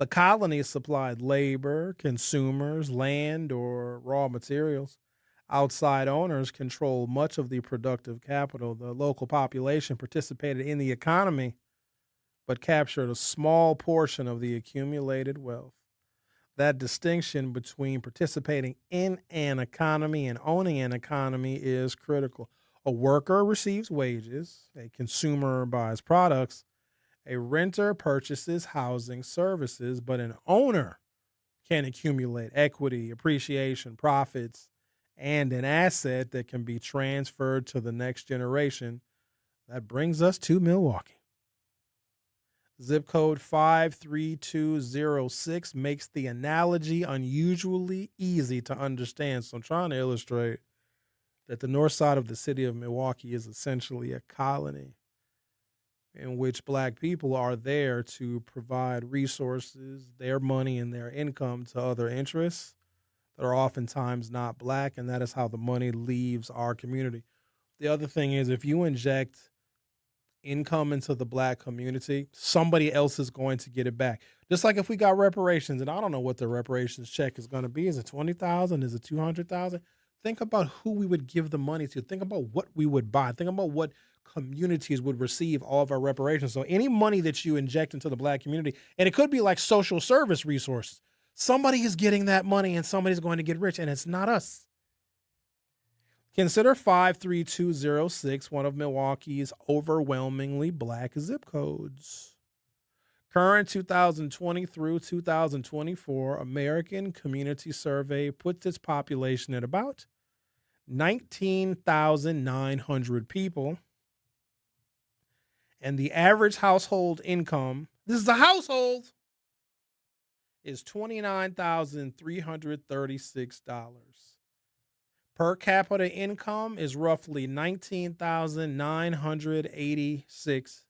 S1: The colonies supplied labor, consumers, land, or raw materials. Outside owners control much of the productive capital. The local population participated in the economy, but captured a small portion of the accumulated wealth. That distinction between participating in an economy and owning an economy is critical. A worker receives wages, a consumer buys products, a renter purchases housing services, but an owner can accumulate equity, appreciation, profits, and an asset that can be transferred to the next generation. That brings us to Milwaukee. Zip code 53206 makes the analogy unusually easy to understand. So I'm trying to illustrate that the north side of the city of Milwaukee is essentially a colony in which black people are there to provide resources, their money, and their income to other interests that are oftentimes not black, and that is how the money leaves our community. The other thing is, if you inject income into the black community, somebody else is going to get it back. Just like if we got reparations, and I don't know what the reparations check is going to be. Is it $20,000? Is it $200,000? Think about who we would give the money to. Think about what we would buy. Think about what communities would receive all of our reparations. So any money that you inject into the black community, and it could be like social service resources, somebody is getting that money and somebody's going to get rich, and it's not us. Consider 53206 one of Milwaukee's overwhelmingly black zip codes. Current 2020 through 2024 American Community Survey puts its population at about 19,900 people. And the average household income, this is a household, is $29,336. Per capita income is roughly $19,986.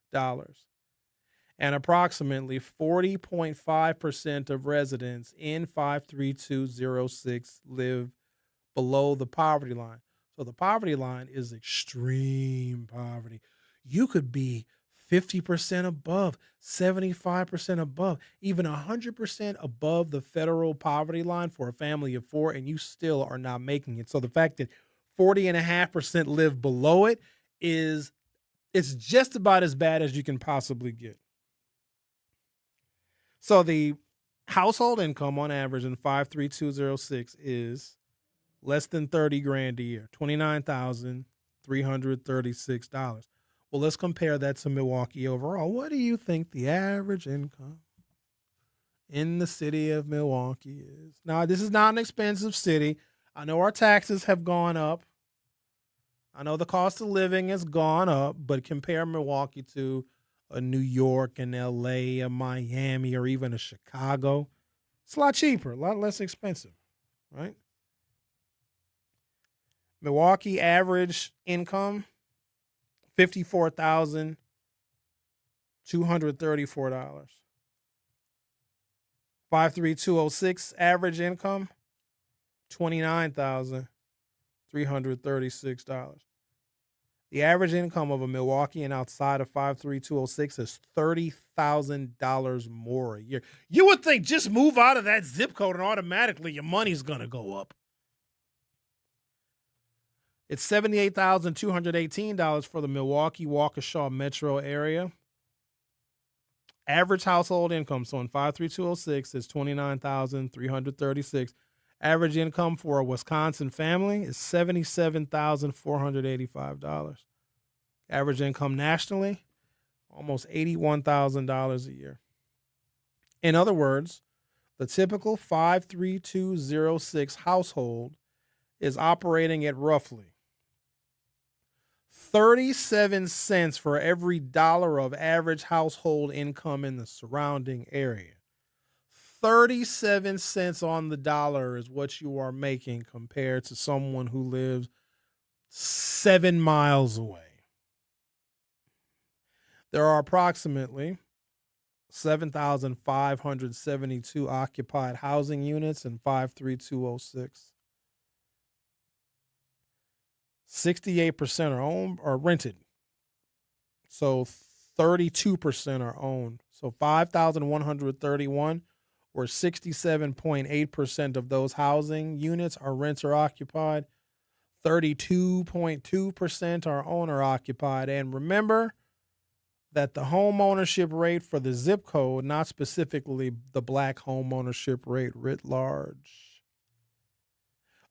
S1: And approximately 40.5% of residents in 53206 live below the poverty line. So the poverty line is extreme poverty. You could be 50% above, 75% above, even 100% above the federal poverty line for a family of four, and you still are not making it. So the fact that 40.5% live below it it's just about as bad as you can possibly get. So the household income on average in 53206 is less than $30,000 a year, $29,336. Well, let's compare that to Milwaukee overall. What do you think the average income in the city of Milwaukee is? Now, this is not an expensive city. I know our taxes have gone up. I know the cost of living has gone up, but compare Milwaukee to a New York, an LA, a Miami, or even a Chicago. It's a lot cheaper, a lot less expensive, right? Milwaukee average income, $54,234. 53206 average income, $29,336. The average income of a Milwaukeean outside of 53206 is $30,000 more a year. You would think just move out of that zip code and automatically your money's going to go up. It's $78,218 for the Milwaukee-Waukesha metro area. Average household income, so in 53206 is $29,336. Average income for a Wisconsin family is $77,485. Average income nationally, almost $81,000 a year. In other words, the typical 53206 household is operating at roughly 37 cents for every dollar of average household income in the surrounding area. 37 cents on the dollar is what you are making compared to someone who lives 7 miles away. There are approximately 7,572 occupied housing units in 53206. 68% are owned or rented. So 32% are owned. So 5,131 or 67.8% of those housing units are renter occupied. 32.2% are owner occupied. And remember that the home ownership rate for the zip code, not specifically the black home ownership rate writ large.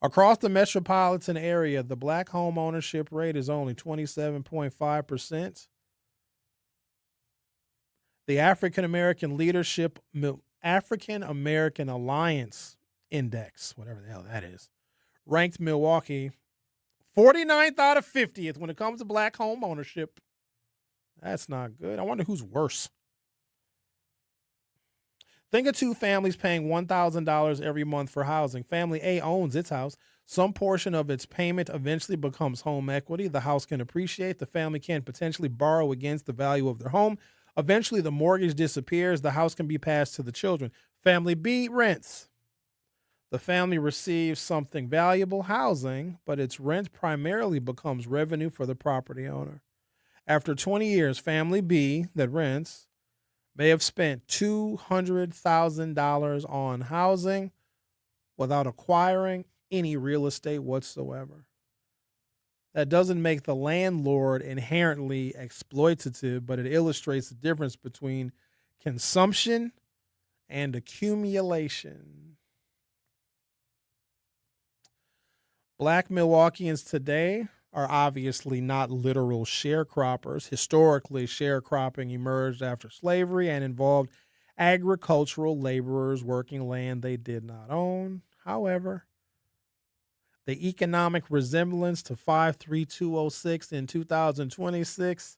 S1: Across the metropolitan area, the black home ownership rate is only 27.5%. The African American Alliance Index, whatever the hell that is, ranked Milwaukee 49th out of 50th when it comes to black home ownership. That's not good. I wonder who's worse. Think of two families paying $1,000 every month for housing. Family A owns its house. Some portion of its payment eventually becomes home equity. The house can appreciate. The family can potentially borrow against the value of their home. Eventually, the mortgage disappears. The house can be passed to the children. Family B rents. The family receives something valuable, housing, but its rent primarily becomes revenue for the property owner. After 20 years, family B that rents may have spent $200,000 on housing without acquiring any real estate whatsoever. That doesn't make the landlord inherently exploitative, but it illustrates the difference between consumption and accumulation. Black Milwaukeeans today are obviously not literal sharecroppers. Historically, sharecropping emerged after slavery and involved agricultural laborers working land they did not own. However, the economic resemblance to 53206 in 2026,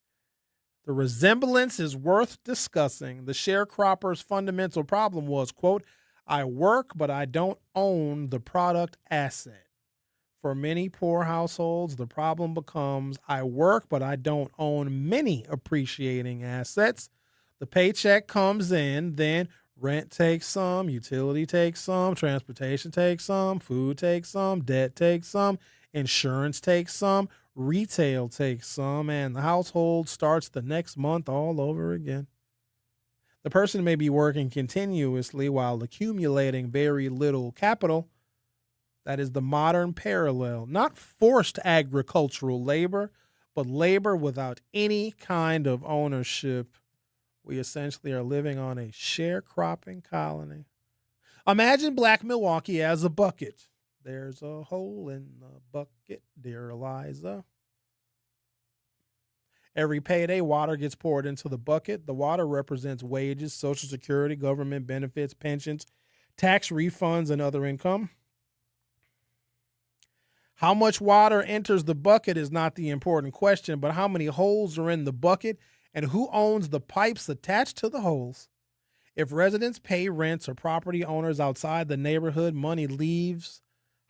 S1: the resemblance is worth discussing. The sharecropper's fundamental problem was, quote, I work, but I don't own the product asset. For many poor households, the problem becomes, I work, but I don't own many appreciating assets. The paycheck comes in, then rent takes some, utility takes some, transportation takes some, food takes some, debt takes some, insurance takes some, retail takes some, and the household starts the next month all over again. The person may be working continuously while accumulating very little capital. That is the modern parallel, not forced agricultural labor, but labor without any kind of ownership. We essentially are living on a sharecropping colony. Imagine Black Milwaukee as a bucket. There's a hole in the bucket, dear Eliza. Every payday, water gets poured into the bucket. The water represents wages, Social Security, government benefits, pensions, tax refunds, and other income. How much water enters the bucket is not the important question, but how many holes are in the bucket and who owns the pipes attached to the holes. If residents pay rents or property owners outside the neighborhood, money leaves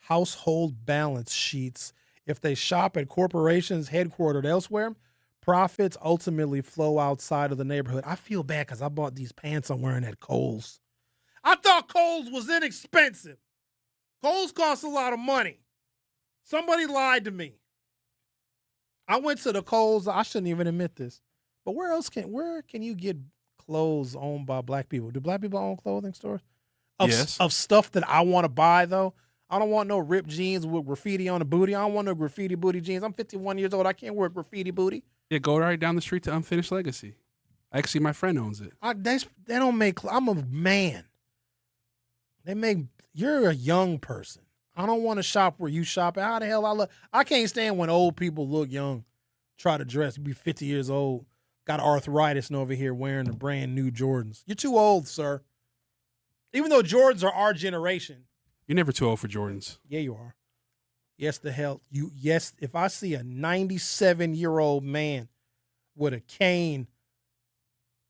S1: household balance sheets. If they shop at corporations headquartered elsewhere, profits ultimately flow outside of the neighborhood. I feel bad because I bought these pants I'm wearing at Kohl's. I thought Kohl's was inexpensive. Kohl's costs a lot of money. Somebody lied to me. I went to the Kohl's. I shouldn't even admit this. But where can you get clothes owned by black people? Do black people own clothing stores?
S2: Yes.
S1: Of stuff that I want to buy, though. I don't want no ripped jeans with graffiti on the booty. I don't want no graffiti booty jeans. I'm 51 years old. I can't wear graffiti booty.
S2: Yeah, go right down the street to Unfinished Legacy. Actually, my friend owns it.
S1: They don't make. I'm a man. You're a young person. I don't want to shop where you shop. How the hell I can't stand when old people look young, try to dress, be 50 years old, got arthritis and over here wearing the brand new Jordans. You're too old, sir. Even though Jordans are our generation.
S2: You're never too old for Jordans.
S1: Yeah, you are. Yes, the hell. Yes, if I see a 97-year-old man with a cane,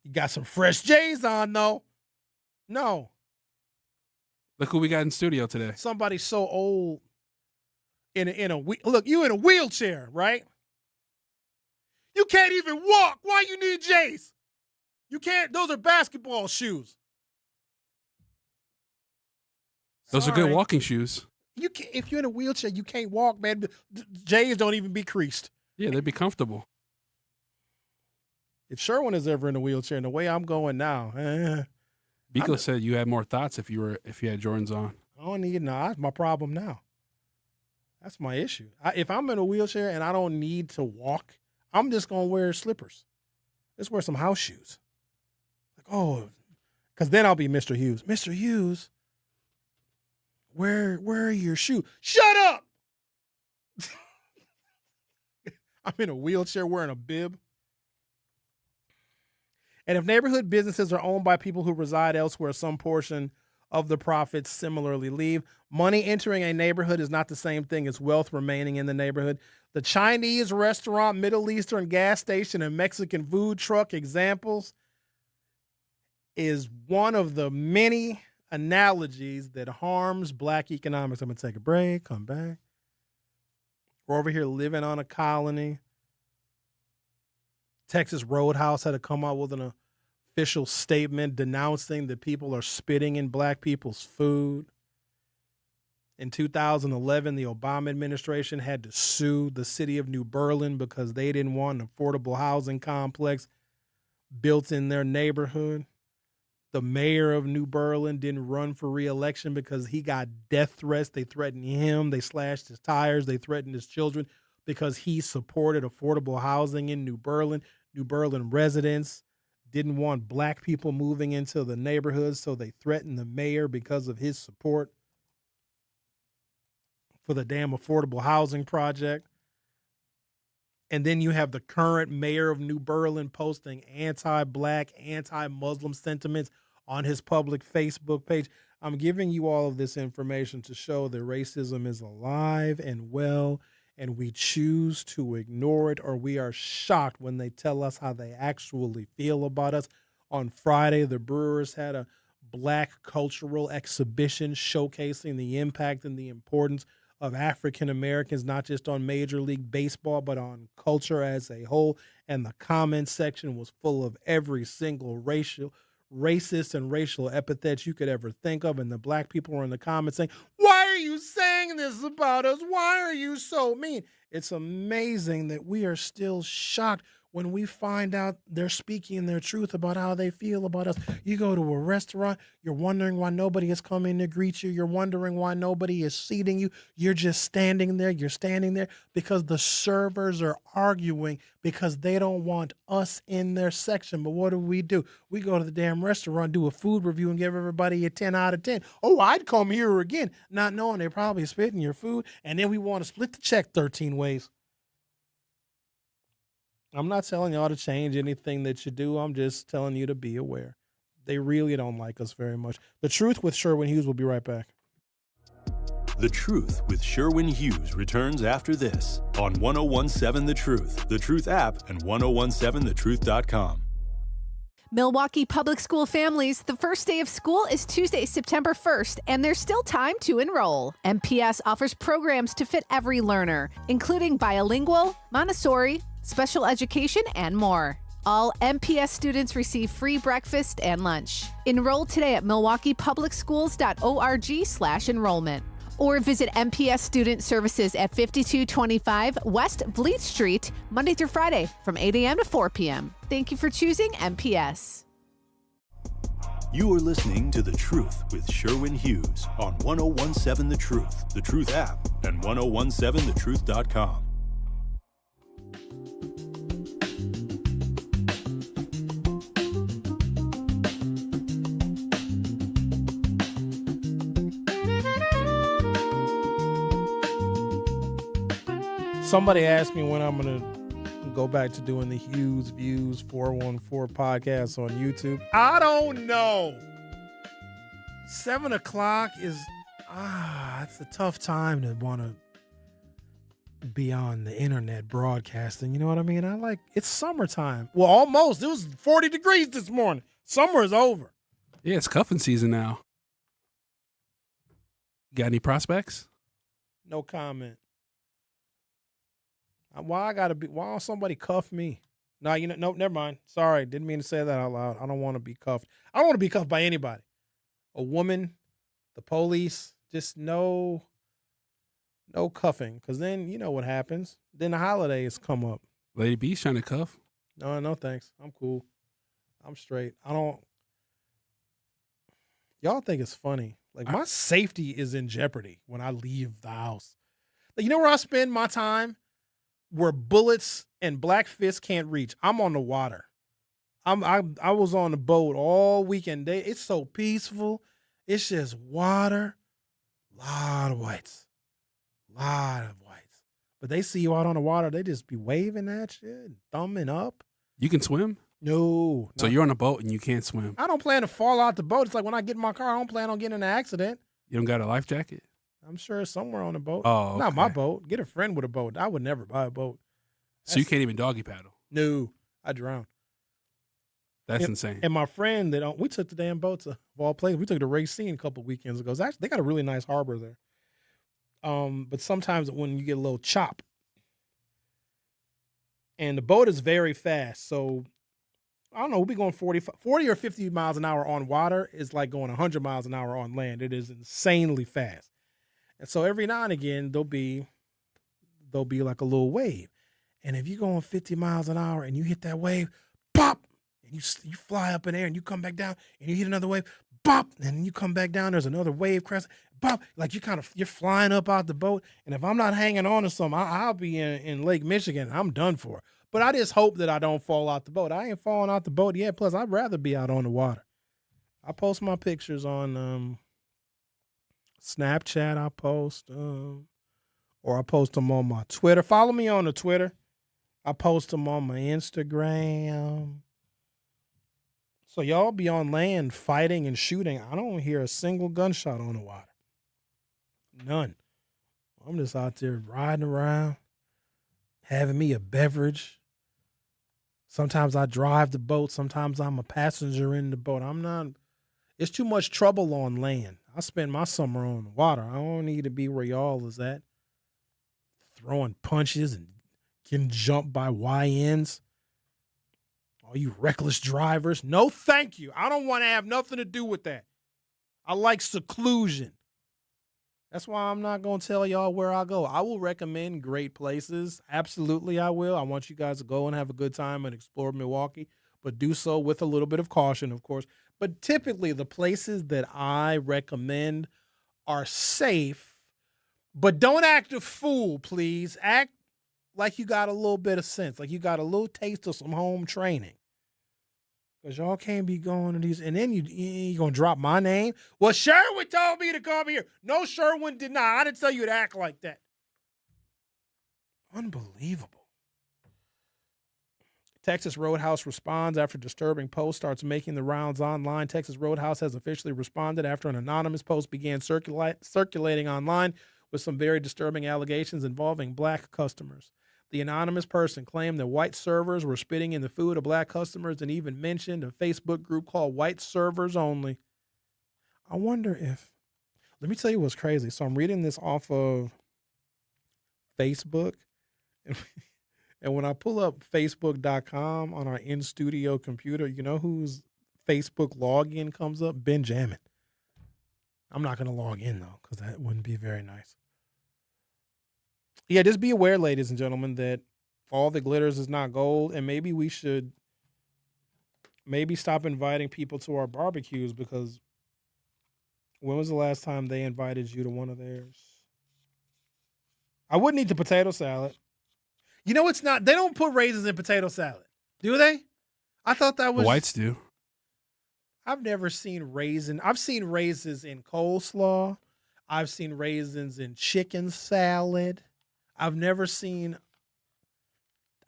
S1: you got some fresh J's on, though. No.
S2: Look who we got in studio today.
S1: Somebody so old look, you in a wheelchair, right? You can't even walk. Why you need J's? You can't. Those are basketball shoes.
S2: Those are good walking shoes.
S1: You can't, if you're in a wheelchair, you can't walk, man. J's don't even be creased.
S2: Yeah, they'd be comfortable.
S1: If Sherwin is ever in a wheelchair, and the way I'm going now,
S2: Biko said you had more thoughts if you had Jordans on.
S1: I don't need no. That's my problem now. That's my issue. If I'm in a wheelchair and I don't need to walk, I'm just going to wear slippers. Let's wear some house shoes. Because then I'll be Mr. Hughes. Mr. Hughes, where are your shoes? Shut up! I'm in a wheelchair wearing a bib. And if neighborhood businesses are owned by people who reside elsewhere, some portion of the profits similarly leave. Money entering a neighborhood is not the same thing as wealth remaining in the neighborhood. The Chinese restaurant, Middle Eastern gas station, and Mexican food truck examples is one of the many analogies that harms black economics. I'm going to take a break, come back. We're over here living on a colony. Texas Roadhouse had to come out with an official statement denouncing that people are spitting in black people's food. In 2011, the Obama administration had to sue the city of New Berlin because they didn't want an affordable housing complex built in their neighborhood. The mayor of New Berlin didn't run for re-election because he got death threats. They threatened him. They slashed his tires. They threatened his children because he supported affordable housing in New Berlin. New Berlin residents didn't want black people moving into the neighborhood, so they threatened the mayor because of his support for the damn affordable housing project. And then you have the current mayor of New Berlin posting anti-black, anti-Muslim sentiments on his public Facebook page. I'm giving you all of this information to show that racism is alive and well, and we choose to ignore it, or we are shocked when they tell us how they actually feel about us. On Friday, the Brewers had a black cultural exhibition showcasing the impact and the importance of African Americans, not just on Major League Baseball, but on culture as a whole. And the comment section was full of every single racist and racial epithets you could ever think of. And the black people were in the comments saying, "Why are you saying this about us? Why are you so mean?" It's amazing that we are still shocked when we find out they're speaking their truth about how they feel about us. You go to a restaurant, you're wondering why nobody is coming to greet you. You're wondering why nobody is seating you. You're just standing there. You're standing there because the servers are arguing because they don't want us in their section. But what do? We go to the damn restaurant, do a food review, and give everybody a 10 out of 10. Oh, I'd come here again, not knowing they're probably spitting your food. And then we want to split the check 13 ways. I'm not telling y'all to change anything that you do. I'm just telling you to be aware. They really don't like us very much. The Truth with Sherwin Hughes will be right back.
S3: The Truth with Sherwin Hughes returns after this on 1017 The Truth app, and 1017thetruth.com.
S10: Milwaukee Public School families, the first day of school is Tuesday, September 1st, and there's still time to enroll. MPS offers programs to fit every learner, including bilingual, Montessori, special education, and more. All MPS students receive free breakfast and lunch. Enroll today at milwaukeepublicsschools.org/enrollment or visit MPS Student Services at 5225 West Vliet Street, Monday through Friday from 8 a.m. to 4 p.m. Thank you for choosing MPS.
S3: You are listening to The Truth with Sherwin Hughes on 1017 The Truth app, and 1017thetruth.com.
S1: Somebody asked me when I'm going to go back to doing the Hughes Views 414 podcast on YouTube. I don't know. 7 o'clock is, it's a tough time to want to be on the internet broadcasting. You know what I mean? It's summertime. Well, almost. It was 40 degrees this morning. Summer is over.
S2: Yeah, it's cuffing season now. Got any prospects?
S1: No comment. Why don't somebody cuff me? No, never mind. Sorry, didn't mean to say that out loud. I don't want to be cuffed. I don't want to be cuffed by anybody. A woman, the police, just no cuffing. Because then you know what happens. Then the holidays come up.
S2: Lady B's trying to cuff.
S1: No thanks. I'm cool. I'm straight. Y'all think it's funny. My safety is in jeopardy when I leave the house. You know where I spend my time? Where bullets and black fists can't reach. I'm on the water. I was on the boat all weekend. It's so peaceful. It's just water. Lot of whites. But they see you out on the water, they just be waving at you and thumbing up.
S2: You can swim?
S1: No.
S2: So you're on a boat and you can't swim.
S1: I don't plan to fall out the boat. It's like when I get in my car, I don't plan on getting in an accident.
S2: You don't got a life jacket?
S1: I'm sure it's somewhere on the boat.
S2: Oh, okay.
S1: Not my boat. Get a friend with a boat. I would never buy a boat.
S2: So you can't even doggy paddle?
S1: No. I drown.
S2: That's insane.
S1: And my friend we took the damn boats of all places. We took the Racine a couple weekends ago. Actually, they got a really nice harbor there. But sometimes when you get a little chop, and the boat is very fast, so I don't know, we'll be going 40 or 50 miles an hour on water is like going 100 miles an hour on land. It is insanely fast. And so every now and again, there'll be like a little wave. And if you're going 50 miles an hour and you hit that wave, pop, and you fly up in air and you come back down and you hit another wave, bop, and you come back down, there's another wave crest, bop, like you're flying up out the boat. And if I'm not hanging on to something, I'll be in Lake Michigan. I'm done for. But I just hope that I don't fall out the boat. I ain't falling out the boat yet. Plus, I'd rather be out on the water. I post my pictures on Snapchat. I post, or I post them on my Twitter. Follow me on the Twitter. I post them on my Instagram. So y'all be on land fighting and shooting. I don't hear a single gunshot on the water. None. I'm just out there riding around, having me a beverage. Sometimes I drive the boat. Sometimes I'm a passenger in the boat. It's too much trouble on land. I spend my summer on the water. I don't need to be where y'all is at, throwing punches and getting jumped by YNs. All you reckless drivers. No, thank you. I don't want to have nothing to do with that. I like seclusion. That's why I'm not going to tell y'all where I go. I will recommend great places. Absolutely, I will. I want you guys to go and have a good time and explore Milwaukee, but do so with a little bit of caution, of course. But typically, the places that I recommend are safe, but don't act a fool, please. Act like you got a little bit of sense, like you got a little taste of some home training. Because y'all can't be going to these, and then you going to drop my name? Well, Sherwin told me to come here. No, Sherwin did not. I didn't tell you to act like that. Unbelievable. Texas Roadhouse responds after disturbing post starts making the rounds online. Texas Roadhouse has officially responded after an anonymous post began circulating online with some very disturbing allegations involving black customers. The anonymous person claimed that white servers were spitting in the food of black customers and even mentioned a Facebook group called White Servers Only. I wonder if, let me tell you what's crazy. So I'm reading this off of Facebook, and when I pull up Facebook.com on our in-studio computer, you know whose Facebook login comes up? Benjamin. I'm not going to log in, though, because that wouldn't be very nice. Yeah, just be aware, ladies and gentlemen, that all that glitters is not gold, and maybe we should stop inviting people to our barbecues, because when was the last time they invited you to one of theirs? I wouldn't eat the potato salad. You know, it's not. They don't put raisins in potato salad, do they? I thought that was.
S2: The whites do.
S1: I've never seen raisin. I've seen raisins in coleslaw. I've seen raisins in chicken salad. I've never seen.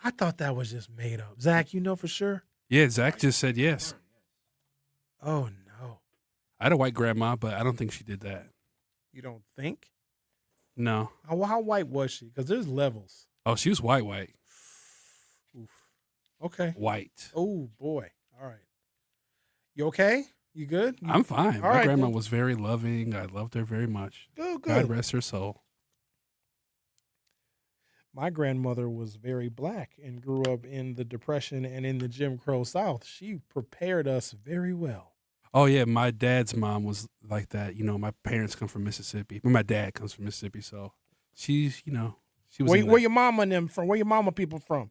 S1: I thought that was just made up. Zach, you know for sure?
S2: Yeah, Zach just said yes.
S1: Oh, no.
S2: I had a white grandma, but I don't think she did that.
S1: You don't think?
S2: No.
S1: How white was she? Because there's levels.
S2: Oh, she was white.
S1: Oof. Okay.
S2: White.
S1: Oh, boy. All right. You okay? You good?
S2: I'm fine.
S1: All
S2: My
S1: right,
S2: grandma
S1: then.
S2: was very loving. I loved her very much.
S1: Good.
S2: God rest her soul.
S1: My grandmother was very black and grew up in the Depression and in the Jim Crow South. She prepared us very well.
S2: Oh, yeah. My dad's mom was like that. You know, my parents come from Mississippi. My dad comes from Mississippi, so she's, you know, she was.
S1: Where your mama and them from? Where your mama people from?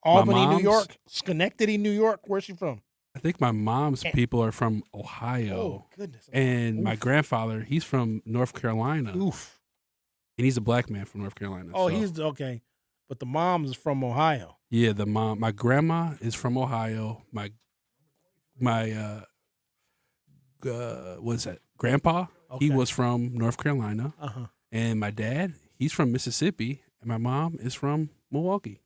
S1: Albany, New York? Schenectady, New York? Where's she from?
S2: I think my mom's people are from Ohio.
S1: Oh, goodness.
S2: And my grandfather, he's from North Carolina.
S1: Oof.
S2: And he's a black man from North Carolina.
S1: Oh,
S2: so.
S1: he's okay. But the mom's from Ohio.
S2: Yeah, my grandma is from Ohio. My what's that? Grandpa, he was from North Carolina.
S1: Uh-huh.
S2: And my dad, he's from Mississippi, and my mom is from Milwaukee.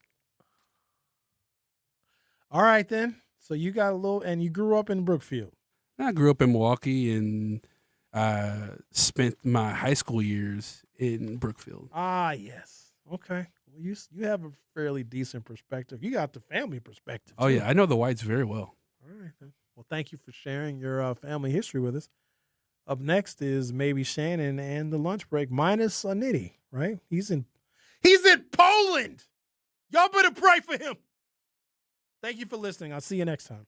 S1: All right, then. So you got a little, and you grew up in Brookfield.
S2: I grew up in Milwaukee and spent my high school years in Brookfield.
S1: Ah, yes. Okay. Well, you have a fairly decent perspective. You got the family perspective.
S2: Oh, yeah. I know the Whites very well.
S1: All right, then. Well, thank you for sharing your family history with us. Up next is maybe Shannon and the lunch break, minus Nitty, right? He's in Poland. Y'all better pray for him. Thank you for listening. I'll see you next time.